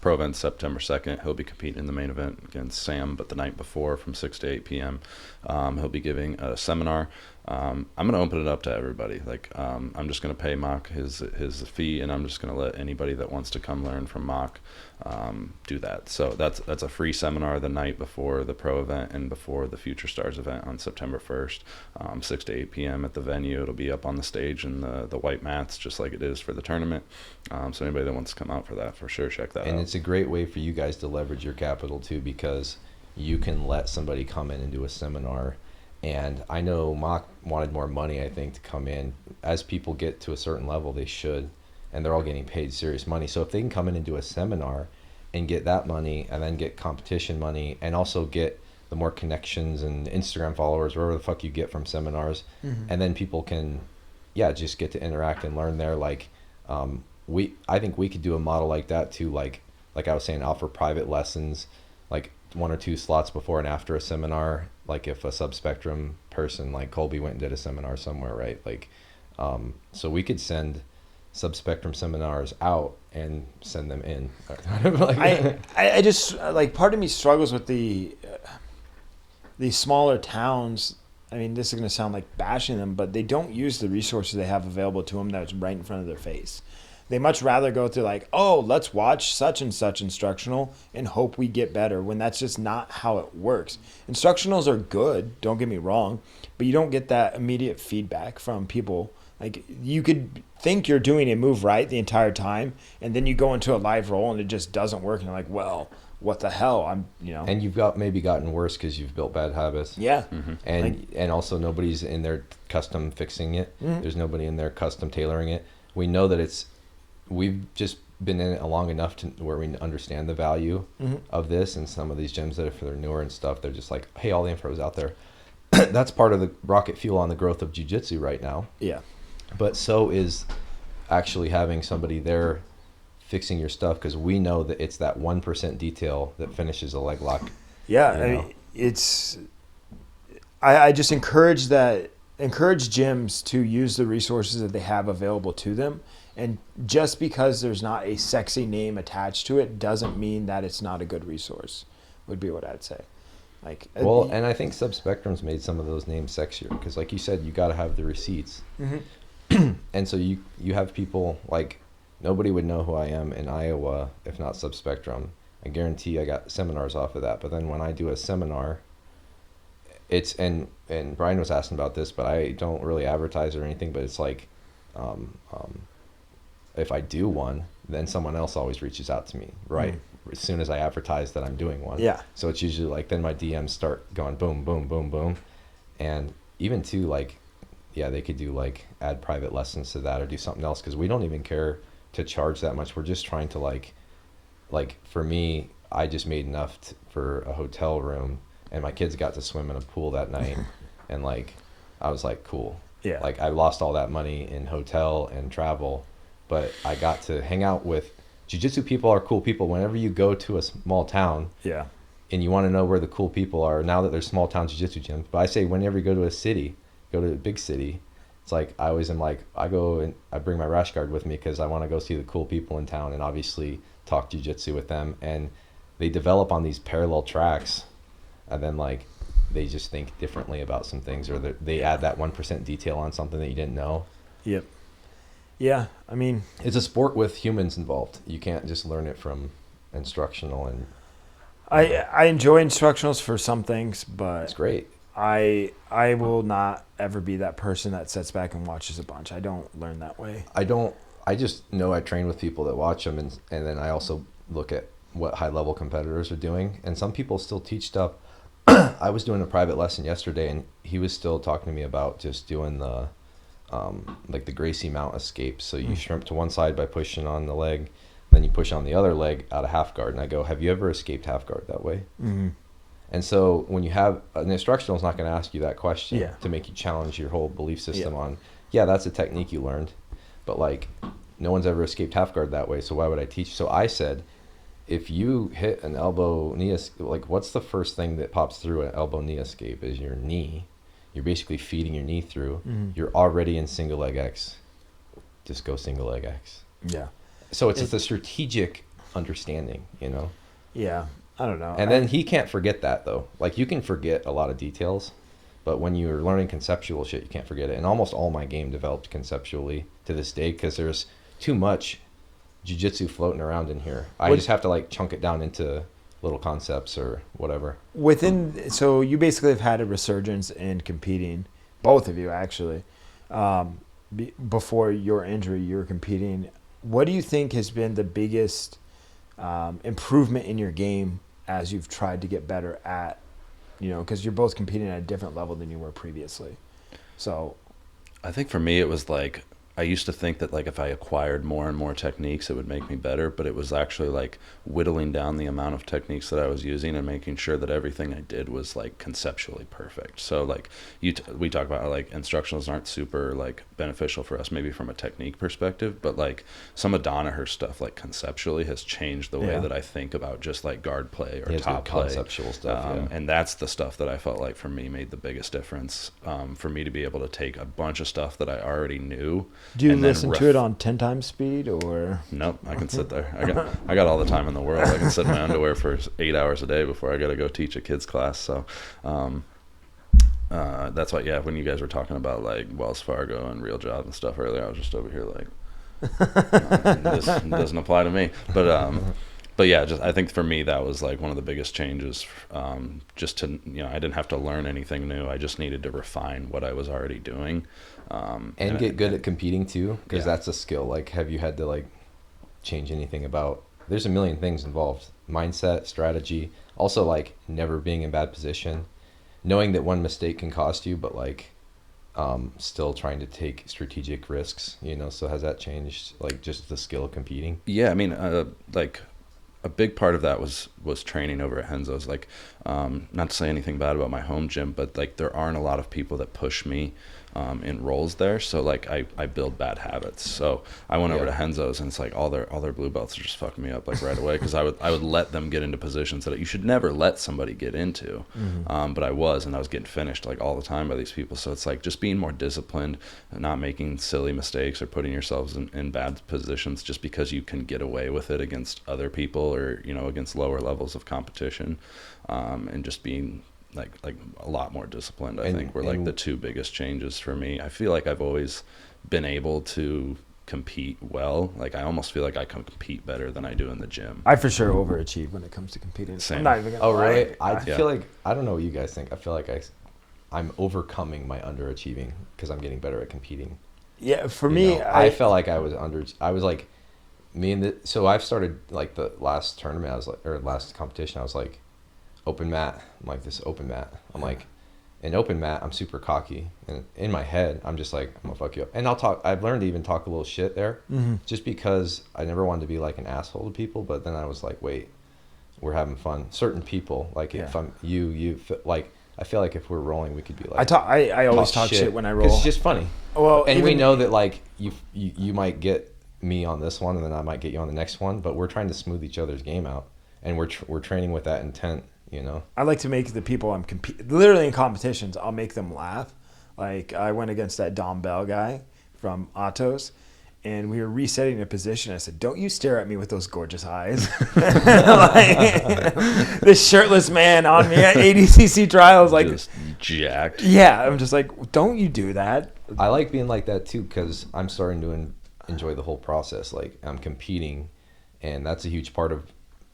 pro event September 2nd. He'll be competing in the main event against Sam. But the night before from 6 to 8 p.m., he'll be giving a seminar. I'm going to open it up to everybody. Like I'm just going to pay Mach his fee, and I'm just going to let anybody that wants to come learn from Mach do that. So that's a free seminar the night before the pro event and before the Future Stars event on September 1st, 6 to 8 p.m. at the venue. It'll be up on the stage in the white mats, just like it is for the tournament. So anybody that wants to come out for that, for sure, check that out. And it's a great way for you guys to leverage your capital too, because you can let somebody come in and do a seminar. And I know Mach wanted more money, I think, to come in. As people get to a certain level, they should. And they're all getting paid serious money. So if they can come in and do a seminar and get that money, and then get competition money, and also get the more connections and Instagram followers, wherever the fuck you get from seminars, and then people can, just get to interact and learn there. Like, I think we could do a model like that too. Like I was saying, offer private lessons, like 1 or 2 slots before and after a seminar. Like if a Subspectrum person like Colby went and did a seminar somewhere, right? Like, so we could send subspectrum seminars out and send them in. Like, I just like, part of me struggles with these smaller towns. I mean, this is going to sound like bashing them, but they don't use the resources they have available to them that's right in front of their face. They much rather go through like, oh, let's watch such and such instructional and hope we get better, when that's just not how it works. Instructionals are good, don't get me wrong, but you don't get that immediate feedback from people. Like, you could think you're doing a move right the entire time, and then you go into a live roll and it just doesn't work, and you're like, well, what the hell? And you've maybe gotten worse because you've built bad habits. Yeah. Mm-hmm. And also nobody's in there custom fixing it. Mm-hmm. There's nobody in there custom tailoring it. We know that we've just been in it long enough to where we understand the value of this, and some of these gyms that if they're newer and stuff, they're just like, hey, all the info is out there. That's part of the rocket fuel on the growth of jiu-jitsu right now. Yeah. But so is actually having somebody there fixing your stuff, because we know that it's that 1% detail that finishes a leg lock. Yeah, You I know? mean, I just encourage gyms to use the resources that they have available to them. And just because there's not a sexy name attached to it doesn't mean that it's not a good resource, would be what I'd say. Like, Well, and I think Subspectrum's made some of those names sexier, because like you said, you got to have the receipts. And so you have people like, nobody would know who I am in Iowa if not Subspectrum. I guarantee I got seminars off of that. But then when I do a seminar, it's and Brian was asking about this, but I don't really advertise or anything. But it's like, if I do one, then someone else always reaches out to me, right? As soon as I advertise that I'm doing one. Yeah. So it's usually like, then my DMs start going boom, boom, boom, boom. And even too, like, yeah, they could do like add private lessons to that or do something else, because we don't even care to charge that much. We're just trying to like for me, I just made enough for a hotel room, and my kids got to swim in a pool that night. And like, I was like, cool. Yeah. Like, I lost all that money in hotel and travel, but I got to hang out with jiu-jitsu people. Are cool people. Whenever you go to a small town, yeah. and you want to know where the cool people are, now that there's small town jiu-jitsu gyms, but I say whenever you go to a city, go to a big city, it's like, I always am like, I go and I bring my rash guard with me because I want to go see the cool people in town and obviously talk jiu-jitsu with them. And they develop on these parallel tracks, and then like, they just think differently about some things, or they add that 1% detail on something that you didn't know. Yep. Yeah, I mean, It's a sport with humans involved. You can't just learn it from instructional, and I enjoy instructionals for some things, but it's great. I will not ever be that person that sits back and watches a bunch. I don't learn that way. I just know I train with people that watch them, and then I also look at what high level competitors are doing, and some people still teach stuff. I was doing a private lesson yesterday, and he was still talking to me about just doing the like the Gracie mount escape. So you shrimp to one side by pushing on the leg, then you push on the other leg out of half guard. And I go, have you ever escaped half guard that way? And so when you have an instructional is not going to ask you that question to make you challenge your whole belief system on, that's a technique you learned, but like, no one's ever escaped half guard that way. So why would I teach? So I said, if you hit an elbow knee, like, what's the first thing that pops through an elbow knee escape is your knee. You're basically feeding your knee through. You're already in single leg X. Just go single leg X. Yeah. So it's a strategic understanding, you know? Yeah. I don't know. And then he can't forget that, though. Like, you can forget a lot of details, but when you're learning conceptual shit, you can't forget it. And almost all my game developed conceptually to this day, because there's too much jiu-jitsu floating around in here. I just have to like chunk it down into little concepts or whatever. So you basically have had a resurgence in competing, both of you actually. Before your injury, you were competing. What do you think has been the biggest improvement in your game as you've tried to get better at, because you're both competing at a different level than you were previously. So I think for me, it was like, I used to think that like if I acquired more and more techniques, it would make me better, but it was actually like whittling down the amount of techniques that I was using and making sure that everything I did was like conceptually perfect. So like we talk about like instructionals aren't super like beneficial for us, maybe from a technique perspective, but like some of Danaher's stuff like conceptually has changed the way that I think about just like guard play or top play. Conceptual stuff, and that's the stuff that I felt like for me made the biggest difference. For me to be able to take a bunch of stuff that I already knew Do you and then listen to it on 10 times speed or? Nope, I can sit there. I got all the time in the world. I can sit in my underwear for 8 hours a day before I got to go teach a kids class. So that's why, when you guys were talking about like Wells Fargo and real jobs and stuff earlier, I was just over here like, this doesn't apply to me. But yeah, just I think for me that was like one of the biggest changes. Just to I didn't have to learn anything new. I just needed to refine what I was already doing, and get good at competing too, because Yeah. that's a skill. Like, have you had to like change anything about? There's a million things involved: mindset, strategy, also like never being in bad position, knowing that one mistake can cost you, but like still trying to take strategic risks. So has that changed? Like just the skill of competing? Yeah, I mean, like a big part of that was training over at Henzo's. Like, not to say anything bad about my home gym, but like there aren't a lot of people that push me in roles there. So like I build bad habits. So I went over to Henzo's and it's like all their blue belts are just fucking me up like right away, because I would let them get into positions that you should never let somebody get into. But I was getting finished like all the time by these people. So it's like just being more disciplined, not making silly mistakes or putting yourselves in bad positions just because you can get away with it against other people or against lower levels of competition, and just being like a lot more disciplined. I think were like the two biggest changes for me. I feel like I've always been able to compete well. Like I almost feel like I can compete better than I do in the gym. I for sure overachieve when it comes to competing. Same. I'm not even gonna lie. Really? I feel like, I don't know what you guys think. I feel like I'm overcoming my underachieving because I'm getting better at competing. Yeah, for me, I felt like I was like so I've started like the last tournament, last competition, I was like, open mat. I'm like, this open mat. I'm like, in open mat, I'm super cocky. And in my head, I'm just like, I'm gonna fuck you up. And I've learned to even talk a little shit there, just because I never wanted to be like an asshole to people. But then I was like, wait, we're having fun. Certain people, like if I'm like, I feel like if we're rolling, we could be like, I always talk shit when I roll. It's just funny. Well, and we know that like you might get me on this one, and then I might get you on the next one. But we're trying to smooth each other's game out, and we're training with that intent. I like to make the people I'm literally in competitions, I'll make them laugh. Like I went against that Dom Bell guy from Autos, and we were resetting a position. I said, "Don't you stare at me with those gorgeous eyes." Like, this shirtless man on me at ADCC trials, like just jacked. Yeah, I'm just like, don't you do that. I like being like that too, because I'm starting to enjoy the whole process. Like I'm competing, and that's a huge part of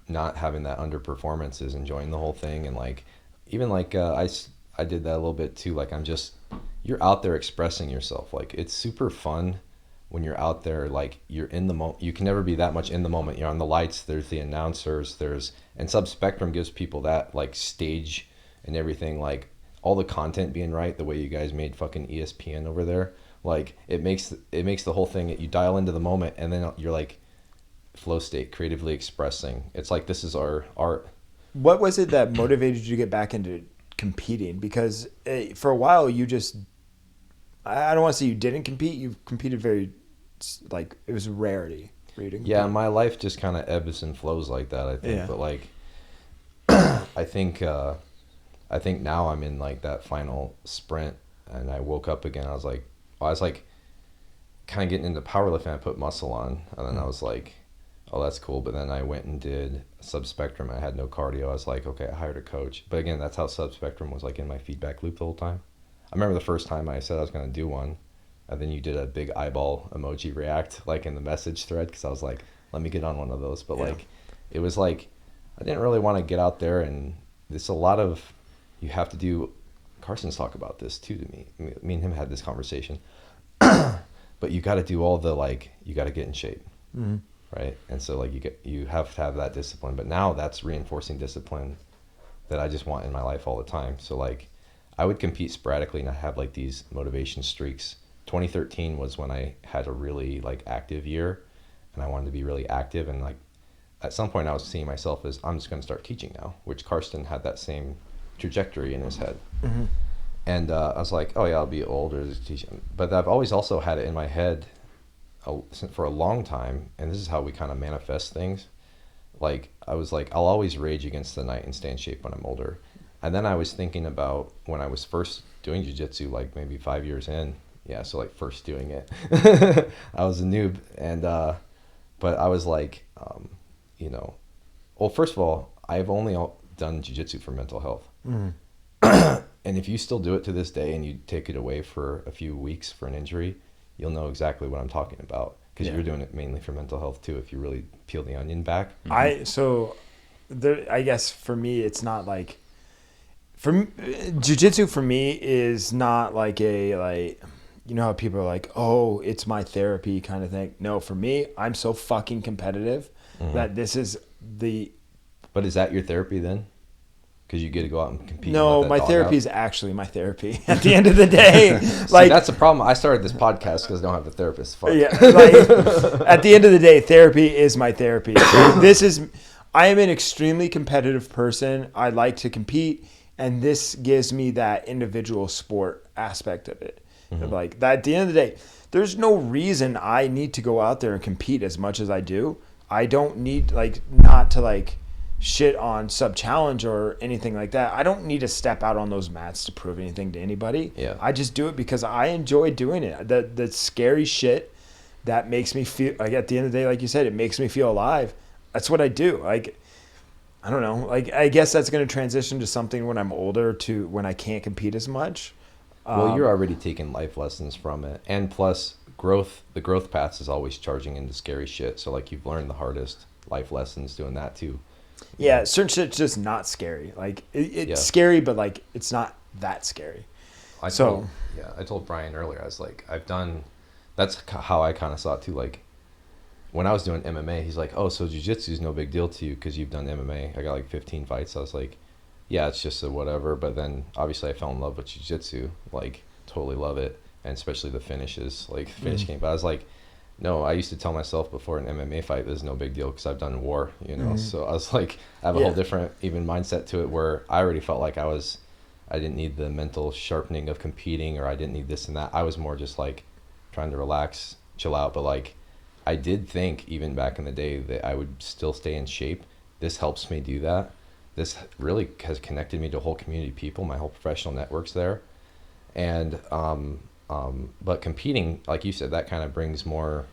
not having that underperformance is enjoying the whole thing. And like even like I did that a little bit too. Like you're out there expressing yourself. Like it's super fun when you're out there. Like you're in the moment. You can never be that much in the moment. You're on the lights, there's the announcers, and Subspectrum gives people that like stage and everything, like all the content being right, the way you guys made fucking ESPN over there. Like it makes the whole thing, you dial into the moment, and then you're like flow state, creatively expressing. It's like, this is our art. What was it that motivated you to get back into competing? Because for a while you just, I don't want to say you didn't compete, you competed very, like it was a rarity for you to compete. Yeah, my life just kind of ebbs and flows like that, I think. But like I think now I'm in like that final sprint, and I woke up again. I was like kind of getting into powerlifting. I put muscle on, and then I was like, oh, that's cool. But then I went and did Subspectrum. I had no cardio. I was like, okay, I hired a coach. But again, that's how Subspectrum was like in my feedback loop the whole time. I remember the first time I said I was going to do one, and then you did a big eyeball emoji react like in the message thread, because I was like, let me get on one of those. But like, it was like, I didn't really want to get out there, and there's a lot of, you have to do, Carson's talked about this too to me. Me and him had this conversation. But you got to do all the, like, you got to get in shape. Mm-hmm. Right? And so like you have to have that discipline, but now that's reinforcing discipline that I just want in my life all the time. So like I would compete sporadically, and I have like these motivation streaks. 2013 was when I had a really like active year, and I wanted to be really active, and like at some point I was seeing myself as, I'm just going to start teaching now, which Karsten had that same trajectory in his head. Mm-hmm. And I was like, oh yeah, I'll be older to teach. But I've always also had it in my head for a long time, and this is how we kind of manifest things. Like I was like, I'll always rage against the night and stay in shape when I'm older. And then I was thinking about when I was first doing jiu-jitsu, like maybe 5 years in, Yeah, so like first doing it. I was a noob, and but I was like, you know, well, first of all, I've only done jiu-jitsu for mental health. And if you still do it to this day and you take it away for a few weeks for an injury, you'll know exactly what I'm talking about, because you're doing it mainly for mental health too, if you really peel the onion back. I guess for me, it's not like, jiu-jitsu for me is not like you know how people are like, oh, it's my therapy kind of thing. No, for me, I'm so fucking competitive that this is the. But is that your therapy then? Because you get to go out and compete. No, my therapy is actually my therapy. At the end of the day, See, that's the problem. I started this podcast because I don't have a therapist. Fuck. Yeah, at the end of the day, therapy is my therapy. I am an extremely competitive person. I like to compete, and this gives me that individual sport aspect of it. Like that, at the end of the day, there's no reason I need to go out there and compete as much as I do. I don't need not to shit on Sub Challenge or anything like that. I don't need to step out on those mats to prove anything to anybody. Yeah. I just do it because I enjoy doing it. The scary shit that makes me feel at the end of the day, like you said, it makes me feel alive. That's what I do. I don't know. I guess that's going to transition to something when I'm older, to when I can't compete as much. Well, you're already taking life lessons from it, and plus the growth path is always charging into scary shit. So you've learned the hardest life lessons doing that too. Yeah, certain shit's just not scary. It's scary, but it's not that scary. I told Brian earlier, I was like, that's how I kind of saw it too. When I was doing MMA, he's like, oh, so jiu-jitsu is no big deal to you because you've done MMA. I got 15 fights. I was like, yeah, it's just a whatever. But then obviously I fell in love with jiu-jitsu, totally love it. And especially the finishes, finish game. But I was like, no, I used to tell myself before an MMA fight, this is no big deal because I've done war, So I was like, I have a whole different even mindset to it, where I already felt like I didn't need the mental sharpening of competing, or I didn't need this and that. I was more just trying to relax, chill out. But I did think even back in the day that I would still stay in shape. This helps me do that. This really has connected me to a whole community of people. My whole professional network's there. And, but competing, like you said, that kind of brings more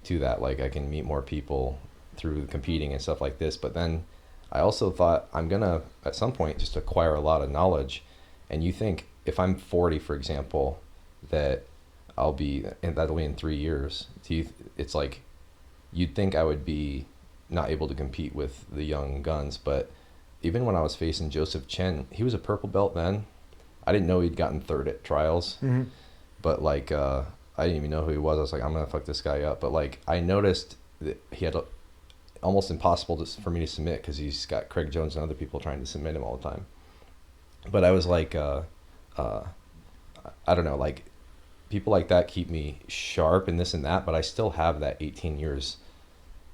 to that. I can meet more people through competing and stuff like this. But then I also thought I'm going to, at some point, just acquire a lot of knowledge. And you think if I'm 40, for example, that that'll be in 3 years. It's you'd think I would be not able to compete with the young guns. But even when I was facing Joseph Chen, he was a purple belt then. I didn't know he'd gotten third at trials. But I didn't even know who he was. I was like, I'm gonna fuck this guy up. But I noticed that he had almost impossible for me to submit because he's got Craig Jones and other people trying to submit him all the time. But I was I don't know, people like that keep me sharp and this and that. But I still have that 18 years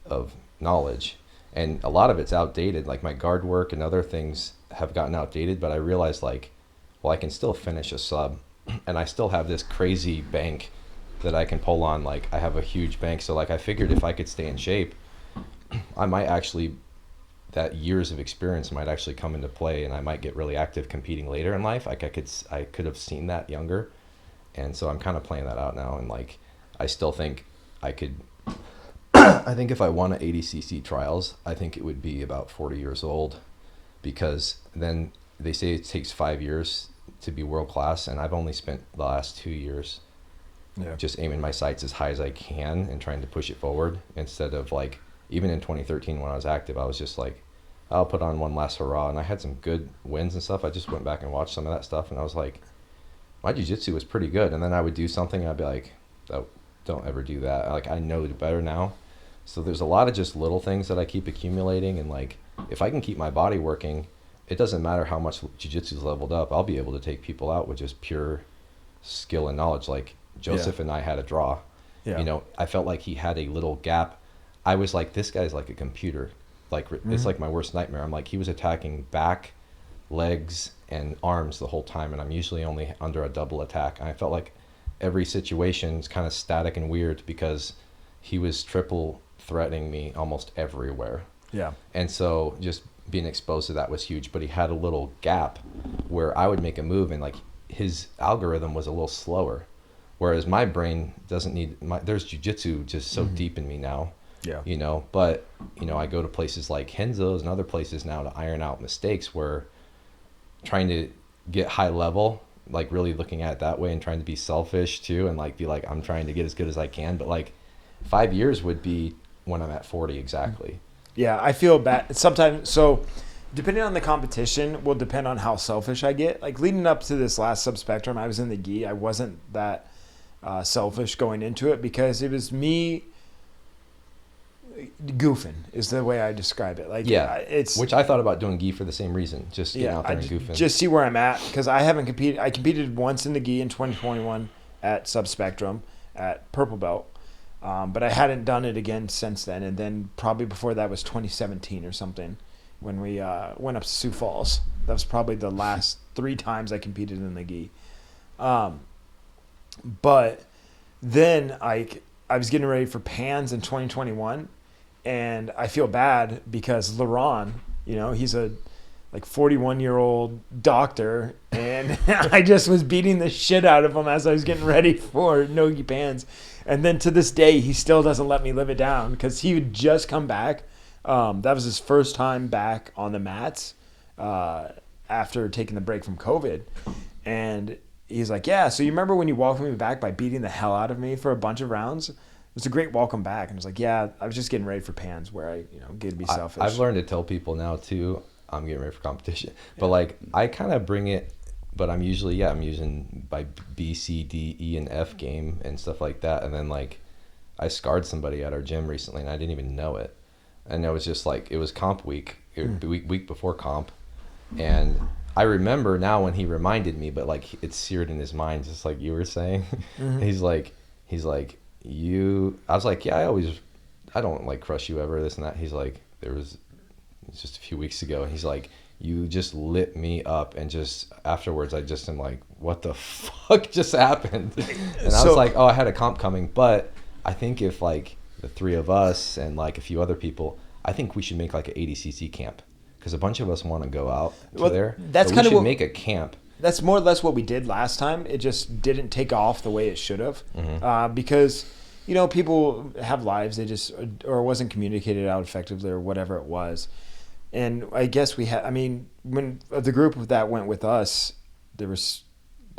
of knowledge, and a lot of it's outdated. My guard work and other things have gotten outdated. But I realized well, I can still finish a sub. And I still have this crazy bank that I can pull on. I have a huge bank. So I figured if I could stay in shape, I might actually, that years of experience might actually come into play, and I might get really active competing later in life. I could have seen that younger. And so I'm kind of playing that out now. And I still think I could, I think if I won an 80cc trials, I think it would be about 40 years old, because then they say it takes 5 years to be world class, and I've only spent the last 2 years just aiming my sights as high as I can and trying to push it forward, instead of even in 2013 when I was active, I was just I'll put on one last hurrah. And I had some good wins and stuff. I just went back and watched some of that stuff, and I was like, my jiu-jitsu was pretty good. And then I would do something and I'd be like, oh, don't ever do that. I know better now. So there's a lot of just little things that I keep accumulating, and if I can keep my body working, it doesn't matter how much jiu-jitsu is leveled up. I'll be able to take people out with just pure skill and knowledge. Joseph and I had a draw. Yeah. I felt like he had a little gap. I was like, this guy's like a computer. It's my worst nightmare. I'm he was attacking back, legs, and arms the whole time, and I'm usually only under a double attack. And I felt like every situation is kind of static and weird because he was triple threatening me almost everywhere. Yeah. And so just being exposed to that was huge. But he had a little gap where I would make a move, and his algorithm was a little slower. Whereas my brain doesn't need there's jujitsu just so deep in me now. Yeah. You know, but you know, I go to places like Henzo's and other places now to iron out mistakes where trying to get high level, like really looking at it that way and trying to be selfish too and like be like I'm trying to get as good as I can, but like 5 years would be when I'm at 40 exactly. Yeah, I feel bad sometimes. So depending on the competition will depend on how selfish I get. Like leading up to this last subspectrum, I was in the gi. I wasn't that selfish going into it because it was me goofing is the way I describe it. Like it's which I thought about doing gi for the same reason, just getting out there and goofing. Just see where I'm at because I haven't competed. I competed once in the gi in 2021 at subspectrum at purple belt. But I hadn't done it again since then. And then probably before that was 2017 or something when we went up to Sioux Falls. That was probably the last 3 times I competed in the gi. But then I was getting ready for Pans in 2021. And I feel bad because Laron, you know, he's a like 41-year-old doctor. And I just was beating the shit out of him as I was getting ready for Nogi Pans. And then to this day, he still doesn't let me live it down because he would just come back. That was his first time back on the mats after taking the break from COVID. And he's like, yeah, so you remember when you welcomed me back by beating the hell out of me for a bunch of rounds? It was a great welcome back. And I was like, yeah, I was just getting ready for Pans where I, get to be selfish. I've learned to tell people now too, I'm getting ready for competition. But like, I kind of bring it, but I'm using by B, C, D, E, and F game and stuff like that. And then like, I scarred somebody at our gym recently and I didn't even know it. And it was just like, it was comp week, week before comp. And I remember now when he reminded me, but like it's seared in his mind, just like you were saying. Mm-hmm. He's like, I was like, yeah, I don't like crush you ever, this and that. He's like, it's just a few weeks ago. And he's like, you just lit me up. And just afterwards, I just am like, what the fuck just happened? And I was like, oh, I had a comp coming. But I think if like the 3 of us and like a few other people, I think we should make like an 80cc camp. Because a bunch of us want to go out to there. That's kind of what make a camp. That's more or less what we did last time. It just didn't take off the way it should have. Mm-hmm. Because, people have lives. They just, or it wasn't communicated out effectively or whatever it was. And I guess when the group that went with us, there was,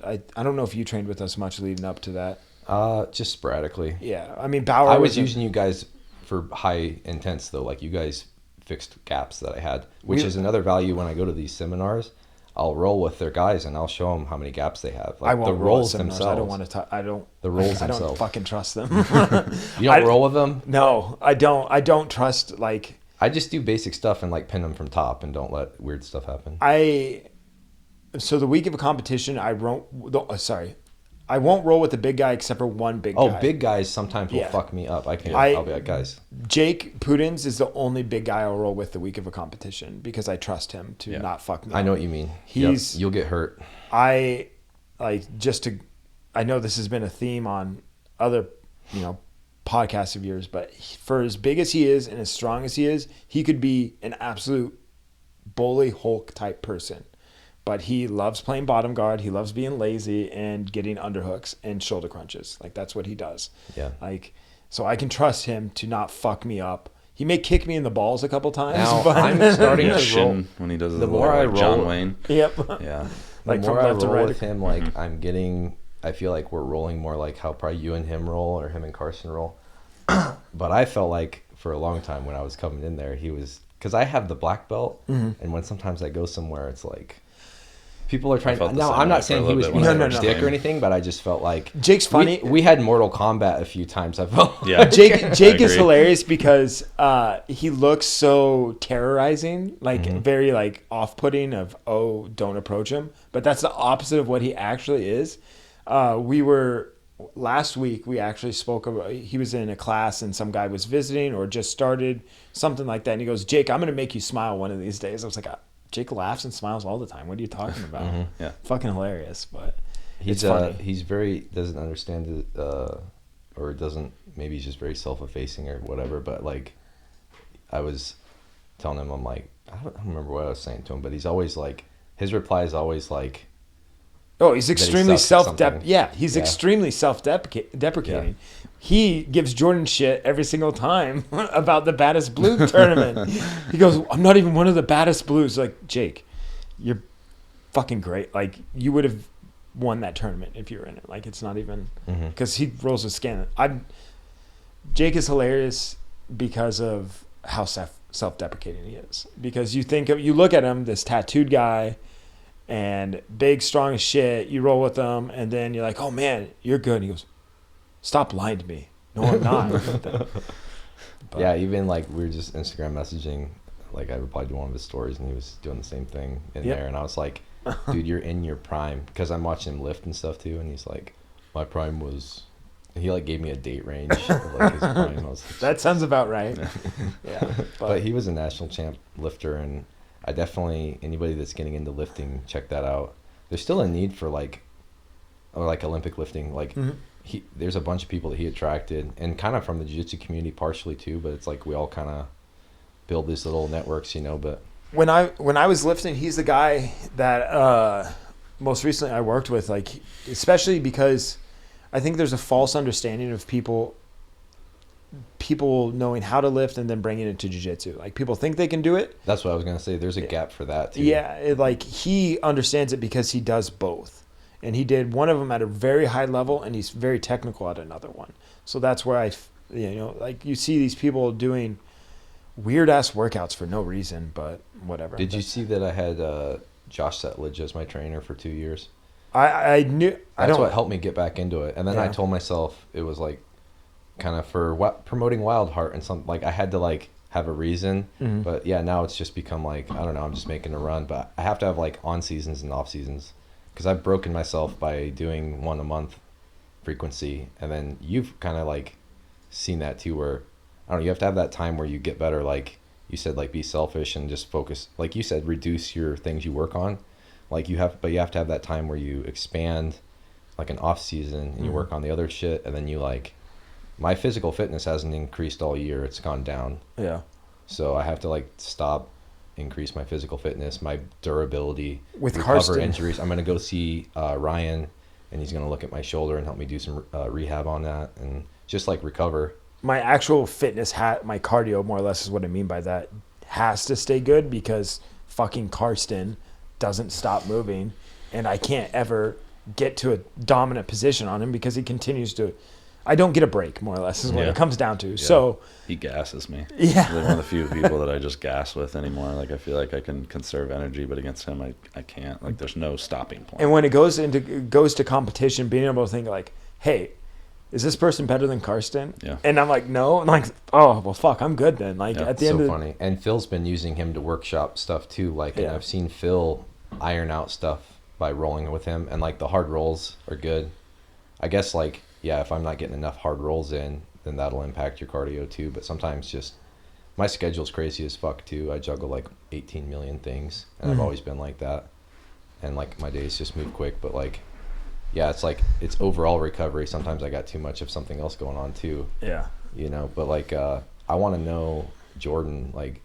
I don't know if you trained with us much leading up to that. Just sporadically. Yeah. Bauer I was using you guys for high intense though. Like you guys fixed gaps that I had, which is another value when I go to these seminars. I'll roll with their guys and I'll show them how many gaps they have. Like I won't the roll rolls themselves. I don't want to. The rolls I themselves. don't fucking trust them. You don't roll with them? No, I don't. I don't trust like. I just do basic stuff and like pin them from top and don't let weird stuff happen. So the week of a competition, I won't roll with the big guy except for one big guy. Oh, big guys sometimes will fuck me up. I'll be like, guys. Jake Pudens is the only big guy I'll roll with the week of a competition because I trust him to not fuck me up. I know what you mean. You'll get hurt. I know this has been a theme on other, podcasts of yours, but for as big as he is and as strong as he is, he could be an absolute bully Hulk type person. But he loves playing bottom guard. He loves being lazy and getting underhooks and shoulder crunches. Like that's what he does. Yeah. So I can trust him to not fuck me up. He may kick me in the balls a couple times. Now, but I'm starting to roll when he does the more I roll, John Wayne. Yep. Yeah. The more I roll with him, like I feel like we're rolling more like how probably you and him roll or him and Carson roll. But I felt like for a long time when I was coming in there, because I have the black belt, and when sometimes I go somewhere, it's like. People are trying to. Now, I'm not saying he was being a dick or anything, but I just felt like Jake's funny. We had Mortal Kombat a few times. I felt. Yeah. Jake is hilarious because he looks so terrorizing, like very like off-putting. Don't approach him. But that's the opposite of what he actually is. Last week we actually spoke about. He was in a class and some guy was visiting or just started something like that, and he goes, "Jake, I'm going to make you smile one of these days." I was like. Jake laughs and smiles all the time. What are you talking about? Yeah, fucking hilarious. But he's funny. He's very doesn't understand it, or doesn't. Maybe he's just very self-effacing or whatever. But like, I was telling him, I'm like, I don't remember what I was saying to him, but he's always like, his reply is always like, Oh, he's extremely something. he's extremely self-deprecating. He gives Jordan shit every single time about the baddest blue tournament. He goes, I'm not even one of the baddest blues. Like, Jake, you're fucking great. Like, you would have won that tournament if you were in it. Like, it's not even because he rolls with skin. Jake is hilarious because of how self-deprecating he is. Because you look at him, this tattooed guy, and big, strong as shit. You roll with him, and then you're like, oh man, you're good. And he goes, stop lying to me. No, I'm not. Yeah, even like we were just Instagram messaging. Like I replied to one of his stories, and he was doing the same thing in there. And I was like, dude, you're in your prime. Because I'm watching him lift and stuff too. And he's like, my prime was... He like gave me a date range of like his prime. I was like, that sounds about right. Yeah. But he was a national champ lifter, and I definitely, anybody that's getting into lifting, check that out. There's still a need for like Olympic lifting. Like there's a bunch of people that he attracted, and kind of from the jiu-jitsu community partially too, but it's like we all kind of build these little networks, you know. But when I was lifting, he's the guy that most recently I worked with, like, especially because I think there's a false understanding of people knowing how to lift and then bringing it to jiu-jitsu. Like, people think they can do it. That's what I was going to say. There's a gap for that too. Yeah, like he understands it because he does both. And he did one of them at a very high level, and he's very technical at another one. So that's where like you see these people doing weird ass workouts for no reason, but whatever. Did you see that I had Josh Settlage as my trainer for 2 years? I knew. That's what helped me get back into it. And then I told myself it was like kind of for promoting Wild Heart and something. Like I had to like have a reason. But yeah, now it's just become like, I don't know, I'm just making a run. But I have to have like on seasons and off seasons. Because I've broken myself by doing 1 a month frequency. And then you've kind of like seen that too, where, I don't know, you have to have that time where you get better. Like you said, like be selfish and just focus. Like you said, reduce your things you work on. Like you have to have that time where you expand like an off season and you work on the other shit. And then you like, my physical fitness hasn't increased all year. It's gone down. Yeah. So I have to like stop, increase my physical fitness, my durability, with recover injuries. I'm going to go see Ryan, and he's going to look at my shoulder and help me do some rehab on that and just like recover. My actual fitness my cardio more or less is what I mean by that, has to stay good because fucking Karsten doesn't stop moving, and I can't ever get to a dominant position on him because he continues to... I don't get a break, more or less, is what it comes down to. Yeah. So he gasses me. Yeah. He's one of the few people that I just gas with anymore. Like, I feel like I can conserve energy, but against him, I can't. Like, there's no stopping point. And when it goes to competition, being able to think like, hey, is this person better than Karsten? Yeah. And I'm like, no. I'm like, oh, well, fuck, I'm good then. Like, at the end of so funny. And Phil's been using him to workshop stuff too. Like, and I've seen Phil iron out stuff by rolling with him, and like the hard rolls are good. I guess like, yeah, if I'm not getting enough hard rolls in, then that'll impact your cardio too. But sometimes just my schedule's crazy as fuck too. I juggle like 18 million things, and I've always been like that. And like my days just move quick. But like, yeah, it's like it's overall recovery. Sometimes I got too much of something else going on too. Yeah. You know, but like I want to know, Jordan, like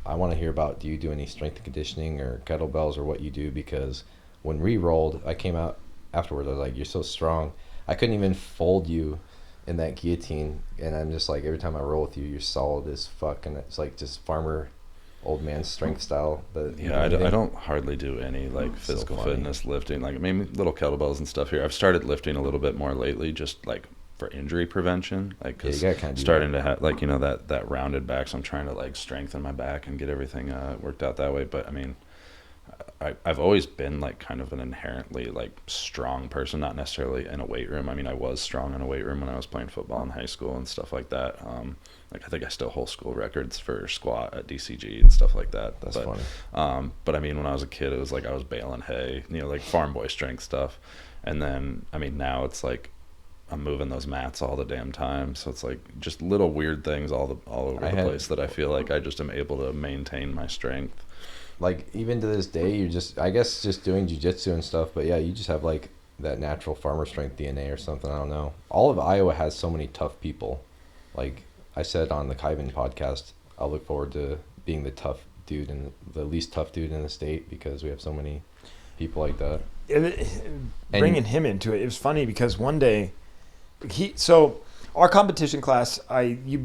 I want to hear about, do you do any strength and conditioning or kettlebells or what you do? Because when we rolled, I came out afterwards, I was like, you're so strong. I couldn't even fold you in that guillotine, and I'm just like, every time I roll with you, you're solid as fuck, and it's like just farmer, old man strength style. But yeah, I don't hardly do any like physical fitness lifting. Like, I mean, little kettlebells and stuff here. I've started lifting a little bit more lately, just like for injury prevention. Like, cause starting to have like, you know, that rounded back, so I'm trying to like strengthen my back and get everything worked out that way. But I mean, I've always been like kind of an inherently like strong person, not necessarily in a weight room. I mean, I was strong in a weight room when I was playing football in high school and stuff like that. Like I think I still hold school records for squat at DCG and stuff like that. That's funny. But I mean, when I was a kid, it was like I was baling hay, you know, like farm boy strength stuff. And then, I mean, now it's like I'm moving those mats all the damn time. So it's like just little weird things all over the place that I feel like I just am able to maintain my strength. Like, even to this day, you're just, I guess, just doing jiu-jitsu and stuff. But, yeah, you just have, like, that natural farmer strength DNA or something. I don't know. All of Iowa has so many tough people. Like I said on the Kyvan podcast, I'll look forward to being the tough dude and the least tough dude in the state because we have so many people like that. bringing him into it, it was funny because one day our competition class, you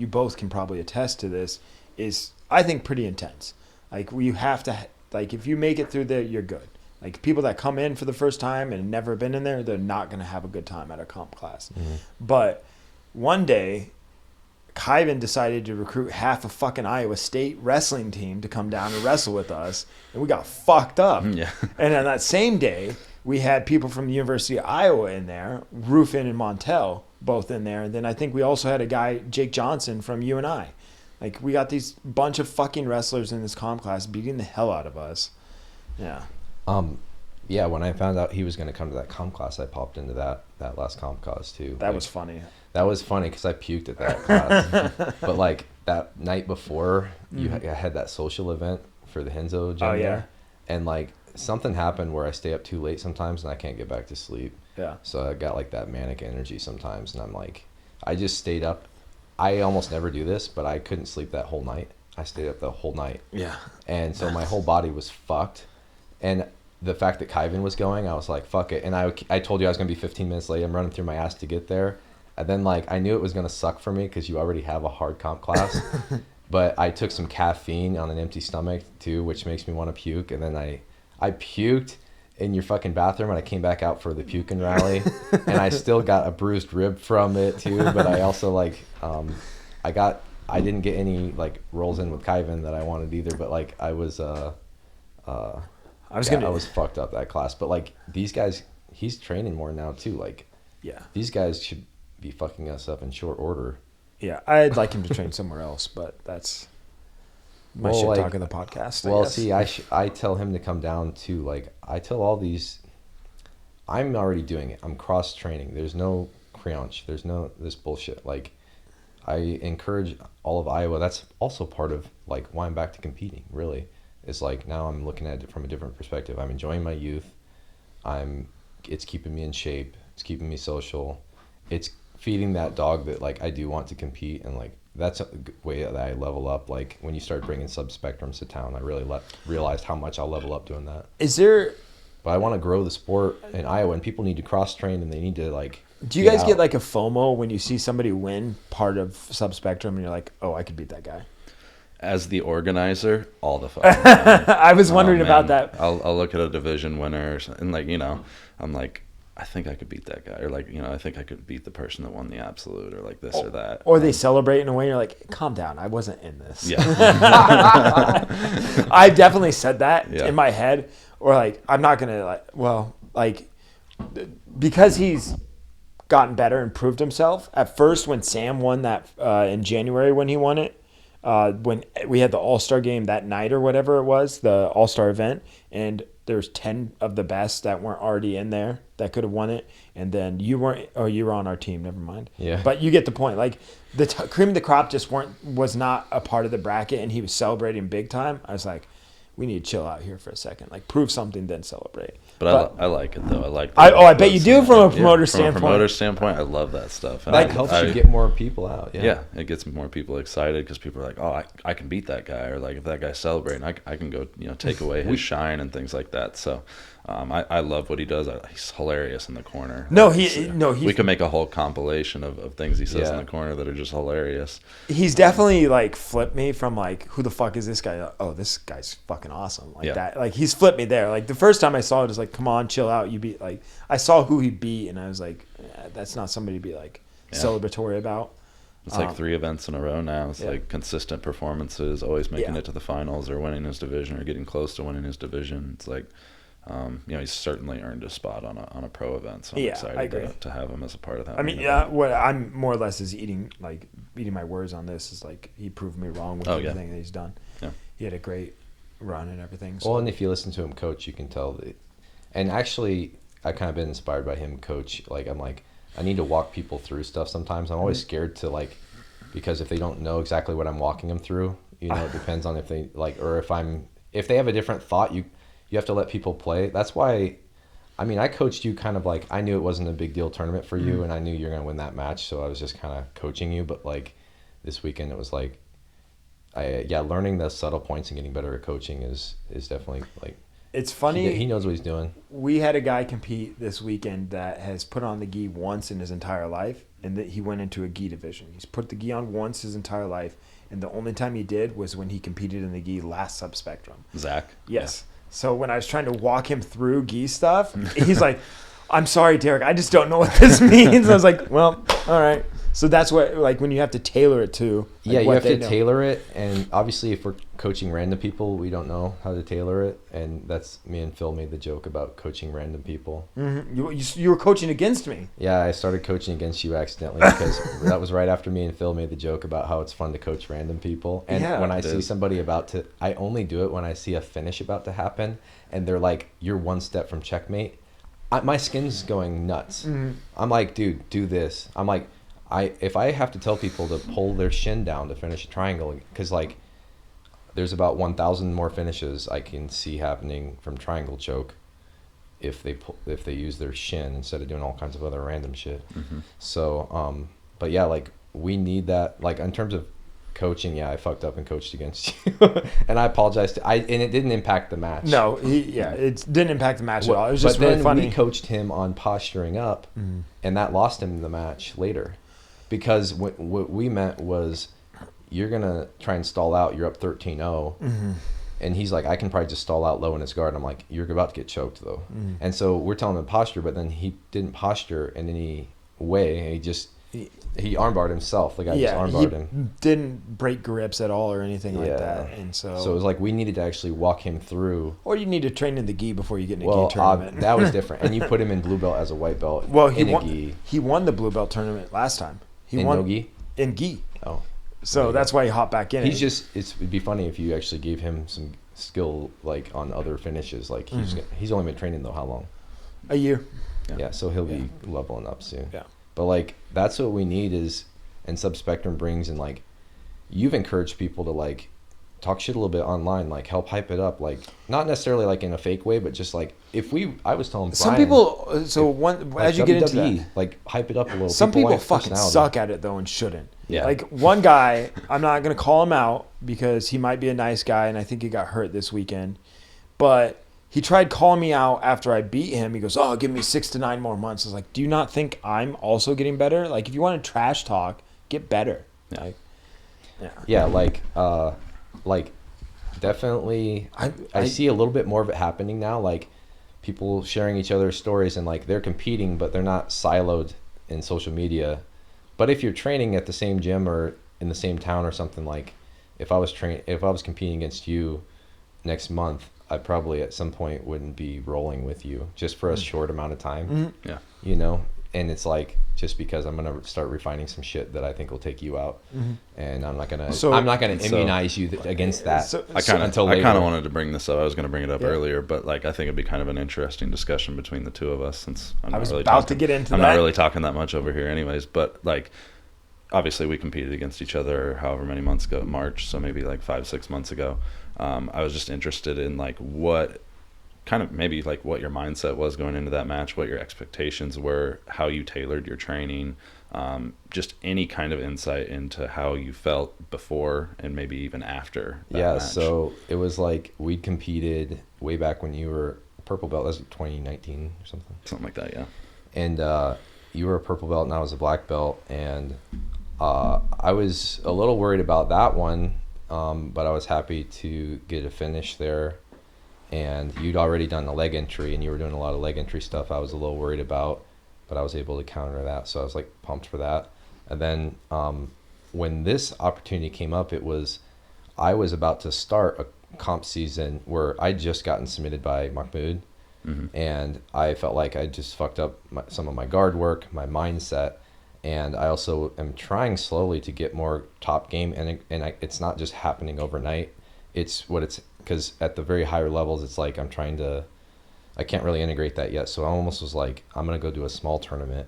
both can probably attest to this, is I think pretty intense. Like you have to, like if you make it through there, you're good. Like people that come in for the first time and never been in there, they're not going to have a good time at a comp class. Mm-hmm. But one day, Kyvan decided to recruit half a fucking Iowa State wrestling team to come down and wrestle with us, and we got fucked up. Yeah. And on that same day, we had people from the University of Iowa in there, Rufin and Montel, both in there. And then I think we also had a guy, Jake Johnson, from UNI. Like, we got these bunch of fucking wrestlers in this comp class beating the hell out of us. Yeah. Yeah, when I found out he was going to come to that comp class, I popped into that last comp class, too. That was funny. That was funny because I puked at that class. But, like, that night before, I had that social event for the Henzo gym there. And, like, something happened where I stay up too late sometimes and I can't get back to sleep. Yeah. So I got, like, that manic energy sometimes. And I'm like, I just stayed up. I almost never do this, but I couldn't sleep that whole night. I stayed up the whole night. Yeah. And so my whole body was fucked. And the fact that Kyvan was going, I was like, fuck it. And I told you I was going to be 15 minutes late. I'm running through my ass to get there. And then, like, I knew it was going to suck for me because you already have a hard comp class. But I took some caffeine on an empty stomach, too, which makes me want to puke. And then I puked in your fucking bathroom, and I came back out for the puking rally. And I still got a bruised rib from it, too. But I also, like, I didn't get any, like, rolls in with Kyvan that I wanted either. But, like, I was fucked up that class. But, like, these guys, he's training more now, too. Like, yeah, these guys should be fucking us up in short order. Yeah, I'd like him to train somewhere else, but that's my shit talk of the podcast. Well, see, I tell him to come down too. Like, I tell all these, I'm already doing it. I'm cross training. There's no crunch. There's no this bullshit. Like, I encourage all of Iowa. That's also part of, like, why I'm back to competing, really. It's like, now I'm looking at it from a different perspective. I'm enjoying my youth. It's keeping me in shape. It's keeping me social. It's feeding that dog that, like, I do want to compete, and, like, that's a way that I level up. Like, when you start bringing subspectrums to town, I really realized how much I'll level up doing that. But I want to grow the sport in Iowa, and people need to cross train, and they need to, like, do you guys get, like, a FOMO when you see somebody win part of subspectrum and you're like, oh, I could beat that guy? As the organizer, all the fucking time. I was wondering about that. I'll look at a division winner and, like, you know, I'm like, I think I could beat that guy, or, like, you know, I think I could beat the person that won the absolute, or, like, this or that. Or they celebrate in a way, you're like, calm down, I wasn't in this. Yeah. I've definitely said that in my head, or, like, I'm not gonna, like, well, like, because he's gotten better and proved himself. At first, when Sam won that in January, when he won it, when we had the All-Star game that night or whatever it was, the All-Star event, and there's 10 of the best that weren't already in there that could have won it, and then you weren't. Oh, you were on our team. Never mind. Yeah. But you get the point. Like, the cream of the crop just was not a part of the bracket, and he was celebrating big time. I was like, we need to chill out here for a second. Like, prove something, then celebrate. But I like it, though. I like. I bet you do from a promoter standpoint. From a promoter standpoint, I love that stuff. That helps you get more people out. Yeah, it gets more people excited because people are like, oh, I can beat that guy, or, like, if that guy's celebrating, I can go, you know, take away his shine and things like that. So, I love what he does. He's hilarious in the corner. We could make a whole compilation of things he says in the corner that are just hilarious. He's definitely, like, flipped me from, like, who the fuck is this guy? Oh, this guy's fucking awesome. Like that. Like, he's flipped me there. Like, the first time I saw it, it was like, come on, chill out. You beat, like, I saw who he beat, and I was like, that's not somebody to be, like, celebratory about. It's like 3 events in a row now. It's like consistent performances, always making it to the finals, or winning his division, or getting close to winning his division. It's like, you know, he's certainly earned a spot on a pro event. So I'm excited to have him as a part of that. I mean, what I'm more or less is eating my words on this is, like, he proved me wrong with everything that he's done. Yeah. He had a great run and everything. So. Well, and if you listen to him coach, you can tell that. And actually, I kind of been inspired by him coach. Like, I'm like, I need to walk people through stuff sometimes. I'm always scared to, like, because if they don't know exactly what I'm walking them through, you know, it depends on if they, like, or if they have a different thought, you have to let people play. That's why, I mean, I coached you kind of like, I knew it wasn't a big deal tournament for you, and I knew you're going to win that match, so I was just kind of coaching you. But, like, this weekend it was like, learning the subtle points and getting better at coaching is definitely, like, It's funny. He knows what he's doing. We had a guy compete this weekend that has put on the gi once in his entire life, and that he went into a gi division. He's put the gi on once his entire life, and the only time he did was when he competed in the gi last subspectrum. Zach? Yes. Yeah. So when I was trying to walk him through gi stuff, he's like, I'm sorry, Derrick, I just don't know what this means. I was like, well, all right. So that's what, like, when you have to tailor it to. Like, yeah, you have to tailor it. And obviously, if we're coaching random people, we don't know how to tailor it. And that's me and Phil made the joke about coaching random people. Mm-hmm. You were coaching against me. Yeah, I started coaching against you accidentally because that was right after me and Phil made the joke about how it's fun to coach random people. And when I see somebody about to, I only do it when I see a finish about to happen. And they're like, you're one step from checkmate. My skin's going nuts. Mm-hmm. I'm like, dude, do this. I'm like, if I have to tell people to pull their shin down to finish a triangle, because like there's about 1,000 more finishes I can see happening from triangle choke if they use their shin instead of doing all kinds of other random shit. Mm-hmm. So but yeah, like we need that. Like in terms of coaching, yeah, I fucked up and coached against you, and I apologize. And it didn't impact the match. No, it didn't impact the match at all. It was just really funny. We coached him on posturing up, and that lost him the match later. Because what we meant was, you're going to try and stall out, you're up 13-0. Mm-hmm. And he's like, I can probably just stall out low in his guard. I'm like, you're about to get choked, though. Mm-hmm. And so we're telling him to posture, but then he didn't posture in any way. He armbarred himself. The guy just armbarred him. Didn't break grips at all or anything like that. And so it was like we needed to actually walk him through. Or you need to train in the gi before you get in a gi tournament. That was different. And you put him in blue belt as a white belt. Well, he won the blue belt tournament last time. He won nogi? In gi. Oh. So that's why he hopped back in. It'd be funny if you actually gave him some skill like on other finishes. Like he's only been training though how long? A year. Yeah, so he'll be leveling up soon. Yeah. But like that's what we need is, and Subspectrum brings, and like you've encouraged people to like talk shit a little bit online, like help hype it up, like not necessarily like in a fake way, but just like I was telling Brian, some people, as you get into that, like hype it up a little. Some people fucking suck at it though and shouldn't. Yeah. Like one guy, I'm not gonna call him out because he might be a nice guy, and I think he got hurt this weekend, but he tried calling me out after I beat him. He goes, "Oh, give me 6 to 9 more months." I was like, "Do you not think I'm also getting better? Like, if you want to trash talk, get better." Yeah. Like definitely I see a little bit more of it happening now, like people sharing each other's stories, and like they're competing but they're not siloed in social media. But if you're training at the same gym or in the same town or something, like if I was competing against you next month, I probably at some point wouldn't be rolling with you just for a short amount of time. Mm-hmm. Yeah. You know, and it's like just because I'm gonna start refining some shit that I think will take you out, and I'm not gonna immunize you against that. I kind of wanted to bring this up. I was gonna bring it up earlier, but like I think it'd be kind of an interesting discussion between the two of us, since I'm not really talking that much over here, anyways. But like, obviously, we competed against each other however many months ago, March, so maybe like 5-6 months ago. I was just interested in like what kind of maybe like what your mindset was going into that match, what your expectations were, how you tailored your training, just any kind of insight into how you felt before and maybe even after that match. So it was like we competed way back when you were a purple belt. That was 2019 or something like that. Yeah. And you were a purple belt and I was a black belt, and I was a little worried about that one, but I was happy to get a finish there. And you'd already done the leg entry, and you were doing a lot of leg entry stuff I was a little worried about, but I was able to counter that, so I was like pumped for that. And then when this opportunity came up, I was about to start a comp season where I'd just gotten submitted by Mahmoud, and I felt like I just fucked up some of my guard work, my mindset, and I also am trying slowly to get more top game, and it's not just happening overnight. Because at the very higher levels, it's like I can't really integrate that yet. So I almost was like, I'm going to go do a small tournament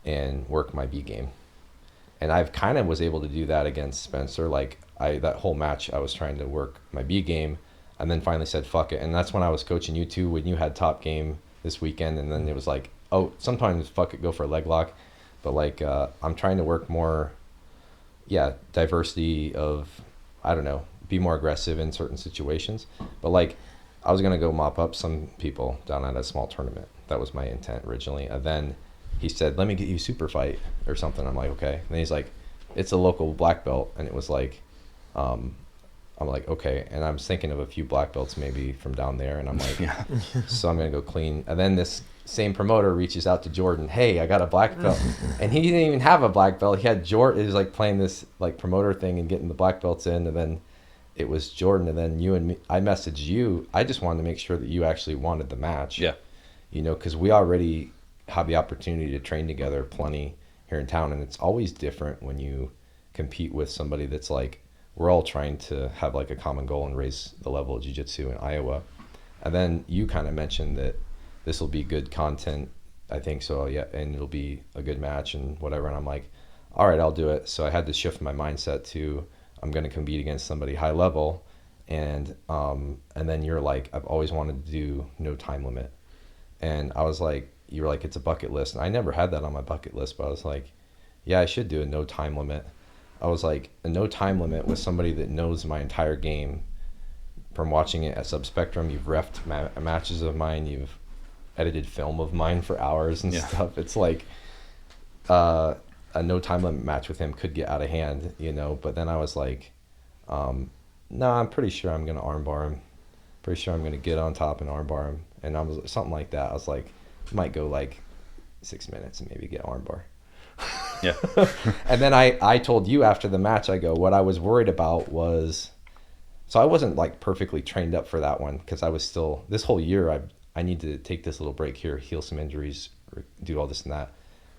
and work my B game. And I've kind of was able to do that against Spencer. Like that whole match, I was trying to work my B game, and then finally said, fuck it. And that's when I was coaching you too, when you had top game this weekend. And then it was like, oh, sometimes fuck it, go for a leg lock. But like, I'm trying to work more, diversity of, I don't know, be more aggressive in certain situations. But like I was gonna go mop up some people down at a small tournament. That was my intent originally. And then he said, "Let me get you a super fight or something." I'm like, "Okay." And then he's like, "It's a local black belt," and it was like, I'm like, "Okay." And I was thinking of a few black belts maybe from down there, and I'm like, Yeah. so I'm gonna go clean. And then this same promoter reaches out to Jordan, "Hey, I got a black belt," and he didn't even have a black belt. He had Jordan. He was like playing this like promoter thing and getting the black belts in, and then it was Jordan, and then you and me. I messaged you. I just wanted to make sure that you actually wanted the match. Yeah. You know, because we already have the opportunity to train together plenty here in town, and it's always different when you compete with somebody that's like, we're all trying to have like a common goal and raise the level of jiu-jitsu in Iowa. And then you kind of mentioned that this will be good content, I think so, yeah, and it'll be a good match and whatever. And I'm like, all right, I'll do it. So I had to shift my mindset to, I'm going to compete against somebody high level. And then you're like, I've always wanted to do no time limit. And I was like, you were like, it's a bucket list. And I never had that on my bucket list, but I was like, yeah, I should do a no time limit. I was like, a no time limit with somebody that knows my entire game from watching it at Subspectrum. You've refed matches of mine. You've edited film of mine for hours and stuff. It's like a no time limit match with him could get out of hand, you know. But then I was like, no, I'm pretty sure I'm going to armbar him. Pretty sure I'm going to get on top and armbar him. And I was something like that. I was like, might go like 6 minutes and maybe get armbar. Yeah. And then I told you after the match, I go, what I was worried about was, so I wasn't like perfectly trained up for that one because I was still, this whole year, I need to take this little break here, heal some injuries, do all this and that.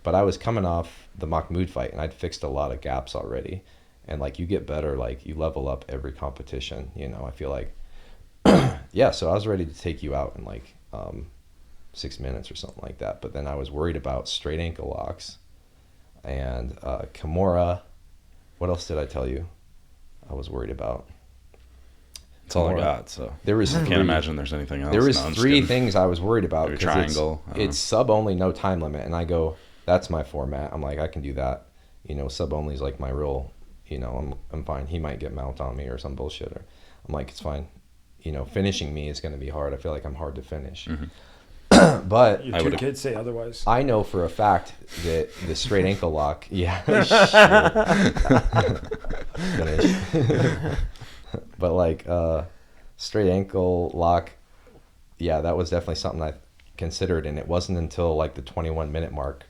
But I was coming off the Mahmoud fight and I'd fixed a lot of gaps already. And like you get better, like you level up every competition, you know, I feel like. Yeah, so I was ready to take you out in like 6 minutes or something like that. But then I was worried about straight ankle locks and Kimura. What else did I tell you I was worried about? That's all I got. So there was I can't imagine there's anything else. There was no, three things I was worried about. Your triangle. It's sub only, no time limit. And I go, that's my format. I'm like, I can do that. You know, sub only is like my real, you know, I'm fine. He might get mount on me or some bullshit. Or I'm like, it's fine. You know, finishing me is going to be hard. I feel like I'm hard to finish. Mm-hmm. But your two kids say otherwise. I know for a fact that the straight ankle lock, yeah. Finish. But like straight ankle lock, yeah, that was definitely something I considered. And it wasn't until like the 21-minute mark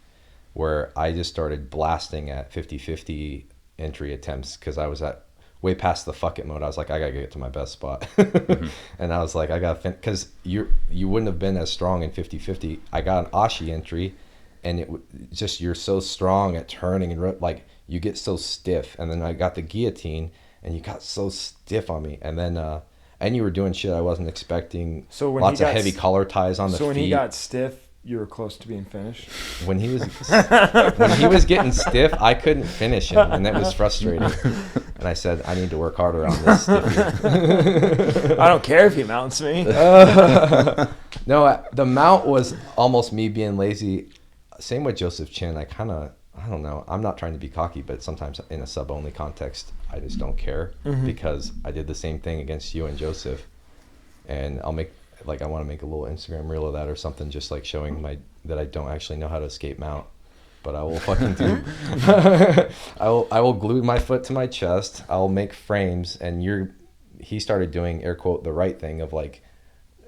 where I just started blasting at 50-50 entry attempts because I was at way past the fuck it mode. I was like, I gotta get to my best spot. Mm-hmm. And I was like, I gotta because you wouldn't have been as strong in 50-50. I got an Ashi entry and it just, you're so strong at turning and like you get so stiff. And then I got the guillotine and you got so stiff on me. And then and you were doing shit I wasn't expecting. So when lots of heavy collar ties on the feet. So when he got stiff, you were close to being finished? When he was getting stiff, I couldn't finish him, and that was frustrating. And I said, I need to work harder on this stiffy. I don't care if he mounts me. No, the mount was almost me being lazy. Same with Joseph Chin. I don't know. I'm not trying to be cocky, but sometimes in a sub-only context, I just don't care because I did the same thing against you and Joseph. And I want to make a little Instagram reel of that or something, just like showing that I don't actually know how to escape mount. But I will fucking do. I will glue my foot to my chest. I'll make frames, and he started doing air quote the right thing of like,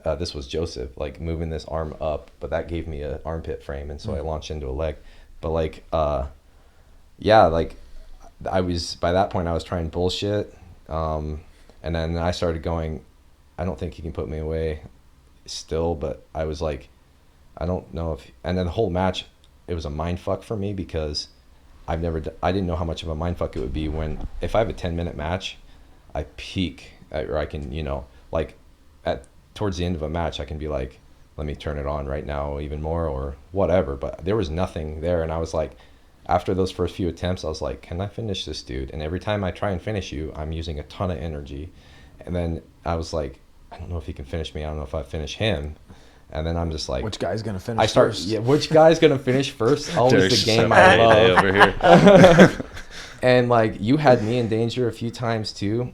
this was Joseph, like moving this arm up, but that gave me an armpit frame, and so I launched into a leg. But like, yeah, like I was, by that point I was trying bullshit, and then I started going, I don't think he can put me away still, but I was like, I don't know if, and then the whole match, it was a mind fuck for me because I didn't know how much of a mind fuck it would be if I have a 10-minute match, I peak, or I can, you know, like towards the end of a match, I can be like, let me turn it on right now even more or whatever. But there was nothing there. And I was like, after those first few attempts, I was like, can I finish this dude? And every time I try and finish you, I'm using a ton of energy. And then I was like, I don't know if he can finish me. I don't know if I finish him. And then I'm just like, which guy's gonna finish first? Yeah, which guy's gonna finish first? Always Derrick's the game I love. over here. And like you had me in danger a few times too.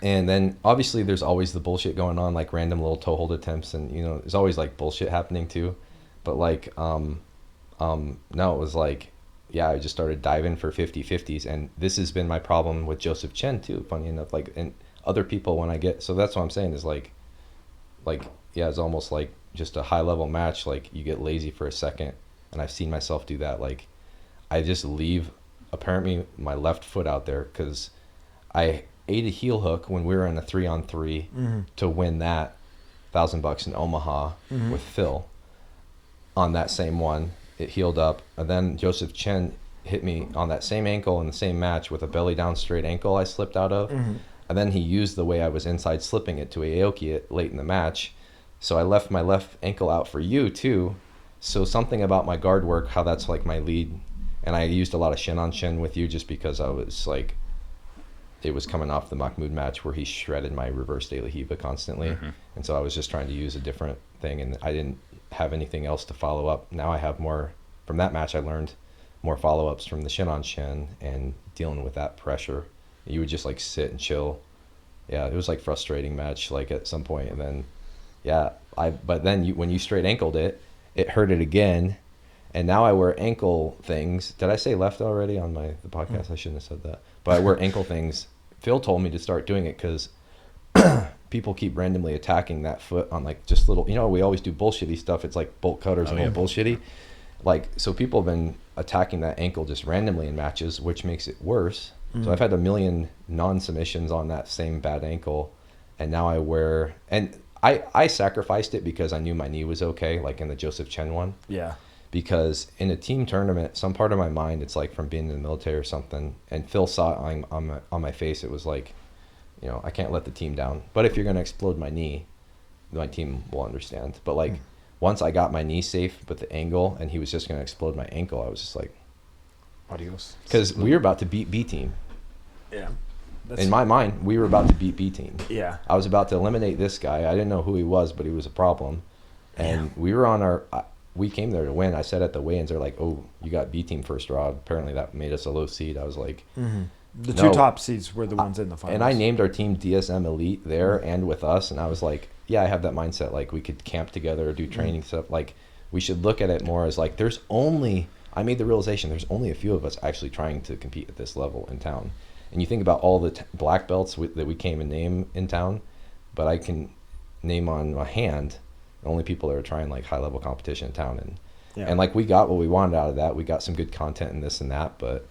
And then obviously there's always the bullshit going on, like random little toe hold attempts, and you know, there's always like bullshit happening too. But like no, it was like, yeah, I just started diving for 50-50s, and this has been my problem with Joseph Chen too, funny enough, like, and other people when I get, so that's what I'm saying is like yeah, it's almost like just a high level match, like you get lazy for a second, and I've seen myself do that. Like I just leave apparently my left foot out there, because I ate a heel hook when we were in a 3-on-3 to win that $1,000 in Omaha with Phil. On that same one, it healed up, and then Joseph Chen hit me on that same ankle in the same match with a belly down straight ankle I slipped out of. And then he used the way I was inside slipping it to Aoki it late in the match. So I left my left ankle out for you too. So something about my guard work, how that's like my lead. And I used a lot of shin on shin with you just because I was like, it was coming off the Mahmoud match where he shredded my reverse De La Hiva constantly. And so I was just trying to use a different thing, and I didn't have anything else to follow up. Now I have more. From that match I learned more follow-ups from the shin on shin and dealing with that pressure. You would just like sit and chill. Yeah, it was like frustrating match like at some point, and then but then when you straight ankled it, it hurt it again, and now I wear ankle things. Did I say left already on the podcast? I shouldn't have said that. But I wear ankle things. Phil told me to start doing it because people keep randomly attacking that foot on like just little, you know, we always do bullshitty stuff. It's like bolt cutters and bullshitty. Like, so people have been attacking that ankle just randomly in matches, which makes it worse. So I've had a million non-submissions on that same bad ankle, and now I wear, and I sacrificed it because I knew my knee was okay, like in the Joseph Chen one. Yeah. Because in a team tournament, some part of my mind, it's like from being in the military or something, and Phil saw it on my face, it was like, you know, I can't let the team down. But if you're going to explode my knee, my team will understand. But like, once I got my knee safe, but the angle, and he was just going to explode my ankle, I was just like, adios. Because we were about to beat B team. Yeah. In my mind, we were about to beat B team. Yeah. I was about to eliminate this guy. I didn't know who he was, but he was a problem. And we were on we came there to win. I said at the weigh-ins, they're like, oh, you got B team first round. Apparently that made us a low seed. I was like, the two top seeds were the ones in the finals. And I named our team DSM Elite there and with us. And I was like, yeah, I have that mindset. Like, we could camp together or do training stuff. Like, we should look at it more as like, I made the realization there's only a few of us actually trying to compete at this level in town. And you think about all the black belts that we came and name in town, but I can name on my hand the only people that are trying like high level competition in town. And like, we got what we wanted out of that. We got some good content and this and that, but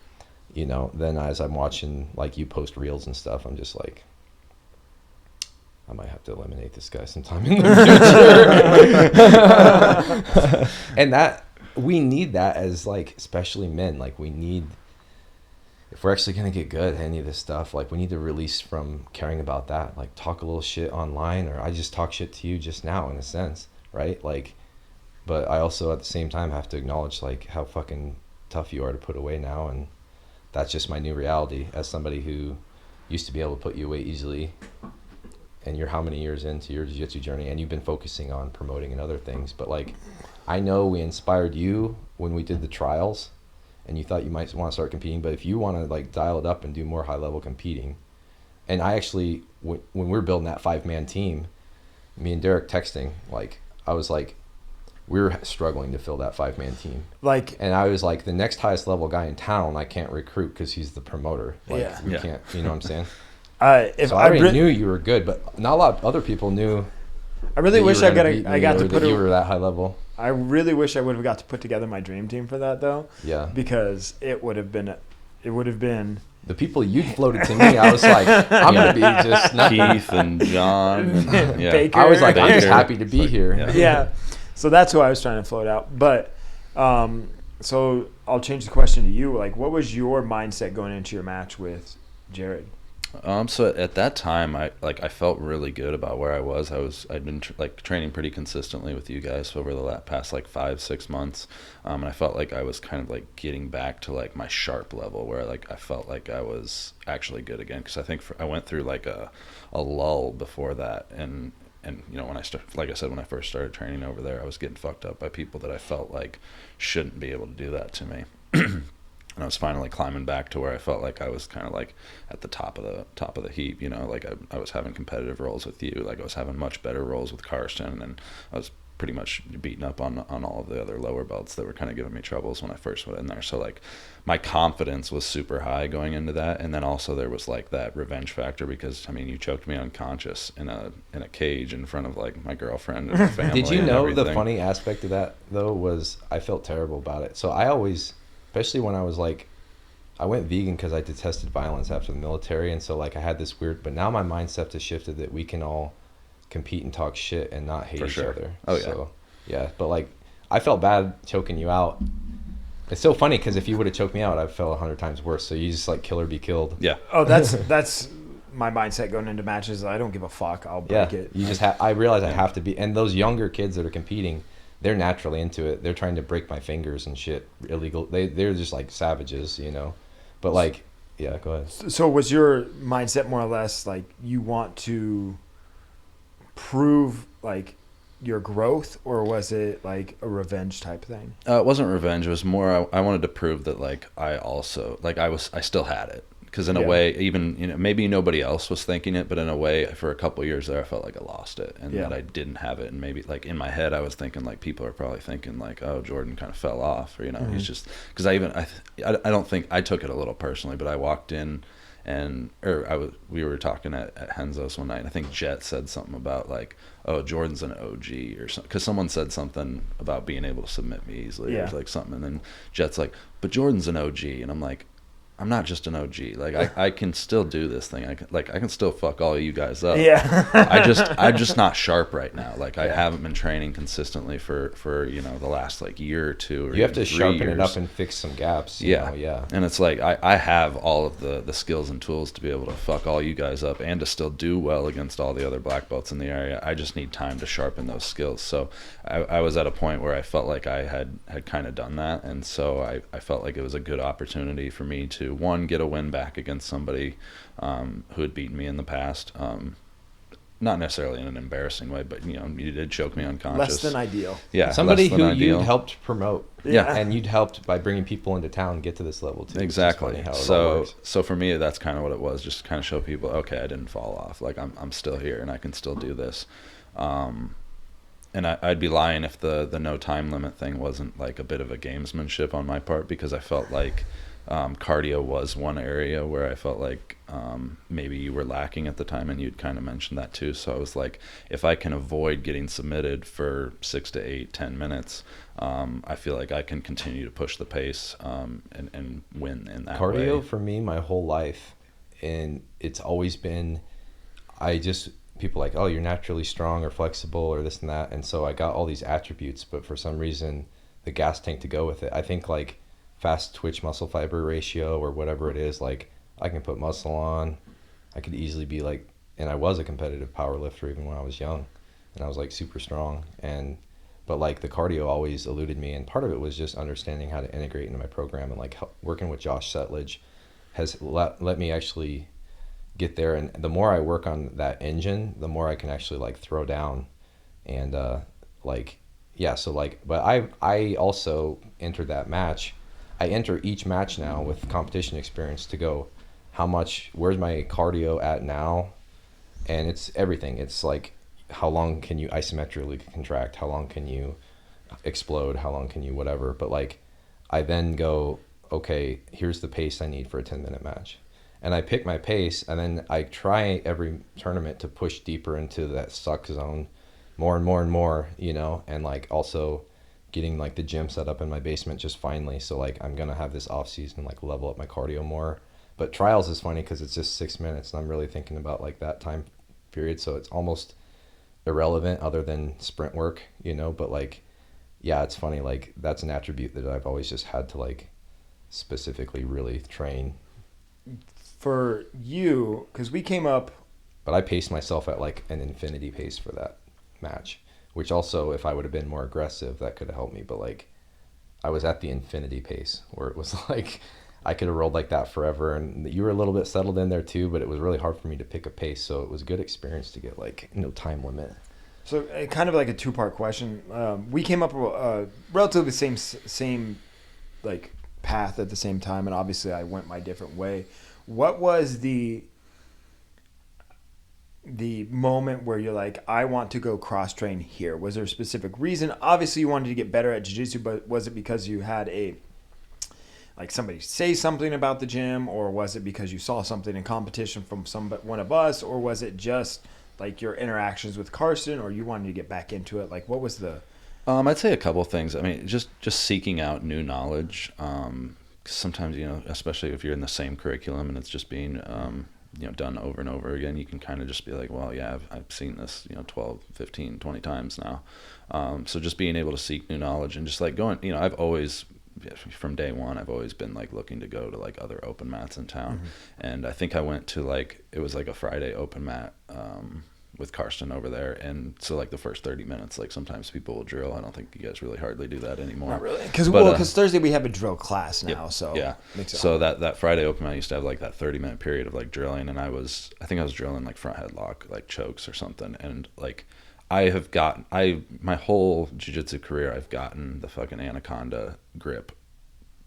you know, then as I'm watching like you post reels and stuff, I'm just like, I might have to eliminate this guy sometime in the future. And that, we need that as like, especially men, like we need, if we're actually going to get good at any of this stuff, like we need to release from caring about that, like talk a little shit online, or I just talk shit to you just now in a sense, right? Like, but I also at the same time have to acknowledge like how fucking tough you are to put away now. And that's just my new reality as somebody who used to be able to put you away easily. And you're how many years into your jiu-jitsu journey, and you've been focusing on promoting and other things. But like, I know we inspired you when we did the trials, and you thought you might want to start competing. But if you want to like dial it up and do more high level competing, and I actually, when we were building that 5-man team, me and Derrick texting, like I was like, we were struggling to fill that 5-man team. Like, and I was like, the next highest level guy in town, I can't recruit because he's the promoter. Like, we can't, you know what I'm saying? So I already knew you were good, but not a lot of other people knew. I really wish I got to put you were that high level. I really wish I would have got to put together my dream team for that though. Yeah. Because it would have been the people you floated to me. I was like, I'm gonna be just Keith and John. And, Baker. I was like, I'm just happy to be here. Yeah. So that's who I was trying to float out. But so I'll change the question to you. Like, what was your mindset going into your match with Jared? So at that time, I felt really good about where I was. I'd been training pretty consistently with you guys over the past 5-6 months, and I felt like I was kind of like getting back to like my sharp level where like I felt like I was actually good again. Because I think I went through like a lull before that, and you know, when I when I first started training over there, I was getting fucked up by people that I felt like shouldn't be able to do that to me. And I was finally climbing back to where I felt like I was kind of like at the top of the heap, you know, like I was having competitive roles with you, like I was having much better roles with Karsten, and I was pretty much beating up on all of the other lower belts that were kind of giving me troubles when I first went in there. So like my confidence was super high going into that, and then also there was like that revenge factor because I mean you choked me unconscious in a cage in front of like my girlfriend and my family. Did you and know everything. the funny aspect of that though was I felt terrible about it. So I always, especially when I was like, I went vegan because I detested violence after the military, and so like I had this weird, but now my mindset has shifted that we can all compete and talk shit and not hate For each sure. other. Oh yeah. So, yeah, but like I felt bad choking you out. It's so funny because if you would have choked me out, I felt 100 times worse. So you just like kill or be killed. Yeah. Oh, that's my mindset going into matches. I don't give a fuck. I'll break it. You just I realize I have to be, and those younger kids that are competing, they're naturally into it. They're trying to break my fingers and shit illegal. They're just like savages, you know. But like, yeah, go ahead. So was your mindset more or less like you want to prove like your growth, or was it like a revenge type thing? It wasn't revenge. It was more I wanted to prove that like I also like I still had it, because in a way, even, you know, maybe nobody else was thinking it, but in a way for a couple of years there I felt like I lost it and that I didn't have it, and maybe like in my head I was thinking like people are probably thinking like, oh, Jordan kind of fell off, or, you know, he's just, because I don't think I took it a little personally, but I walked in and we were talking at Henzo's one night, and I think Jet said something about like, oh, Jordan's an OG or something, because someone said something about being able to submit me easily or like something, and then Jet's like, but Jordan's an OG, and I'm like, I'm not just an OG. Like I can still do this thing. I can still fuck all of you guys up. Yeah. I'm just not sharp right now. Like I haven't been training consistently for you know the last like year or two. Or you have to sharpen years. it up and fix some gaps. You know? Yeah. And it's like I have all of the skills and tools to be able to fuck all you guys up and to still do well against all the other black belts in the area. I just need time to sharpen those skills. So I was at a point where I felt like I had kind of done that, and so I felt like it was a good opportunity for me to, one, get a win back against somebody who had beaten me in the past, not necessarily in an embarrassing way, but, you know, you did choke me unconscious. Less than ideal. Yeah, somebody less than who ideal. you'd helped promote. Yeah. And you'd helped by bringing people into town get to this level too. Exactly. So for me, that's kind of what it was, just to kind of show people, okay, I didn't fall off. Like I'm still here and I can still do this. And I'd be lying if the no time limit thing wasn't like a bit of a gamesmanship on my part, because I felt like cardio was one area where I felt like maybe you were lacking at the time, and you'd kind of mentioned that too. So I was like, if I can avoid getting submitted for 6 to 8, 10 minutes, I feel like I can continue to push the pace and win in that way. Cardio for me my whole life, and it's always been, people like, oh, you're naturally strong or flexible or this and that, and so I got all these attributes, but for some reason the gas tank to go with it, I think like fast twitch muscle fiber ratio or whatever it is, like I can put muscle on, I could easily be like, and I was a competitive power lifter even when I was young, and I was like super strong, but like the cardio always eluded me, and part of it was just understanding how to integrate into my program, and like working with Josh Settlage has let me actually get there, and the more I work on that engine, the more I can actually like throw down, and but I also entered that match. I enter each match now with competition experience to go, where's my cardio at now? And it's everything. It's like, how long can you isometrically contract? How long can you explode? How long can you whatever? But like, I then go, okay, here's the pace I need for a 10-minute match. And I pick my pace, and then I try every tournament to push deeper into that suck zone more and more and more, you know, and like also getting like the gym set up in my basement just finally. So like I'm going to have this off season, like level up my cardio more. But trials is funny because it's just 6 minutes, and I'm really thinking about like that time period. So it's almost irrelevant other than sprint work, you know, but like, yeah, it's funny. Like that's an attribute that I've always just had to like specifically really train. For you, because we came up, but I paced myself at like an infinity pace for that match, which also, if I would have been more aggressive, that could have helped me. But like, I was at the infinity pace where it was like I could have rolled like that forever, and you were a little bit settled in there too, but it was really hard for me to pick a pace. So it was a good experience to get like no time limit. So kind of like a two-part question. We came up relatively same like path at the same time, and obviously I went my different way. What was the moment where you're like, I want to go cross train here? Was there a specific reason? Obviously you wanted to get better at jiu-jitsu, but was it because you had somebody say something about the gym, or was it because you saw something in competition from one of us, or was it just like your interactions with Carson, or you wanted to get back into it? Like, what was the... I'd say a couple of things. I mean, just seeking out new knowledge. 'Cause sometimes, especially if you're in the same curriculum and it's just being, done over and over again, you can kind of just be like, well, yeah, I've seen this, 12, 15, 20 times now. So just being able to seek new knowledge and just like going, I've always, from day one, I've always been like looking to go to like other open mats in town. Mm-hmm. And I think I went to it was like a Friday open mat, with Karsten over there, and so like the first 30 minutes, like sometimes people will drill. I don't think you guys really hardly do that anymore. Not really, because Thursday we have a drill class now. Yep, so yeah. So that Friday open mat used to have like that 30-minute period of like drilling, and I think I was drilling like front headlock, like chokes or something, and like my whole jiu-jitsu career, I've gotten the fucking anaconda grip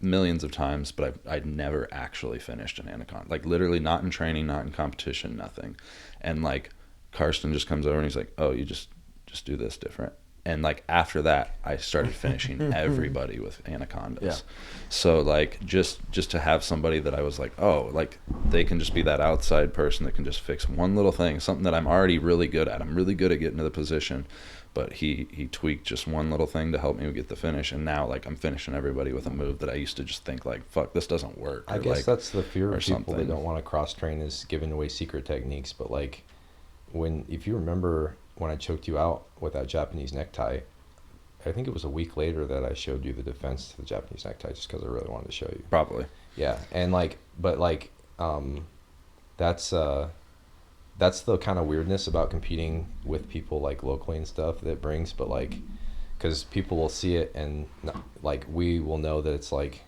millions of times, but I'd never actually finished an anaconda, like literally not in training, not in competition, nothing. And like Karsten just comes over and he's like, oh, you just do this different. And like after that, I started finishing everybody with anacondas. Yeah. So like just to have somebody that I was like, oh, like they can just be that outside person that can just fix one little thing, something that I'm already really good at. I'm really good at getting to the position, but he tweaked just one little thing to help me get the finish. And now like I'm finishing everybody with a move that I used to just think like, fuck, this doesn't work. I guess that's the fear of people something. that don't want to cross train, is giving away secret techniques. But like if you remember when I choked you out with that Japanese necktie, I think it was a week later that I showed you the defense to the Japanese necktie, just because I really wanted to show you. Probably. Yeah. And that's the kind of weirdness about competing with people like locally and stuff that brings, but like, because people will see it and like we will know that it's like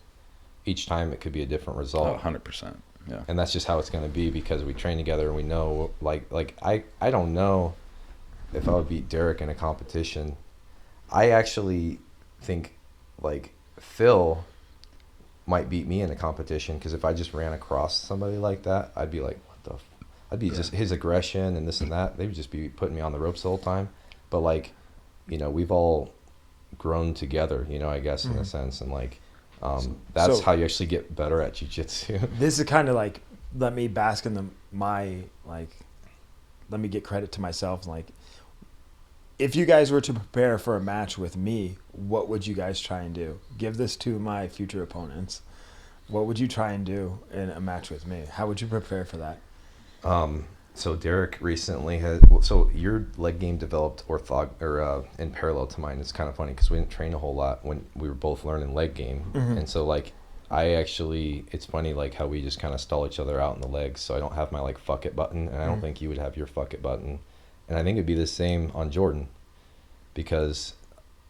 each time it could be a different result. 100%. Yeah. And that's just how it's going to be, because we train together and we know like I don't know if I would beat Derrick in a competition. I actually think like Phil might beat me in a competition, because if I just ran across somebody like that, I'd be like, what the I'd be just his aggression and this and that, they would just be putting me on the ropes the whole time. But like, we've all grown together, I guess, in a sense, and like that's how you actually get better at jiu-jitsu. This is kind of like, let me bask in let me get credit to myself. Like, if you guys were to prepare for a match with me, what would you guys try and do? Give this to my future opponents. What would you try and do in a match with me? How would you prepare for that? So Derrick recently so your leg game developed in parallel to mine. It's kind of funny because we didn't train a whole lot when we were both learning leg game. Mm-hmm. And so like it's funny like how we just kind of stall each other out in the legs. So I don't have my like fuck it button, and I don't think you would have your fuck it button. And I think it'd be the same on Jordan, because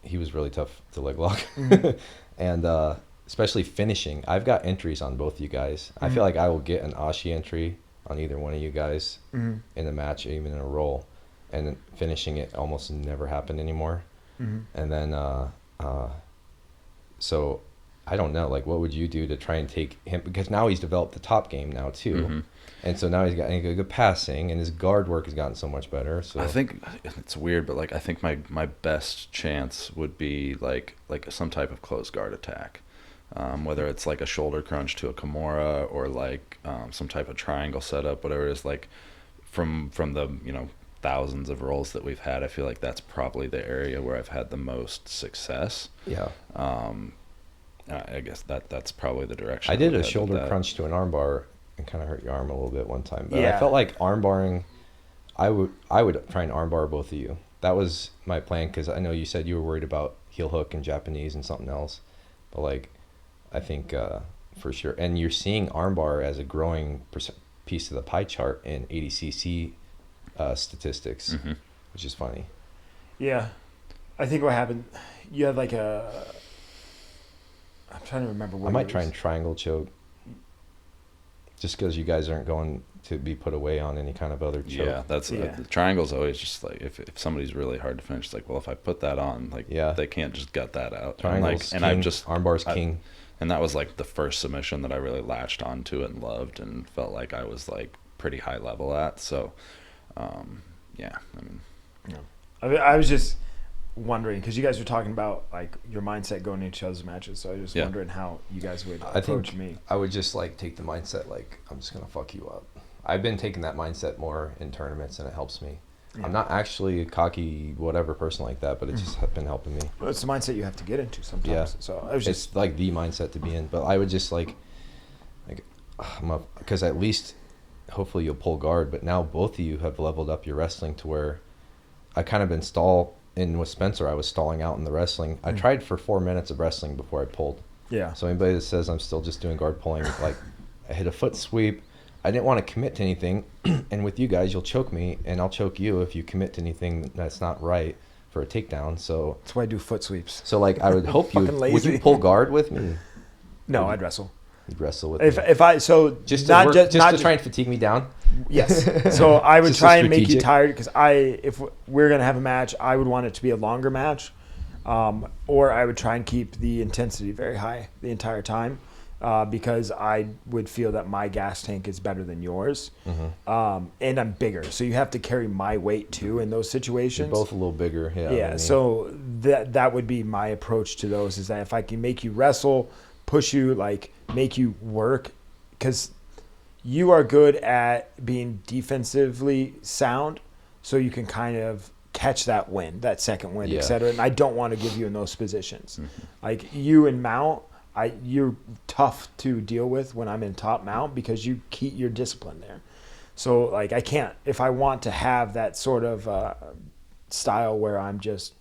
he was really tough to leg lock. Mm-hmm. And especially finishing. I've got entries on both you guys. Mm-hmm. I feel like I will get an Ashi entry on either one of you guys in a match, even in a roll, and finishing it almost never happened anymore. Mm-hmm. And then so I don't know, like what would you do to try and take him, because now he's developed the top game now too. Mm-hmm. And so now he's got good passing, and his guard work has gotten so much better. So I think it's weird, but like I think my best chance would be like some type of close guard attack. Whether it's like a shoulder crunch to a Kimura, or like some type of triangle setup, whatever it is, like from the thousands of rolls that we've had, I feel like that's probably the area where I've had the most success. Yeah. I guess that's probably the direction. I did a shoulder crunch to an armbar and kind of hurt your arm a little bit one time, but I felt like armbarring. I would try and armbar both of you. That was my plan, because I know you said you were worried about heel hook and Japanese and something else, but like, I think for sure. And you're seeing armbar as a growing piece of the pie chart in ADCC statistics, which is funny. Yeah. I think what happened, you had like I'm trying to remember what I might try and triangle choke, just because you guys aren't going to be put away on any kind of other choke. Yeah, the triangle's always just like, if somebody's really hard to finish, it's like, well, if I put that on, like, they can't just gut that out. Triangle's and king, I've just armbar's king. And that was like the first submission that I really latched onto and loved and felt like I was like pretty high level at. So, yeah, I mean, I was just wondering, because you guys were talking about like your mindset going into each other's matches. So I was just wondering how you guys would approach me. I would just like take the mindset like, I'm just going to fuck you up. I've been taking that mindset more in tournaments, and it helps me. Yeah. I'm not actually a cocky whatever person like that, but it's just been helping me. Well, it's the mindset you have to get into sometimes. Yeah. So I was just, it's like the mindset to be in. But I would just like because at least hopefully you'll pull guard. But now both of you have leveled up your wrestling to where I kind of been with Spencer. I was stalling out in the wrestling. I tried for 4 minutes of wrestling before I pulled. Yeah. So anybody that says I'm still just doing guard pulling, like I hit a foot sweep. I didn't want to commit to anything, and with you guys, you'll choke me, and I'll choke you if you commit to anything that's not right for a takedown. So that's why I do foot sweeps. So like, I would hope would you pull guard with me? No, I'd wrestle. You'd wrestle with me. If I just to try and fatigue me down. Yes. So I would try and make you tired, because if we're gonna have a match, I would want it to be a longer match, or I would try and keep the intensity very high the entire time. Because I would feel that my gas tank is better than yours, and I'm bigger, so you have to carry my weight too in those situations. You're both a little bigger, yeah. Yeah, so that would be my approach to those, is that if I can make you wrestle, push you, like make you work, because you are good at being defensively sound, so you can kind of catch that wind, that second wind, etc. And I don't want to give you in those positions. Like you and mount, you're tough to deal with when I'm in top mount, because you keep your discipline there. So like I can't, if I want to have that sort of style where I'm just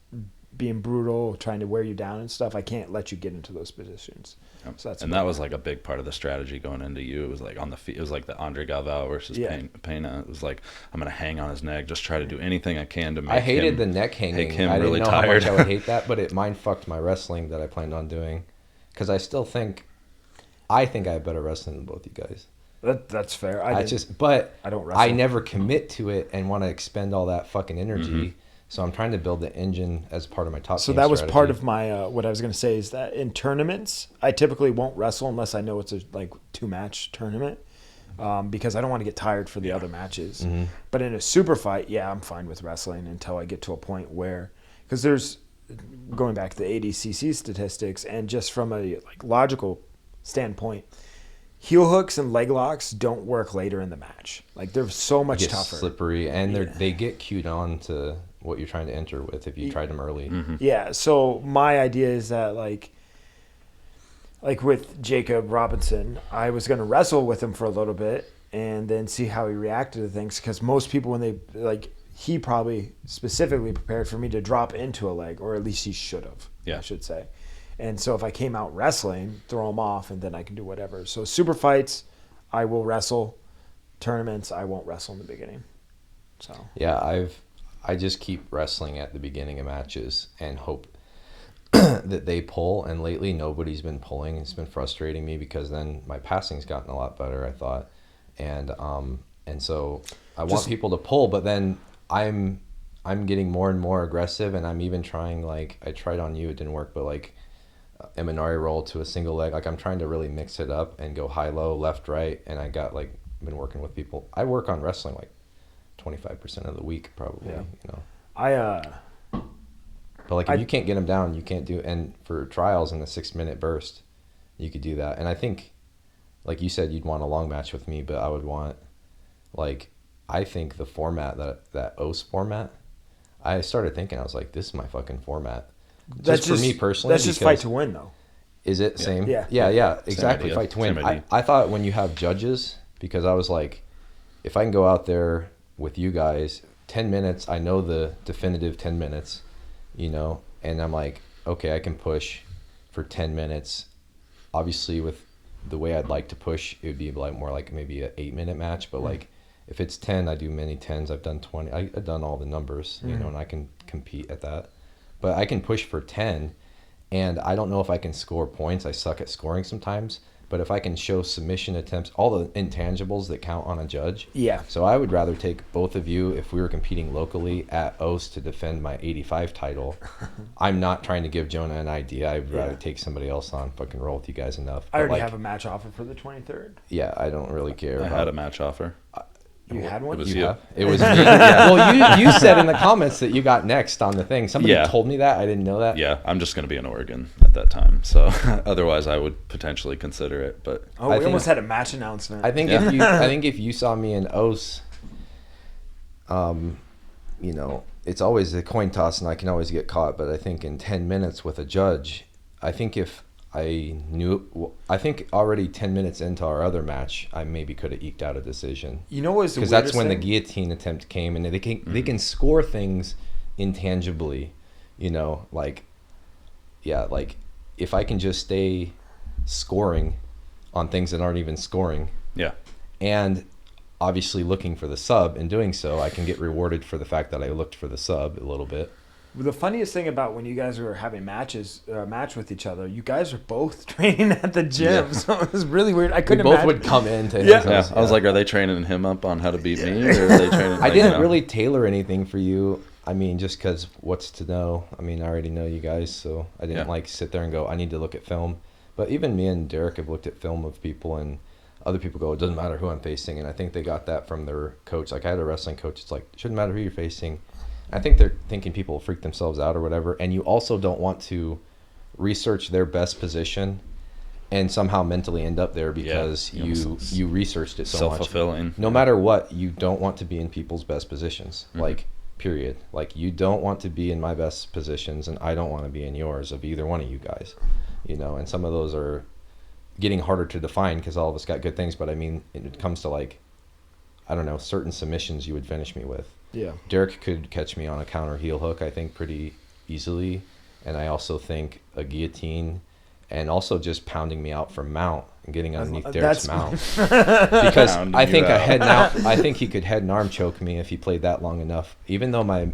being brutal, trying to wear you down and stuff, I can't let you get into those positions. Yep. So that was like a big part of the strategy going into you. It was like on the feet. It was like the Andre Galvao versus Pena. It was like, I'm gonna hang on his neck, just try to do anything I can to make. I hated the neck hanging. Make him I didn't really know tired. how much I would hate that, but it mind fucked my wrestling that I planned on doing. Because I still think I have better wrestling than both you guys. That's fair. I don't wrestle. I never commit to it and want to expend all that fucking energy. So I'm trying to build the engine as part of my top. So that was part of my what I was going to say, is that in tournaments I typically won't wrestle unless I know it's a like 2-match tournament, because I don't want to get tired for the other matches. But in a super fight, I'm fine with wrestling until I get to a point where, because there's, going back to the ADCC statistics, and just from a like logical standpoint, heel hooks and leg locks don't work later in the match. Like they're so much tougher, slippery, and they get cued on to what you're trying to enter with if you tried them early. Yeah. So my idea is that like with Jacob Robinson, I was going to wrestle with him for a little bit and then see how he reacted to things, because most people, when they like, he probably specifically prepared for me to drop into a leg, or at least he should have, I should say. And so if I came out wrestling, throw him off, and then I can do whatever. So super fights, I will wrestle. Tournaments, I won't wrestle in the beginning. So yeah, I just keep wrestling at the beginning of matches and hope that they pull. And lately, nobody's been pulling. It's been frustrating me, because then my passing's gotten a lot better, I thought, and so I want people to pull, but then I'm getting more and more aggressive, and I'm even trying, like I tried on you, it didn't work, but like Imanari roll to a single leg, like I'm trying to really mix it up and go high low, left right, and I got like been working with people. I work on wrestling like 25% of the week probably. But like if you can't get them down, you can't do, and for trials in the 6-minute burst you could do that. And I think, like you said, you'd want a long match with me, but I would want, like, I think the format, that OS format, I started thinking, I was like, this is my fucking format. Just for me personally. That's just fight to win, though. Is it same? Yeah, exactly. Fight to win. I thought when you have judges, because I was like, if I can go out there with you guys, 10 minutes, I know the definitive 10 minutes, and I'm like, okay, I can push for 10 minutes. Obviously, with the way I'd like to push, it would be like more like maybe an 8-minute match, but like, if it's 10, I do many 10s. I've done 20. I've done all the numbers, and I can compete at that. But I can push for 10, and I don't know if I can score points. I suck at scoring sometimes, but if I can show submission attempts, all the intangibles that count on a judge. Yeah. So I would rather take both of you if we were competing locally at OS to defend my 85 title. I'm not trying to give Jonah an idea. I'd rather take somebody else on. Fucking roll with you guys enough. I already have a match offer for the 23rd. Yeah, I don't really care. I had a match offer. You had one? It was You you. have? It was me. Yeah. Well, you said in the comments that you got next on the thing. Somebody told me that. I didn't know that. Yeah, I'm just going to be in Oregon at that time. So otherwise I would potentially consider it. But We almost had a match announcement. I think if you saw me in OS, you know, it's always a coin toss and I can always get caught. But I think in 10 minutes with a judge, I think if I think already 10 minutes into our other match, I maybe could have eked out a decision. You know what's the because that's when the guillotine attempt came, and they can score things intangibly, you know, like if I can just stay scoring on things that aren't even scoring, and obviously looking for the sub, and doing so, I can get rewarded for the fact that I looked for the sub a little bit. The funniest thing about when you guys were having match with each other, you guys were both training at the gym, so it was really weird. I couldn't imagine. Both would come into his house. I was like, are they training him up on how to beat me, or are they training? I didn't really tailor anything for you. I mean, just because what's to know? I mean, I already know you guys, so I didn't like sit there and go, I need to look at film. But even me and Derrick have looked at film of people, and other people go, it doesn't matter who I'm facing. And I think they got that from their coach. Like I had a wrestling coach. It's like, it shouldn't matter who you're facing. I think they're thinking people will freak themselves out or whatever. And you also don't want to research their best position and somehow mentally end up there because you researched it so much. Self-fulfilling. No matter what, you don't want to be in people's best positions. Like, period. Like, you don't want to be in my best positions, and I don't want to be in yours of either one of you guys. You know, and some of those are getting harder to define because all of us got good things. But I mean, it comes to like, I don't know, certain submissions you would finish me with. Yeah. Derrick could catch me on a counter heel hook, I think, pretty easily. And I also think a guillotine and also just pounding me out from mount and getting underneath Derrick's mount. Because I think I think he could head and arm choke me if he played that long enough. Even though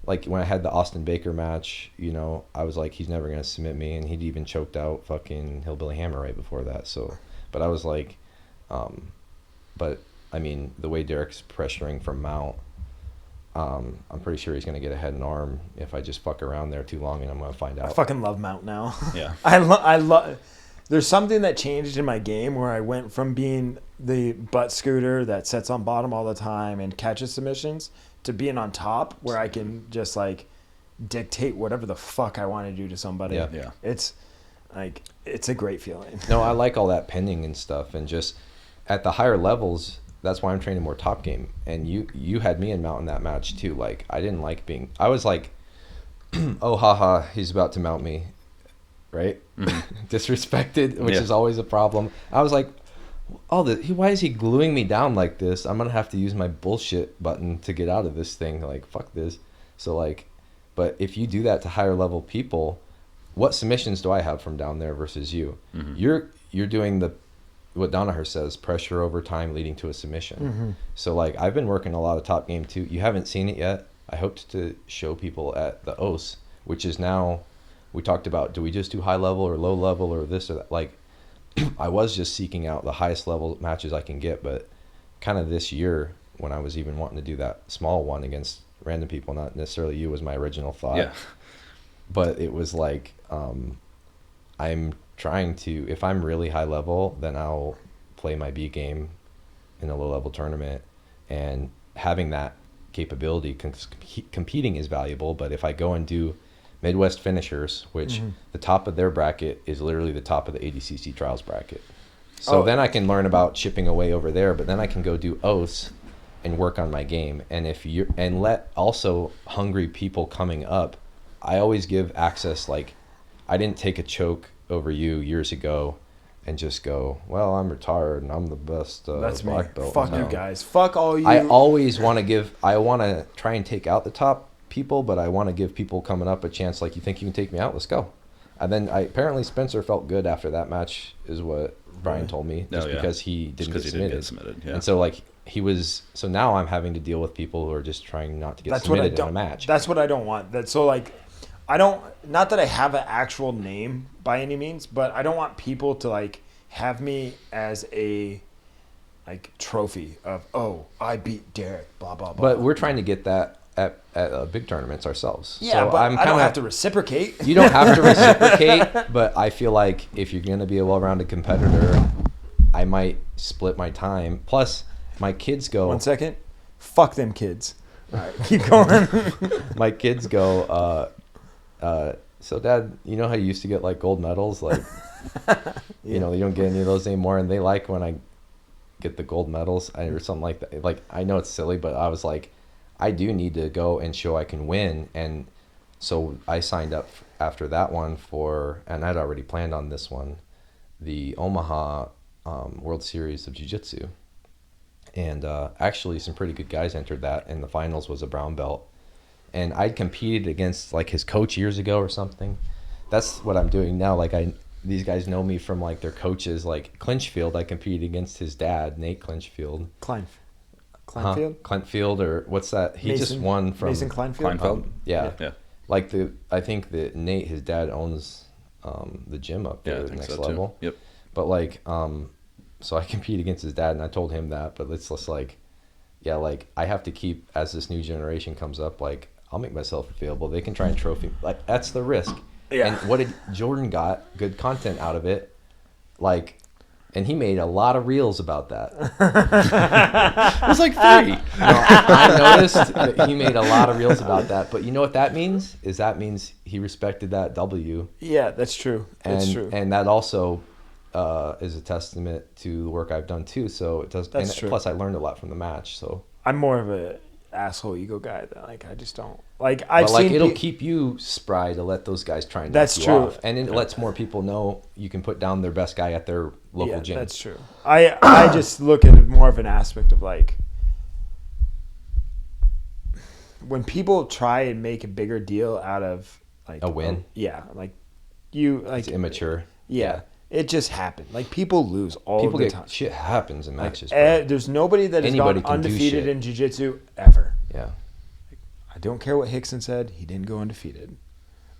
like when I had the Austin Baker match, you know, I was like, he's never going to submit me. And he'd even choked out fucking Hillbilly Hammer right before that. So, but I was like, but I mean, the way Derrick's pressuring from mount, I'm pretty sure he's going to get a head and arm if I just fuck around there too long, and I'm going to find out. I fucking love mount now. Yeah. I love. There's something that changed in my game where I went from being the butt scooter that sits on bottom all the time and catches submissions to being on top where I can just like dictate whatever the fuck I want to do to somebody. Yeah. It's like, it's a great feeling. No, I like all that pending and stuff, and just at the higher levels, that's why I'm training more top game. And you had me in mount in that match too. Like, I didn't like I was like, oh, haha, he's about to mount me, right? Disrespected, which is always a problem. I was like, why is he gluing me down like this? I'm going to have to use my bullshit button to get out of this thing. Like, fuck this. So like, but if you do that to higher level people, what submissions do I have from down there versus you? You're doing what Danaher says, pressure over time leading to a submission. So like, I've been working a lot of top game too. You haven't seen it yet. I hoped to show people at the OS, which is now, we talked about, do we just do high level or low level or this or that? Like, I was just seeking out the highest level matches I can get, but kind of this year when I was even wanting to do that small one against random people, not necessarily you was my original thought. Yeah. But it was like, I'm trying to, if I'm really high level, then I'll play my B game in a low level tournament, and having that capability, competing is valuable. But if I go and do Midwest finishers, which the top of their bracket is literally the top of the ADCC trials bracket. So then I can learn about chipping away over there, but then I can go do OS and work on my game. And let also hungry people coming up, I always give access. Like, I didn't take a choke over you years ago and just go, well, I'm retired and I'm the best black belt. Fuck you guys. Fuck all you. I always want to try and take out the top people, but I want to give people coming up a chance. Like, you think you can take me out? Let's go. And then apparently Spencer felt good after that match, is what Brian told me, because he didn't get submitted. Yeah. And so like so now I'm having to deal with people who are just trying not to get submitted in a match. That's what I don't want. So like, not that I have an actual name by any means, but I don't want people to like have me as a like trophy of, oh, I beat Derrick, blah blah blah. But we're trying to get that at big tournaments ourselves. Yeah, so but I don't kinda, have to reciprocate. You don't have to reciprocate, but I feel like if you're going to be a well-rounded competitor, I might split my time. Plus, my kids go... 1 second. Fuck them kids. All right, keep going. My kids go, so Dad, you know how you used to get like gold medals? Like, you know, you don't get any of those anymore. And they like when I get the gold medals or something like that. Like, I know it's silly, but I was like, I do need to go and show I can win. And so I signed up after that one and I'd already planned on this one, the Omaha World Series of Jiu-Jitsu. And actually some pretty good guys entered that, and the finals was a brown belt. And I'd competed against like his coach years ago or something. That's what I'm doing now. Like these guys know me from like their coaches, like Clinchfield. I competed against his dad, Nate Clinchfield. Kleinfield? Kleinfield, or what's that? He just won from Mason Kleinfield. Kleinfeld? Yeah. Like I think that Nate, his dad, owns the gym up there, Yeah, I think next so level. too. Yep. But like, so I compete against his dad, and I told him that. But it's just like, yeah, like I have to keep, as this new generation comes up, like I'll make myself available. They can try and trophy. Like that's the risk. Yeah. And what did Jordan got? Good content out of it. Like, and he made a lot of reels about that. It was like 3. I noticed that he made a lot of reels about that. But you know what that means? That means he respected that W. Yeah, that's true. That's true. And that also is a testament to the work I've done too. So it does. That's true. Plus, I learned a lot from the match. So I'm more of a asshole ego guy that like I just don't like. It'll keep you spry to let those guys try and that's knock true. you off, and it lets more people know you can put down their best guy at their local gym. That's true. I just look at it more of an aspect of like when people try and make a bigger deal out of like a win. Like It's immature. Yeah. It just happened. Like people lose all the time. Shit happens in matches. There's nobody that has Anybody gone can do undefeated shit. in jiu-jitsu ever. Yeah. I don't care what Hickson said. He didn't go undefeated.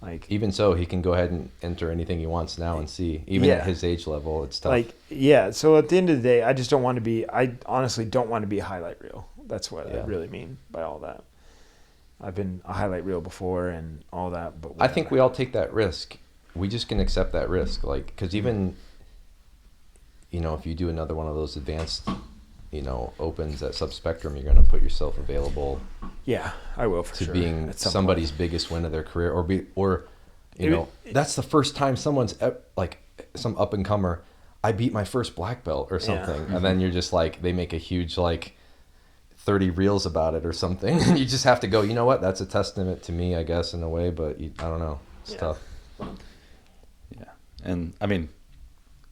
Like even so, he can go ahead and enter anything he wants now and see. Even at his age level, it's tough. Like yeah. So at the end of the day, I just don't want to be. I honestly don't want to be a highlight reel. That's what I really mean by all that. I've been a highlight reel before and all that, but I think we all take that risk. We just can accept that risk, like because even, you know, if you do another one of those advanced, you know, opens at subspectrum, you're going to put yourself available. Yeah, I will for to sure. being somebody's biggest win of their career, or you know, that's the first time someone's like some up and comer. I beat my first black belt or something, and then you're just like they make a huge like 30 reels about it or something, and you just have to go. You know what? That's a testament to me, I guess, in a way. But I don't know. It's tough. Yeah, and I mean,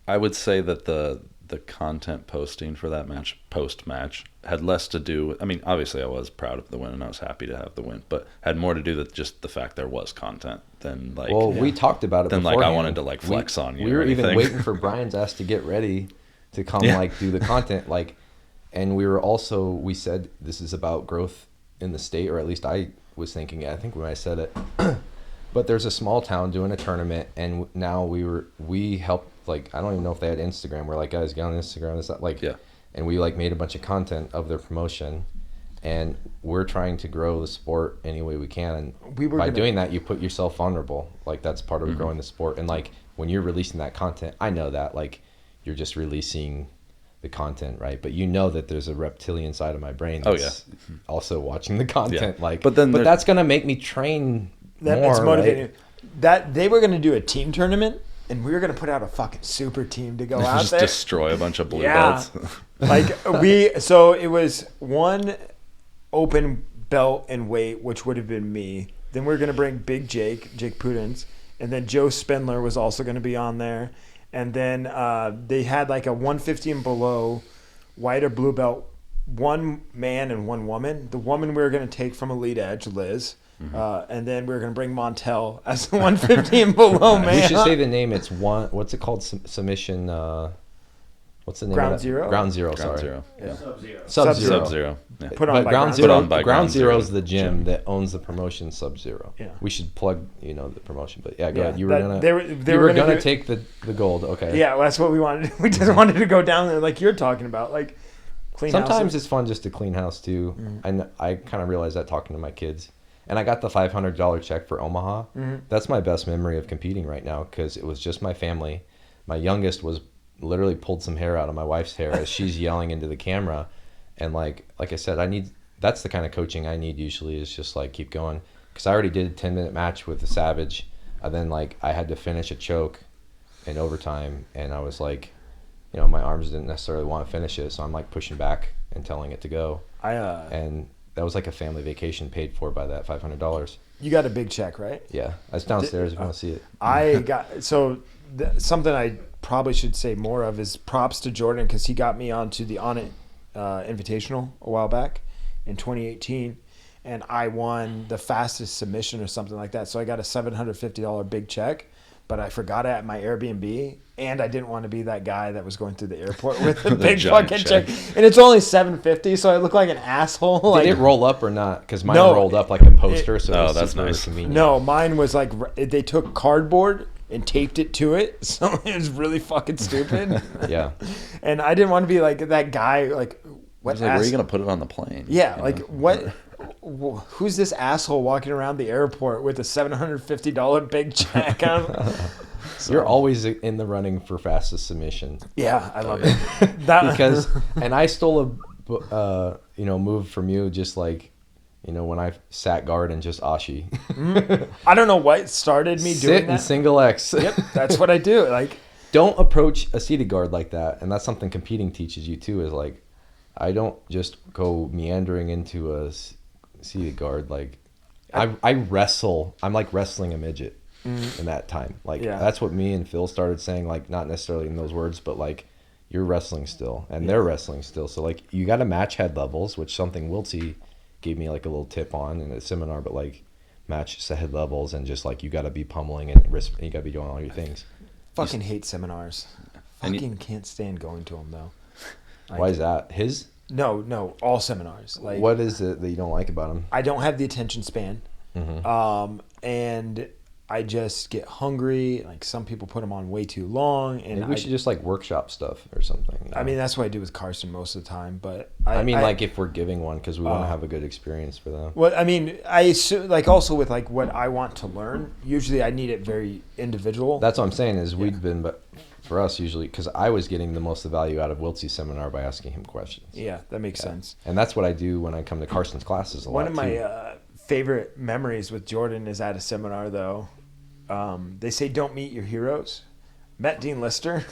I would say that the content posting for that match, post-match, had less to do with, I mean, obviously I was proud of the win and I was happy to have the win, but had more to do with just the fact there was content than like... Well, we talked about it than beforehand. like I wanted to like flex on you. We were even waiting for Brian's ass to get ready to come like do the content, like, and we said this is about growth in the state, or at least I was thinking, I think when I said it, but there's a small town doing a tournament, and now we helped, like, I don't even know if they had Instagram. We're like, guys, get on Instagram. It's not like, and we like made a bunch of content of their promotion, and we're trying to grow the sport any way we can. And by doing that, you put yourself vulnerable. Like that's part of growing the sport. And like when you're releasing that content, I know that like you're just releasing the content, right? But you know that there's a reptilian side of my brain that's also watching the content. Like, but that's gonna make me train more. It's motivating. Right? That they were gonna do a team tournament. And we were going to put out a fucking super team to go out just there. Just destroy a bunch of blue belts. So it was one open belt and weight, which would have been me. Then we were going to bring Big Jake Pudens. And then Joe Spindler was also going to be on there. And then they had like a 150 and below white or blue belt, one man and one woman. The woman we were going to take from Elite Edge, Liz. And then we were going to bring Montel as the 150 and below man. We should say the name. It's what's it called? Submission. What's the name Ground of that? Zero? Ground Zero, Ground sorry. Zero. Yeah. Sub-Zero. Sub-Zero. Sub-Zero. Yeah. Put on But by Ground Ground Zero, Put on by Ground Ground Zero Zero is the gym gym. that owns the promotion Sub-Zero. Yeah. We should plug, the promotion. But yeah, go Yeah, ahead. You were that- gonna they you were were gonna gonna do- take the gold. Okay. Yeah, well, that's what we wanted. We just wanted to go down there like you're talking about, like clean Sometimes houses. it's fun just to clean house too. Mm-hmm. I kind of realized that talking to my kids. And I got the $500 check for Omaha. Mm-hmm. That's my best memory of competing right now because it was just my family. My youngest was literally pulled some hair out of my wife's hair as she's yelling into the camera. And like I said, that's the kind of coaching I need usually is just like keep going. Because I already did a 10-minute match with the Savage. And then like I had to finish a choke in overtime. And I was like, my arms didn't necessarily want to finish it. So I'm like pushing back and telling it to go. And that was like a family vacation paid for by that $500. You got a big check, right? Yeah, it's downstairs if you want to see it. I got something I probably should say more of is props to Jordan because he got me onto the On It Invitational a while back in 2018, and I won the fastest submission or something like that. So I got a $750 big check, but I forgot it at my Airbnb, and I didn't want to be that guy that was going through the airport with the big giant fucking check. check. And it's only $750, so I look like an asshole. Did it roll up or not? Because mine No, rolled up like a poster, so it Oh, was that's super nice. convenient. No, mine was like they took cardboard and taped it to it, so it was really fucking stupid. Yeah. And I didn't want to be like that guy. Like, I what? was like, where are you gonna put it on the plane? Yeah, You like know? what? Who's this asshole walking around the airport with a $750 big check? You're always in the running for fastest submission. Yeah, I love it. That And I stole a move from you just like, when I sat guard and just ashi. I don't know what started me Sit doing and that. single X. Yep, that's what I do. Like, Don't approach a seated guard like that. And that's something competing teaches you too is like, I don't just go meandering into a seated guard. Like I wrestle. I'm like wrestling a midget in that time. Like that's what me and Phil started saying, like not necessarily in those words, but like you're wrestling still and they're wrestling still. So like you got to match head levels, which something Wiltsy gave me like a little tip on in a seminar, but like match head levels and just like you got to be pummeling and you got to be doing all your things. fucking hate seminars. And Fucking can't stand going to them though. Why is that? His? No, all seminars. Like, What is it that you don't like about him? I don't have the attention span, and I just get hungry. Like some people put them on way too long, and Maybe we should just like workshop stuff or something. I mean, that's what I do with Carson most of the time. But I mean, like if we're giving one because we want to have a good experience for them. well, I mean, I assume, like also with like what I want to learn. Usually, I need it very individual. That's what I'm saying is we've been, but for us usually, because I was getting the most of the value out of Wiltsy's seminar by asking him questions. Yeah, that makes sense. And that's what I do when I come to Carson's classes a lot One of my too. favorite memories with Jordan is at a seminar, though. They say don't meet your heroes. Met Dean Lister.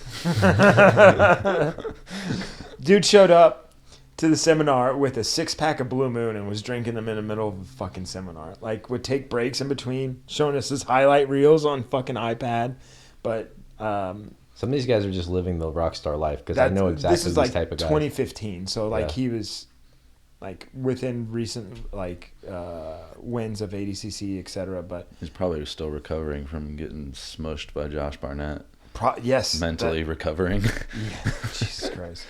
Dude showed up to the seminar with a 6-pack of Blue Moon and was drinking them in the middle of a fucking seminar. Like, would take breaks in between, showing us his highlight reels on fucking iPad. But some of these guys are just living the rock star life because I know exactly this is these like type of guys. 2015, so like Yeah. he was like within recent like wins of ADCC, etc. But He's probably still recovering from getting smushed by Josh Barnett. yes, Mentally recovering. yeah, Jesus Christ.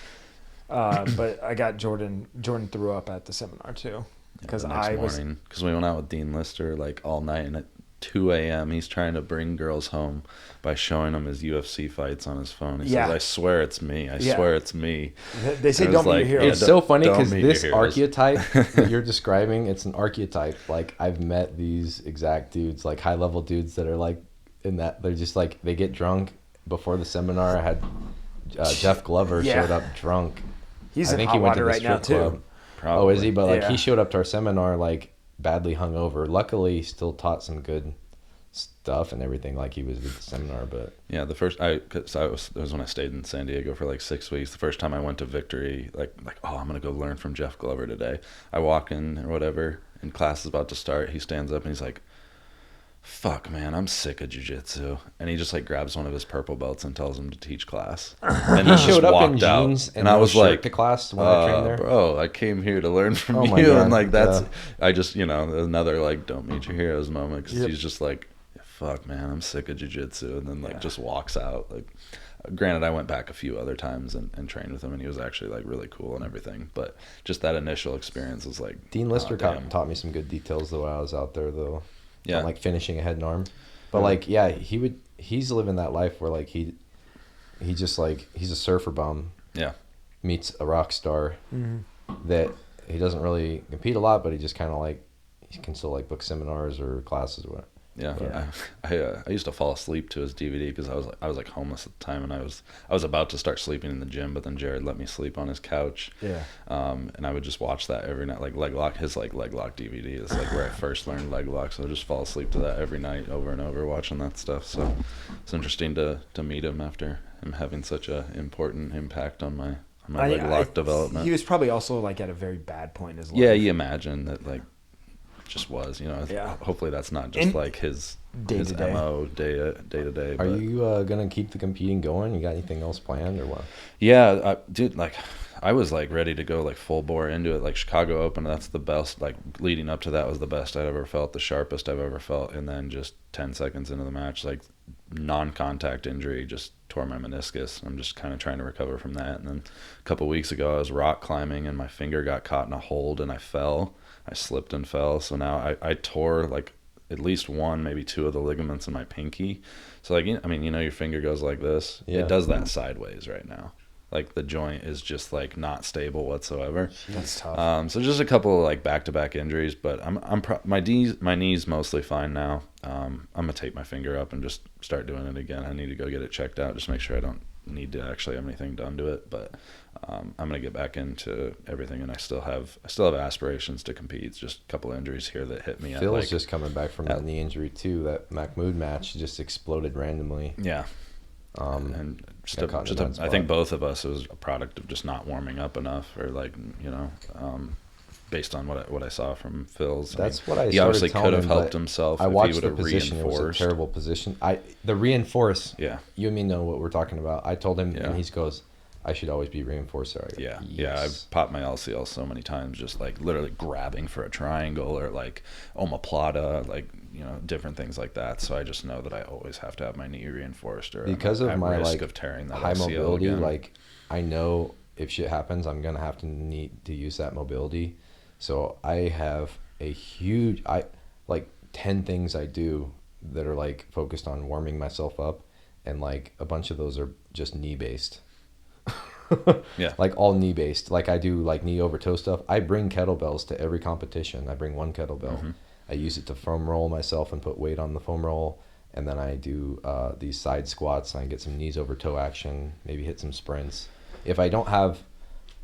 But I got Jordan threw up at the seminar too because The next I was morning, because we went out with Dean Lister like all night, and at 2 a.m. he's trying to bring girls home by showing them his UFC fights on his phone. He Yeah. says, "I swear it's me. I Yeah. swear it's me." they say And I don't was be like, your yeah, heroes. It's so funny don't because meet this your heroes. archetype that you're describing, it's an archetype. Like I've met these exact dudes, like high level dudes that are like in that they're just like they get drunk before the seminar. I had Jeff Glover Yeah. showed up drunk. He's I in think hot he went water to the right now strip club. too. Probably. Oh, is he? But like Yeah. he showed up to our seminar like badly hungover. Luckily, he still taught some good stuff and everything. Like he was at the seminar, but Yeah, it was when I stayed in San Diego for like 6 weeks. The first time I went to Victory, like oh, I'm gonna go learn from Jeff Glover today. I walk in or whatever, and class is about to start. He stands up and he's like, "Fuck, man, I'm sick of jiu-jitsu," and he just like grabs one of his purple belts and tells him to teach class. And he just showed up in walked out. jeans and I no was shirt like, to class when I trained there. "Bro, I came here to learn from Oh you," my God, and like that's yeah. I just another like don't meet your heroes moment because Yep. he's just like, fuck, man, I'm sick of jiu-jitsu, and then like just walks out. Like, granted, I went back a few other times and trained with him, and he was actually like really cool and everything. But just that initial experience was like, Dean Lister taught me some good details though while I was out there though. Yeah. On, like finishing a head and arm. But like, he's living that life where like he just like, he's a surfer bum. Yeah. Meets a rock star that he doesn't really compete a lot, but he just kind of like, he can still like book seminars or classes or whatever. Yeah. I used to fall asleep to his DVD because I was like homeless at the time, and I was about to start sleeping in the gym, but then Jared let me sleep on his couch. Yeah. And I would just watch that every night, like leg lock. His like leg lock DVD is like where I first learned leg lock, so I would just fall asleep to that every night, over and over, watching that stuff. So it's interesting to meet him after him having such a important impact on my leg lock development. He was probably also like at a very bad point in his life. Yeah, you imagine that like. Just was, you know. Yeah. Hopefully that's not just like his MO day to day. Are you gonna keep the competing going? You got anything else planned or what? Yeah, dude. Like, I was like ready to go like full bore into it. Like Chicago Open, that's the best. Like leading up to that was the best I'd ever felt, the sharpest I've ever felt. And then just 10 seconds into the match, like non-contact injury, just tore my meniscus. I'm just kind of trying to recover from that. And then a couple weeks ago, I was rock climbing and my finger got caught in a hold and I fell. I slipped and fell, so now I tore like at least one, maybe two of the ligaments in my pinky. So like, I mean, you know, your finger goes like this. Yeah. It does that sideways right now. Like the joint is just like not stable whatsoever. That's tough. So just a couple of like back-to-back injuries, but my knee's mostly fine now. I'm gonna tape my finger up and just start doing it again. I need to go get it checked out, just make sure I don't need to actually have anything done to it. But I'm gonna get back into everything, and I still have aspirations to compete. It's just a couple of injuries here that hit me. Phil's just coming back from that knee injury too. That Mahmoud match just exploded randomly. Yeah. And I think both of us, it was a product of just not warming up enough, or like, you know, based on what I saw from Phil's. That's what I started he obviously telling could have him, helped himself. I if watched he the would have position. reinforced. It was a terrible position. The reinforce. Yeah. You and me know what we're talking about. I told him, and he goes, "I should always be reinforced." So yeah. I've popped my LCL so many times, just like literally grabbing for a triangle or like omoplata, like, you know, different things like that. So I just know that I always have to have my knee reinforced, or because of my risk like of tearing that high LCL mobility. again. Like I know if shit happens, I'm gonna have to need to use that mobility. So I have a huge, like 10 things I do that are like focused on warming myself up, and like a bunch of those are just knee based. Yeah. Like all knee based. Like I do like knee over toe stuff. I bring kettlebells to every competition. I bring one kettlebell. Mm-hmm. I use it to foam roll myself and put weight on the foam roll. And then I do these side squats and I get some knees over toe action, maybe hit some sprints. If I don't have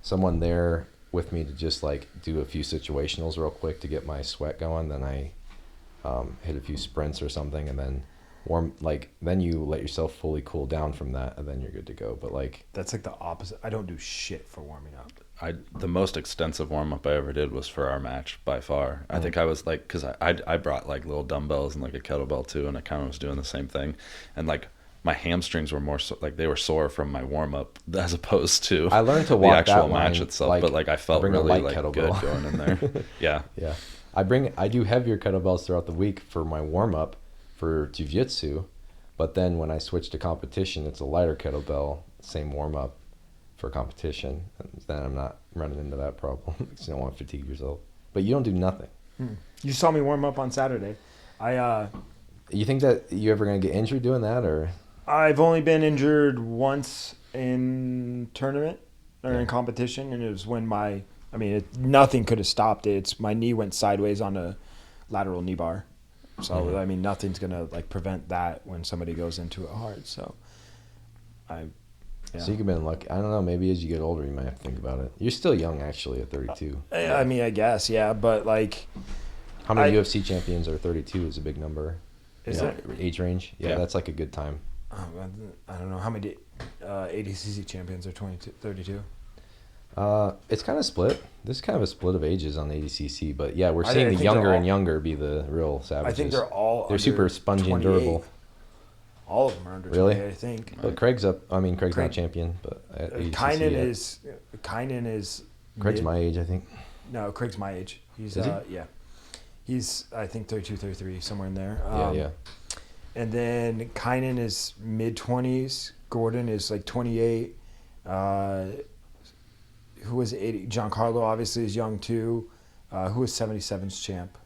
someone there with me to just like do a few situationals real quick to get my sweat going, then I hit a few sprints or something, and then then you let yourself fully cool down from that, and then you're good to go. But like that's like the opposite. I don't do shit for warming up. The most extensive warm up I ever did was for our match by far. I think I was like, because I brought like little dumbbells and like a kettlebell too, and I kind of was doing the same thing, and like my hamstrings were more like they were sore from my warm up as opposed to I learned to walk the actual that match line, itself. like, but like I felt really like kettlebell. good going in there. Yeah. I do heavier kettlebells throughout the week for my warm up for jiu-jitsu, but then when I switch to competition, it's a lighter kettlebell, same warm up for competition, and then I'm not running into that problem because you don't want to fatigue yourself. But you don't do nothing. You saw me warm up on Saturday. You think that you're ever going to get injured doing that, or? I've only been injured once in tournament or in competition, and it was when nothing could have stopped it. My knee went sideways on a lateral knee bar. So, I mean, nothing's going to like prevent that when somebody goes into it hard. So, So you could have been lucky. I don't know. Maybe as you get older, you might have to think about it. You're still young, actually, at 32. I mean, I guess, yeah. But like, how many UFC champions are 32? Is a big number. Is it age range? Yeah, that's like a good time. I don't know how many ADCC champions are 32. It's kind of split. There's kind of a split of ages on the ADCC, but yeah, we're seeing the younger and younger be the real savages. I think they're super spongy and durable. All of them are under 28, I think. But Craig's not champion, but Kynan is Craig's my age, I think. No, Craig's my age. He's Is he? yeah. He's I think 32, 33, somewhere in there. Yeah. And then Kynan is mid-20s. Gordon is like 28. Who was 80? Giancarlo obviously is young too. Who was 77's champ?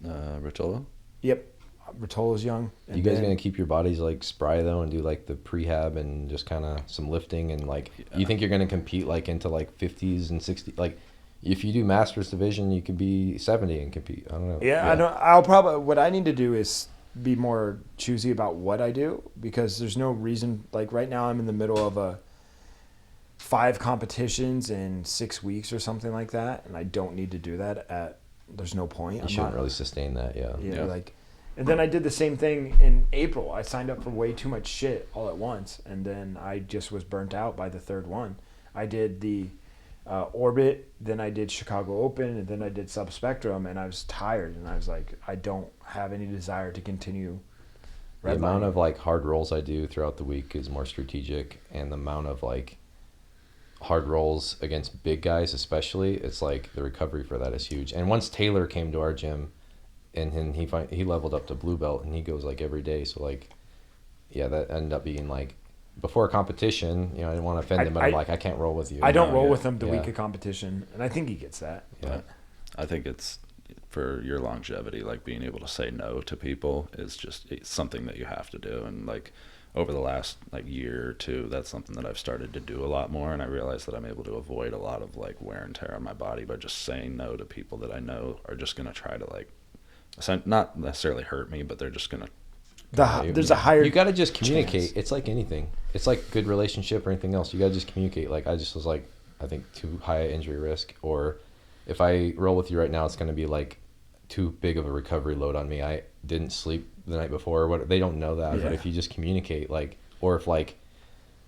Rotolo? Yep. Rotolo's young. You guys gonna keep your bodies like spry though, and do like the prehab and just kind of some lifting, and like you think you're gonna compete like into like 50s and 60s? Like if you do masters division, you could be 70 and compete. I don't know. Yeah, I don't. I'll probably. What I need to do is be more choosy about what I do, because there's no reason. Like right now, I'm in the middle of 5 competitions in 6 weeks or something like that, and I don't need to do that. There's no point. You shouldn't really sustain that. Yeah. Like. And then I did the same thing in April. I signed up for way too much shit all at once, and then I just was burnt out by the third one. I did the Orbit, then I did Chicago Open, and then I did Sub Spectrum, and I was tired, and I was like, I don't have any desire to continue. The amount of like hard rolls I do throughout the week is more strategic, and the amount of like hard rolls against big guys especially, it's like the recovery for that is huge. And once Taylor came to our gym, and he leveled up to blue belt, and he goes like every day. So like, yeah, that ended up being like before a competition. I didn't want to offend him, but I'm like, I can't roll with you. I don't roll with him the week of competition, and I think he gets that. Yeah, but I think it's for your longevity. Like being able to say no to people is just something that you have to do. And like over the last like year or two, that's something that I've started to do a lot more. And I realize that I'm able to avoid a lot of like wear and tear on my body by just saying no to people that I know are just gonna try to like. Not necessarily hurt me, but they're just gonna. There's a higher. You got to just communicate. chance. It's like anything. It's like good relationship or anything else. You got to just communicate. Like I just was like, I think too high a injury risk, or if I roll with you right now, it's going to be like too big of a recovery load on me. I didn't sleep the night before. Or what they don't know that, but if you just communicate, like, or if like,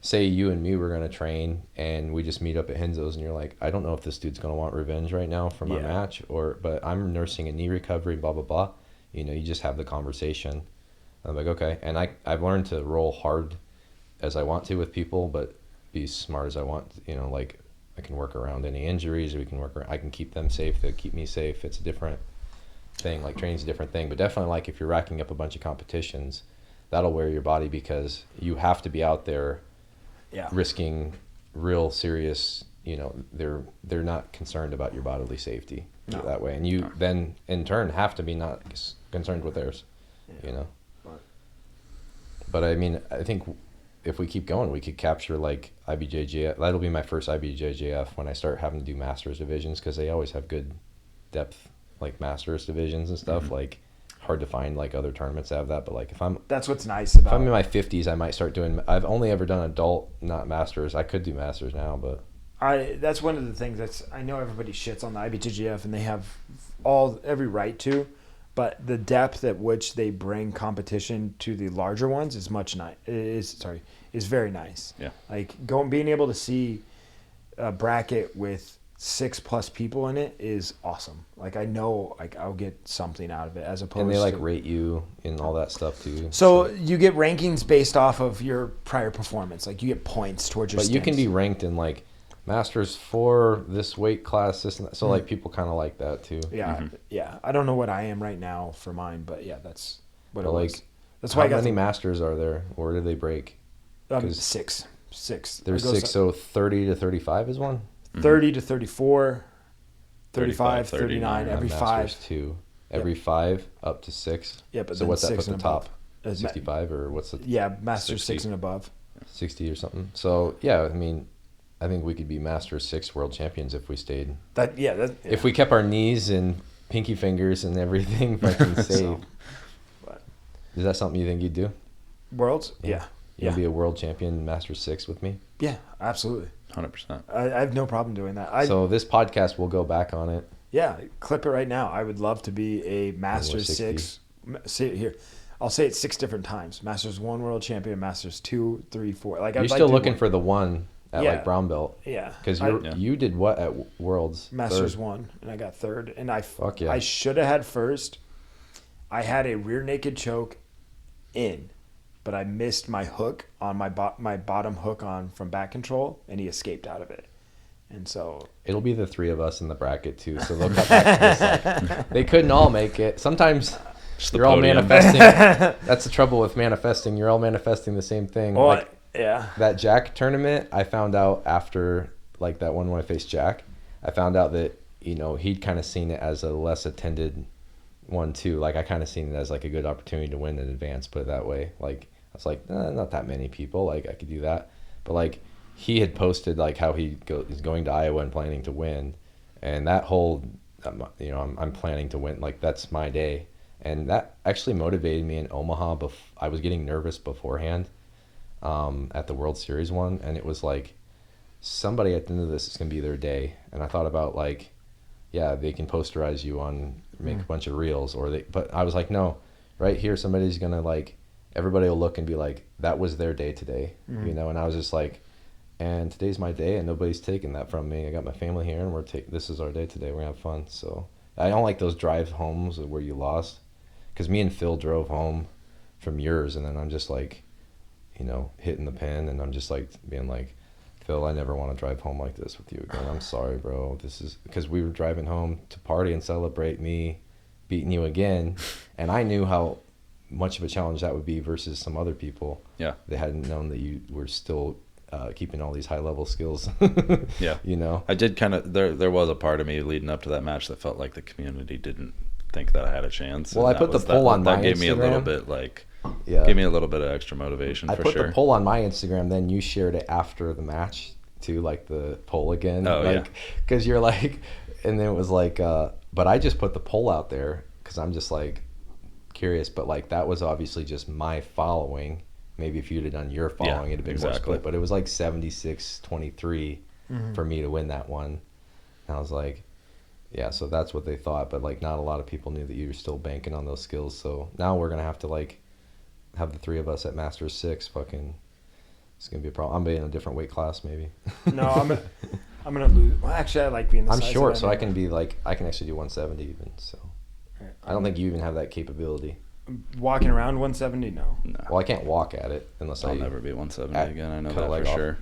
say you and me were going to train and we just meet up at Henzo's and you're like, I don't know if this dude's going to want revenge right now from our match, but I'm nursing a knee recovery, blah, blah, blah. You just have the conversation. I'm like, okay. And I've learned to roll hard as I want to with people, but be smart as I want. Like I can work around any injuries, or I can keep them safe. They keep me safe. It's a different thing. Like training's a different thing, but definitely like if you're racking up a bunch of competitions, that'll wear your body, because you have to be out there risking real serious, they're not concerned about your bodily safety that way. And you then in turn have to be not concerned with theirs, But I mean, I think if we keep going, we could capture like IBJJF. That'll be my first IBJJF when I start having to do masters divisions, because they always have good depth, like masters divisions and stuff. Like hard to find like other tournaments that have that, but like that's what's nice about. If I'm in my 50s, I might start doing. I've only ever done adult, not masters. I could do masters now, but that's one of the things I know everybody shits on the IBJJF, and they have every right to, but the depth at which they bring competition to the larger ones is is very nice. Yeah, like being able to see a bracket with 6+ people in it is awesome. Like I know, like I'll get something out of it, as opposed. And they like rate you and all that stuff too. So you get rankings based off of your prior performance. Like you get points towards your. But you can be ranked in like masters for this weight class, this and that. So like people kind of like that too. Yeah, yeah. I don't know what I am right now for mine, but yeah, that's what it was. That's why. How many masters are there, or do they break? 6. There's 6. So 30 to 35 is one. 30 to 34, 35, 39, every 5. 2. Every 5 up to 6. Yeah, but so what's that put the top? 65 or what's the? Yeah, Masters 6 and above. 60 or something. So yeah, I mean, I think we could be Masters 6 world champions if we stayed. If we kept our knees and pinky fingers and everything fucking safe. Is that something you think you'd do? Worlds? Yeah. You'd be a world champion Masters 6 with me? Yeah, absolutely. 100%. I have no problem doing that. So this podcast will go back on it. Yeah, clip it right now. I would love to be a Masters 6. Say it here. I'll say it 6 different times. Masters 1 world champion, Masters 2, 3, 4. Like you're still looking for the one at like brown belt. Yeah. Because you did what at Worlds? Masters 3rd. 1, and I got 3rd. And Fuck yeah. I should have had 1st. I had a rear naked choke in, but I missed my hook on my bottom hook on from back control, and he escaped out of it. And so it'll be the 3 of us in the bracket too. So they'll cut back to this. Like, they couldn't all make it. Sometimes Just the You're all podium. manifesting. That's the trouble with manifesting. You're all manifesting the same thing. Well, Like yeah. that Jack tournament, I found out after like that one when I faced Jack, I found out that, you know, he'd kind of seen it as a less attended one too. Like I kind of seen it as like a good opportunity to win in advance, put it that way. Like I was like, not that many people, like I could do that. But like he had posted like how is going to Iowa and planning to win, and that whole, you know, I'm planning to win, like that's my day. And that actually motivated me in Omaha. I was getting nervous beforehand at the World Series one, and it was like somebody at the end of this is going to be their day. And I thought about like, yeah, they can posterize you on, make a bunch of reels, but I was like, no, right here somebody's going to like, everybody will look and be like, that was their day today, you know. And I was just like, and today's my day and nobody's taking that from me. I got my family here and this is our day today, we're gonna have fun. So I don't like those drive homes where you lost, because me and Phil drove home from yours, and then I'm just like, you know, hitting the pen, and I'm just like being like, Phil, I never want to drive home like this with you again. I'm sorry, bro. This is because we were driving home to party and celebrate me beating you again, and I knew how much of a challenge that would be versus some other people. Yeah. They hadn't known that you were still keeping all these high level skills. Yeah. You know, I did kind of, there was a part of me leading up to that match that felt like the community didn't think that I had a chance. Well, I put the poll on my That gave me a little Instagram. bit like, yeah. gave me a little bit of extra motivation I for put sure. the poll on my Instagram, then you shared it after the match too, like the poll again. Oh, like, yeah. Because you're like, and then it was like, but I just put the poll out there because I'm just like curious, but like that was obviously just my following. Maybe if you'd have done your following, it'd have been more split, but it was like 76-23 for me to win that one. And I was like, yeah, so that's what they thought, but like not a lot of people knew that you were still banking on those skills. So now we're gonna have to like have the three of us at Masters 6. Fucking, it's gonna be a problem. I'm being in a different weight class maybe. No, I'm gonna lose. Well, actually, I like being the I'm size short, that so am. I can be like, I can actually do 170 even. So I don't think you even have that capability. Walking around 170, no. No. Well, I can't walk at it unless I'll I never be 170 at- again. I know cut a that leg for off. sure.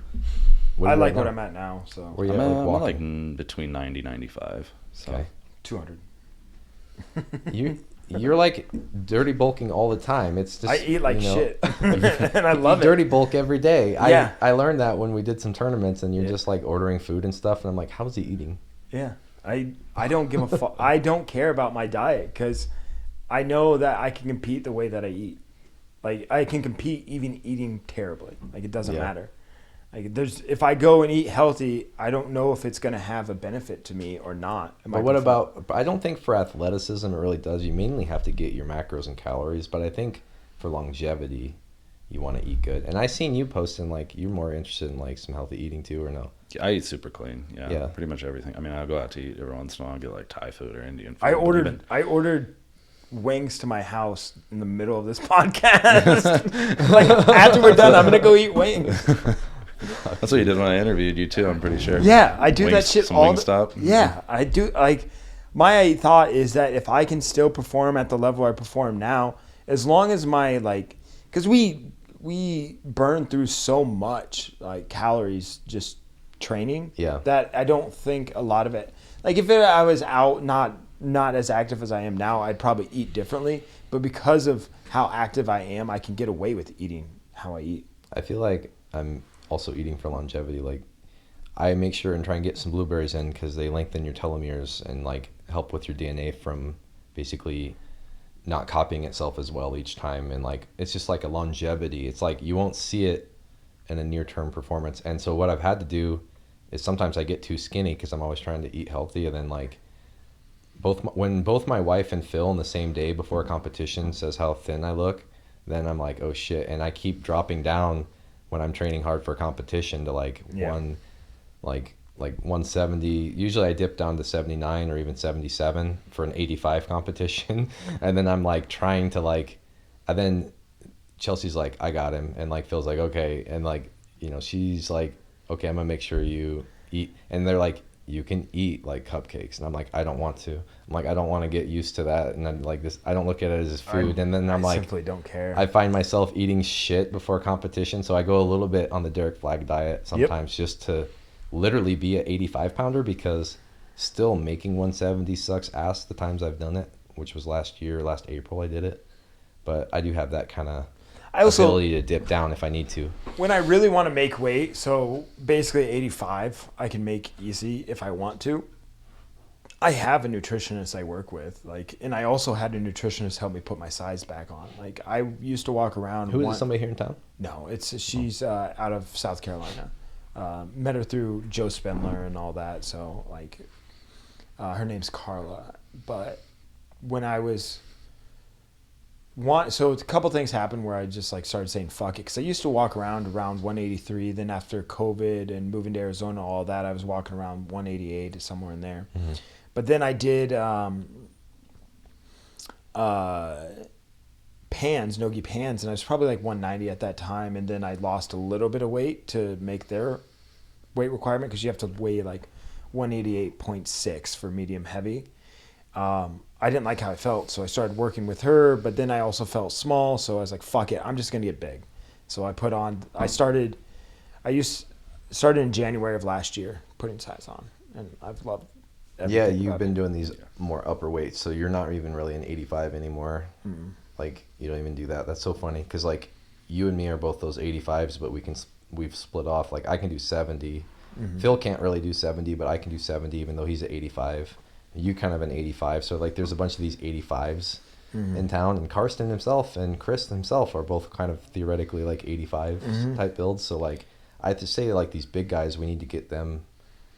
What are I you like right what now? I'm at now, so Where you I'm, at, like, I'm walking? like between 90, 95. So Okay. 200. You're like dirty bulking all the time. It's just I eat like you know, shit, and I love you it. dirty bulk every day. Yeah. I learned that when we did some tournaments, and you're Yeah. just like ordering food and stuff, and I'm like, how's he eating? Yeah, I don't give a fuck. I don't care about my diet because I know that I can compete the way that I eat. Like I can compete even eating terribly. Like it doesn't Yeah. matter. Like if I go and eat healthy, I don't know if it's gonna have a benefit to me or not. But what about? I don't think for athleticism it really does. You mainly have to get your macros and calories, but I think for longevity, you want to eat good. And I seen you posting like you're more interested in like some healthy eating too, or no? I eat super clean. Yeah, Yeah. pretty much everything. I mean, I'll go out to eat every once in a while. I'll get like Thai food or Indian food. I ordered wings to my house in the middle of this podcast. Like after we're done, I'm gonna go eat wings. That's what you did when I interviewed you too. I'm pretty sure. Yeah, I do that shit some all Wingstop. Yeah, I do. Like my thought is that if I can still perform at the level I perform now, as long as my like, because we burn through so much like calories just training. Yeah. That I don't think a lot of it. Like if I was out not as active as I am now, I'd probably eat differently. But because of how active I am, I can get away with eating how I eat. I feel like I'm also eating for longevity. Like I make sure and try and get some blueberries in because they lengthen your telomeres and like help with your DNA from basically not copying itself as well each time. And like it's just like a longevity. It's like you won't see it in a near-term performance. And so what I've had to do is sometimes I get too skinny because I'm always trying to eat healthy, and then like when both my wife and Phil in the same day before a competition says how thin I look, then I'm like, oh shit. And I keep dropping down when I'm training hard for a competition to like 170. Usually I dip down to 79 or even 77 for an 85 competition. And then I'm like trying to like, and then Chelsea's like, I got him. And like Phil's like, okay. And like, you know, she's like, okay, I'm gonna make sure you eat. And they're like, you can eat like cupcakes. And I'm like, I don't want to. I'm like, I don't want to get used to that. And then like this, I don't look at it as food. And then I'm I like, simply don't care. I find myself eating shit before competition. So I go a little bit on the Derrick Flaig diet sometimes just to literally be an 85 pounder, because still making 170 sucks ass the times I've done it. which was last April I did it. But I do have that kind of I also, ability to dip down if I need to. when I really want to make weight, so basically 85, I can make easy if I want to. I have a nutritionist I work with, and I also had a nutritionist help me put my size back on. Like, I used to walk around. Who is it, somebody here in town? No, she's out of South Carolina. Met her through Joe Spindler and all that. So her name's Carla. But when I was so a couple things happened where I just started saying fuck it, because I used to walk around 183. Then after COVID and moving to Arizona, all that, I was walking around 188 somewhere in there. Mm-hmm. But then I did pans, nogi pans, and I was probably 190 at that time. And then I lost a little bit of weight to make their weight requirement, because you have to weigh 188.6 for medium heavy. I didn't like how I felt, so I started working with her, but then I also felt small, so I was like, fuck it, I'm just going to get big. So I started in January of last year, putting size on, and I've loved everything. Yeah, you've been doing these more upper weights, so you're not even really an 85 anymore. Mm-hmm. You don't even do that. That's so funny, because you and me are both those 85s, but we've split off. I can do 70. Mm-hmm. Phil can't really do 70, but I can do 70, even though he's at 85. You kind of an 85, so there's a bunch of these 85s in town, and Karsten himself and Chris himself are both kind of theoretically 85s type builds. So I have to say these big guys, we need to get them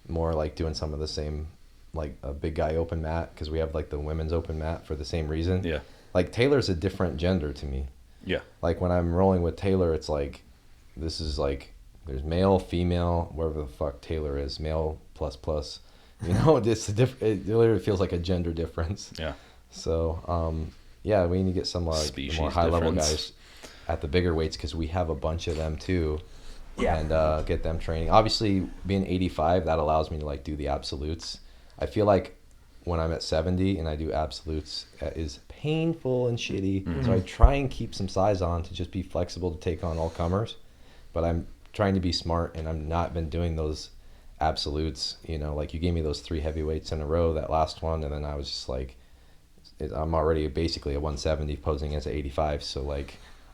more doing some of the same, a big guy open mat, because we have the women's open mat for the same reason. Yeah. Taylor's a different gender to me. Yeah. When I'm rolling with Taylor, it's this is there's male, female, wherever the fuck Taylor is, male plus. It's it literally feels like a gender difference. Yeah. So, we need to get some more high level guys at the bigger weights, because we have a bunch of them too. Yeah. And get them training. Obviously, being 85, that allows me to do the absolutes. I feel when I'm at 70 and I do absolutes, that is painful and shitty. Mm-hmm. So I try and keep some size on to just be flexible to take on all comers. But I'm trying to be smart, and I've not been doing those absolutes. You gave me those 3 heavyweights in a row, that last one, and then I was just I'm already basically a 170 posing as an 85, so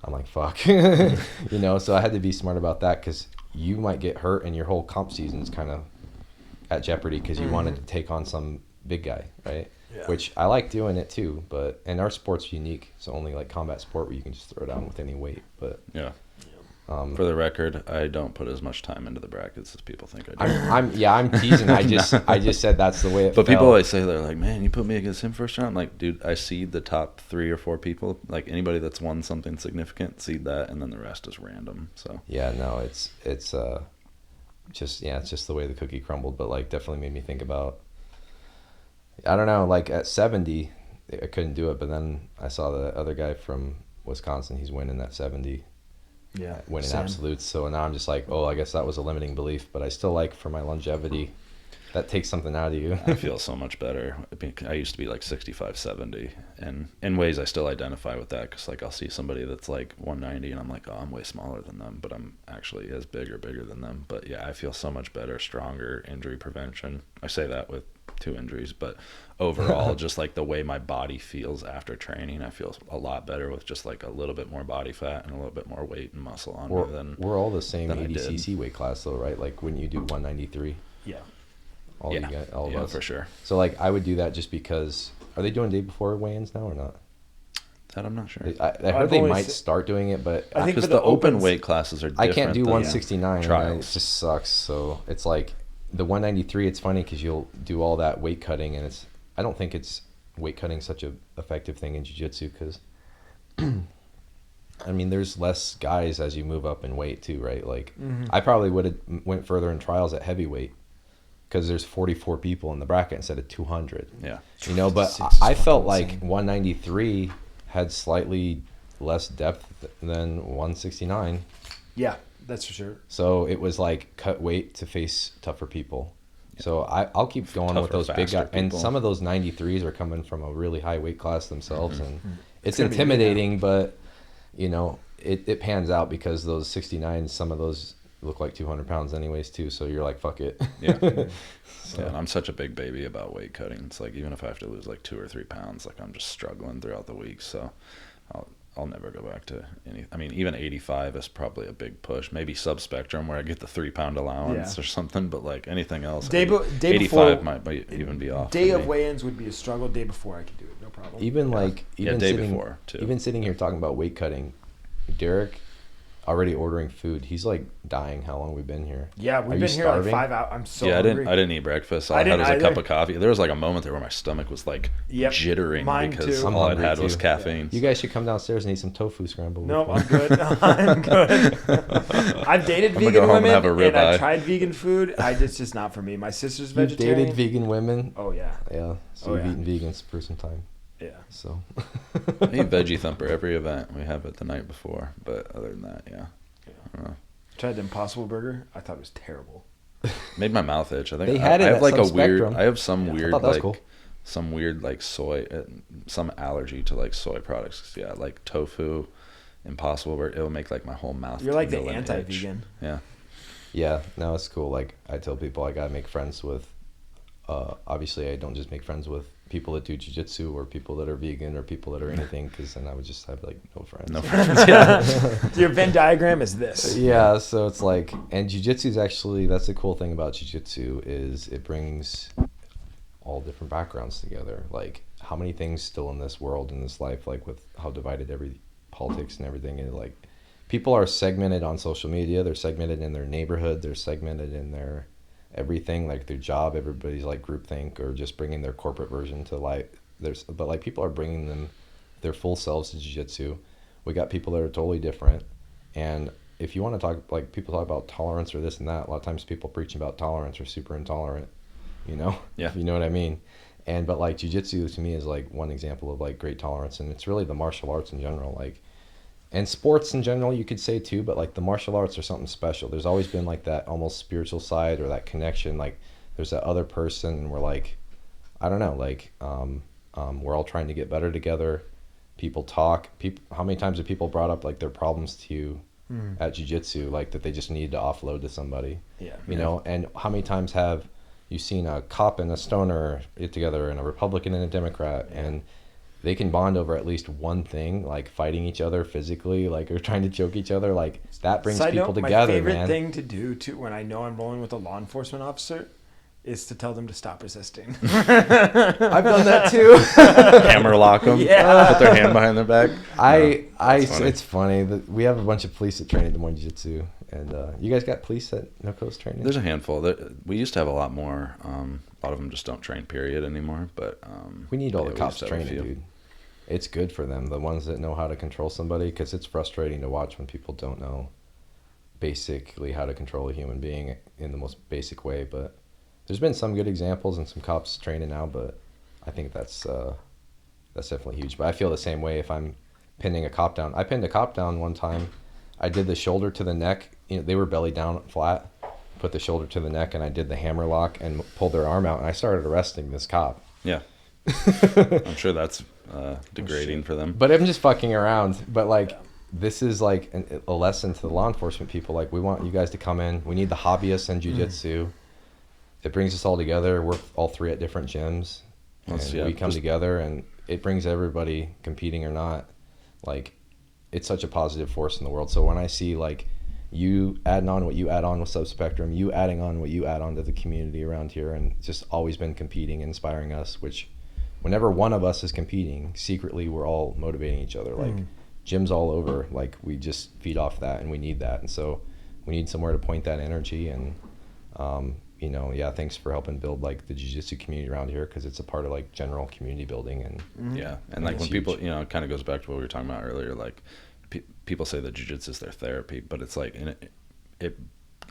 I'm fuck. So I had to be smart about that, because you might get hurt and your whole comp season is kind of at jeopardy, because you wanted to take on some big guy, right? Yeah. Which I like doing it too, and our sport's unique. It's only combat sport where you can just throw it down with any weight. But yeah. For the record, I don't put as much time into the brackets as people think I do. I'm teasing. I just said that's the way it But felt. People always say, they're like, man, you put me against him first round. I'm like, dude, I seed the top 3 or 4 people. Anybody that's won something significant, seed that, and then the rest is random. So yeah, no, it's just the way the cookie crumbled. But definitely made me think about, I don't know, at 70, I couldn't do it. But then I saw the other guy from Wisconsin. He's winning that 70. Yeah, winning absolutes. So now I'm just I guess that was a limiting belief. But I still for my longevity, that takes something out of you. I feel so much better. I used to be 65, 70, and in ways I still identify with that, because I'll see somebody that's 190, and I'm oh, I'm way smaller than them, but I'm actually as big or bigger than them. But yeah, I feel so much better, stronger, injury prevention. I say that with 2 injuries, but overall, just the way my body feels after training, I feel a lot better with just a little bit more body fat and a little bit more weight and muscle on me than we're all the same 80cc weight class though, right? When you do 193. Yeah. All of us for sure. So I would do that just because. Are they doing day before weigh-ins now or not? That I'm not sure. I heard they might start doing it, but I think because the open weight classes are different. I can't do 169. It just sucks. So it's the 193, it's funny because you'll do all that weight cutting, and I don't think it's weight cutting such a effective thing in jiu-jitsu, because there's less guys as you move up in weight too, right? I probably would have went further in trials at heavyweight, because there's 44 people in the bracket instead of 200. Yeah. But I felt 193 had slightly less depth than 169. Yeah. That's for sure. So it was cut weight to face tougher people. Yeah. So I'll keep going with those big guys. And some of those 93s are coming from a really high weight class themselves. And it's intimidating, but, it pans out, because those 69s, some of those look like 200 pounds anyways too, so you're like, fuck it. Yeah. So, Yeah, and I'm such a big baby about weight cutting. It's like, even if I have to lose like 2 or 3 pounds, like I'm just struggling throughout the week. So I'll never go back to any. I mean, even 85 is probably a big push. Maybe subspectrum where I get the 3 pound allowance or something. But like anything else, Day 85 before, might even be off. Day for of me. weigh-ins would be a struggle. Day before I could do it, no problem. even Day sitting, before too. even sitting here talking about weight cutting, Derrick already ordering food. He's like dying. How long we've been here? Yeah, we've been here like 5 hours. I'm so hungry. I didn't eat breakfast. All I had was a cup of coffee. There was like a moment there where my stomach was like jittering because too. all I had was caffeine. You guys should come downstairs and eat some tofu scramble. No, I'm good. I'm good. I've dated vegan go home women, and have a and I ribeye. tried vegan food. It's just not for me. My sister's You've vegetarian. dated vegan women? Oh yeah. Yeah. So you've eaten vegans for some time. Yeah. So. I eat Veggie Thumper every event. We have it the night before, but other than that, yeah. I don't know. Tried the Impossible Burger. I thought it was terrible. Made my mouth itch. I think They had it I have at like some a weird. Spectrum. I have some weird thought that was like cool. some weird like soy, some allergy to like soy products. Yeah, like tofu, Impossible Burger. It'll make like my whole mouth. You're like the tingle and itch. anti-vegan. Yeah. Yeah, no, it's cool. Like I tell people, I gotta make friends with. Obviously, I don't just make friends with people that do jiu-jitsu or people that are vegan or people that are anything, because then I would just have like no friends. No friends. Yeah. Your Venn diagram is this. Yeah, so it's like, and jiu-jitsu is actually, that's the cool thing about jiu-jitsu is it brings all different backgrounds together. Like how many things still in this world, in this life, like with how divided every politics and everything is, like people are segmented on social media, they're segmented in their neighborhood, they're segmented in their everything, like their job, everybody's like groupthink or just bringing their corporate version to life. But like people are bringing them their full selves to jiu-jitsu. We got people that are totally different, and if you want to talk, like people talk about tolerance or this and that, a lot of times people preaching about tolerance are super intolerant, you know? Yeah. You know what I mean? But like jiu-jitsu to me is like one example of like great tolerance, and it's really the martial arts in general, like, and sports in general you could say too, but like the martial arts are something special. There's always been like that almost spiritual side or that connection, like there's that other person and we're like, I don't know, like we're all trying to get better together. People talk. How many times have people brought up like their problems to you at jiu-jitsu, like that they just needed to offload to somebody? Yeah. You know, and how many times have you seen a cop and a stoner get together and a Republican and a Democrat, and they can bond over at least one thing, like fighting each other physically, like or trying to choke each other, like that brings people together, my favorite man. thing to do too when I know I'm rolling with a law enforcement officer is to tell them to stop resisting. I've done that too. Hammer lock them. Yeah. Put their hand behind their back. It's funny that we have a bunch of police that train at Des Moines Jiu-Jitsu, and you guys got police at No Coast training? There's a handful. We used to have a lot more. A lot of them just don't train period anymore. But we need all the we cops used to have a training, few. dude. It's good for them, the ones that know how to control somebody, because it's frustrating to watch when people don't know basically how to control a human being in the most basic way. But there's been some good examples and some cops training now, but I think that's definitely huge. But I feel the same way if I'm pinning a cop down. I pinned a cop down one time. I did the shoulder to the neck. You know, they were belly down flat. Put the shoulder to the neck, and I did the hammer lock and pulled their arm out, and I started arresting this cop. Yeah. I'm sure that's degrading for them. But I'm just fucking around. But like, this is like a lesson to the law enforcement people. Like, we want you guys to come in. We need the hobbyists in jiu-jitsu. It brings us all together. We're all three at different gyms. We come together, and it brings everybody, competing or not. Like, it's such a positive force in the world. So when I see like you adding on what you add on with Subspectrum, you adding on what you add on to the community around here, and just always been competing, inspiring us, which whenever one of us is competing, secretly we're all motivating each other. Like gyms all over, like we just feed off that, and we need that. And so we need somewhere to point that energy. And you know, thanks for helping build like the jiu-jitsu community around here, because it's a part of like general community building. And Yeah, and like when people, you know, it kind of goes back to what we were talking about earlier. Like people say that jiu-jitsu is their therapy, but it's like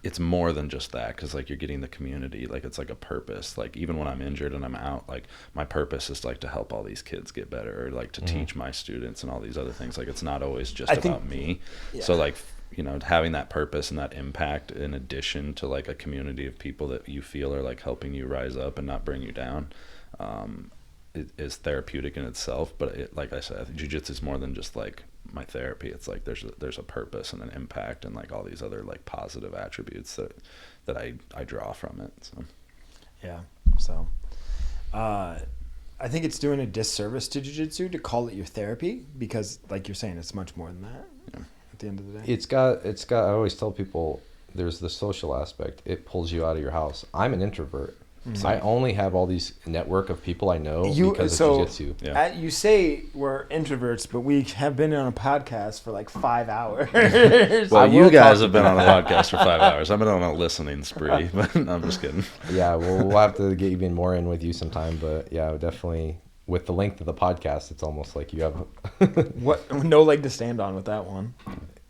it's more than just that, because like you're getting the community. Like it's like a purpose. Like even when I'm injured and I'm out, like my purpose is like to help all these kids get better, or like to teach my students and all these other things. Like it's not always just about me. Yeah. So like, you know, having that purpose and that impact in addition to like a community of people that you feel are like helping you rise up and not bring you down, it is therapeutic in itself. But like I said, I think jiu-jitsu is more than just like my therapy. It's like there's a purpose and an impact and like all these other like positive attributes that I draw from it. So Yeah. So, I think it's doing a disservice to jiu-jitsu to call it your therapy, because like you're saying, it's much more than that. Yeah. At the end of the day, It's got I always tell people there's the social aspect. It pulls you out of your house. I'm an introvert. So I only have all these network of people I know because of jiu-jitsu. Yeah. You say we're introverts, but we have been on a podcast for like 5 hours. Well, you guys have been on a podcast for 5 hours. I've been on a listening spree, but I'm just kidding. Yeah, well, we'll have to get even more in with you sometime. But yeah, definitely with the length of the podcast, it's almost like you have What? No leg to stand on with that one.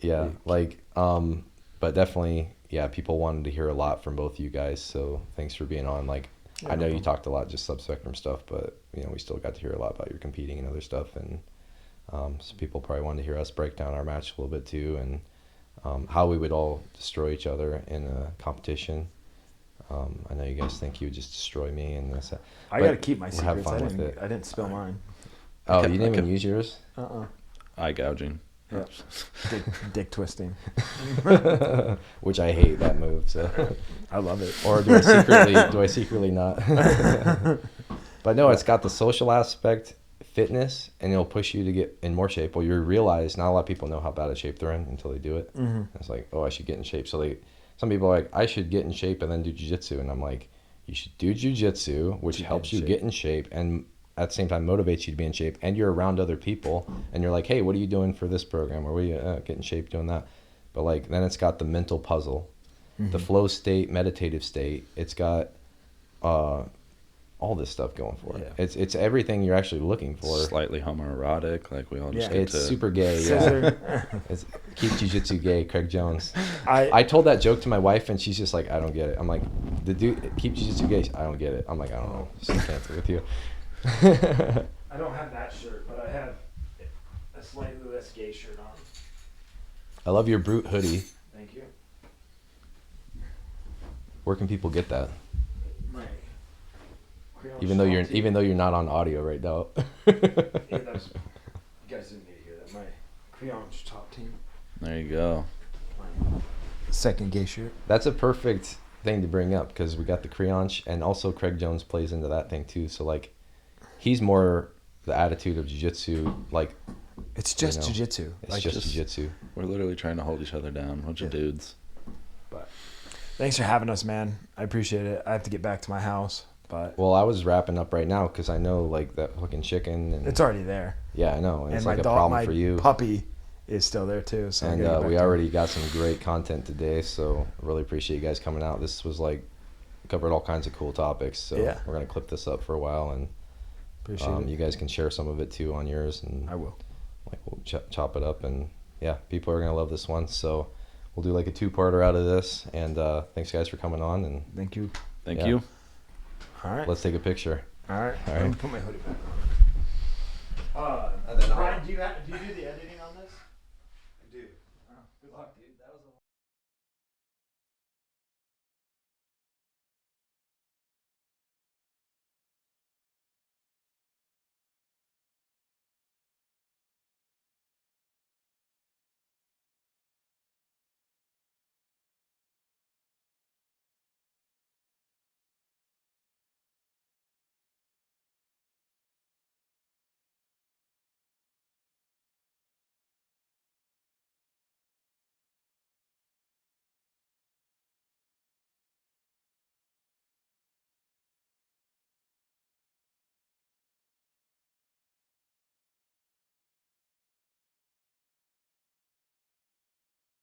yeah, like but definitely, yeah, people wanted to hear a lot from both you guys, so thanks for being on. Like, Yeah, I know no you talked a lot just subspectrum stuff, but we still got to hear a lot about your competing and other stuff, and so people probably wanted to hear us break down our match a little bit too, and how we would all destroy each other in a competition. I know you guys think you would just destroy me and this. I got to keep my we'll have secrets. fun with it. I didn't spill mine. Oh, you didn't even use yours? Eye gouging. Yeah. Dick twisting. Which I hate that move. So. I love it. Or do I secretly not? But no, it's got the social aspect, fitness, and it'll push you to get in more shape. Well, you realize not a lot of people know how bad a shape they're in until they do it. Mm-hmm. It's like, oh, I should get in shape. So some people are like, I should get in shape and then do jiu-jitsu. And I'm like, you should do jiu-jitsu, which helps you get in shape and at the same time motivates you to be in shape, and you're around other people and you're like, hey, what are you doing for this program, or what are you get in shape doing that? But like then it's got the mental puzzle, the flow state, meditative state. It's got all this stuff going for it. It's everything you're actually looking for. Slightly homoerotic, like we all just get it's to... super gay. Yeah. It's keep jiu-jitsu gay, Craig Jones. I told that joke to my wife and she's just like, I don't get it. I'm like, the dude keep jiu-jitsu gay. I don't get it. I'm like, I don't know. Just can't with you. I don't have that shirt, but I have a slightly less gay shirt on. I love your Brute hoodie. Thank you. Where can people get that? My Even though you're not on audio right now. You guys didn't need to hear that. My Creonch top team. There you go. My second gay shirt. That's a perfect thing to bring up because we got the Creonch, and also Craig Jones plays into that thing too. So like, he's more the attitude of jiu-jitsu. Like, it's just jiu-jitsu. It's like just jiu-jitsu. We're literally trying to hold each other down. Bunch of dudes. But thanks for having us, man. I appreciate it. I have to get back to my house, but well, I was wrapping up right now because I know like that fucking chicken. And it's already there. Yeah, I know. And it's my like a problem for you. Puppy is still there too. So and we already got some great content today, so I really appreciate you guys coming out. This was like covered all kinds of cool topics. So we're gonna clip this up for a while, and appreciate it. You guys can share some of it too on yours, and I will. Like we'll chop it up, and yeah, people are gonna love this one. So we'll do like a 2-parter out of this. And thanks guys for coming on. And thank you. Thank you. All right. Let's take a picture. All right. All right. Let me put my hoodie back on. And then Brian, do you do the edit?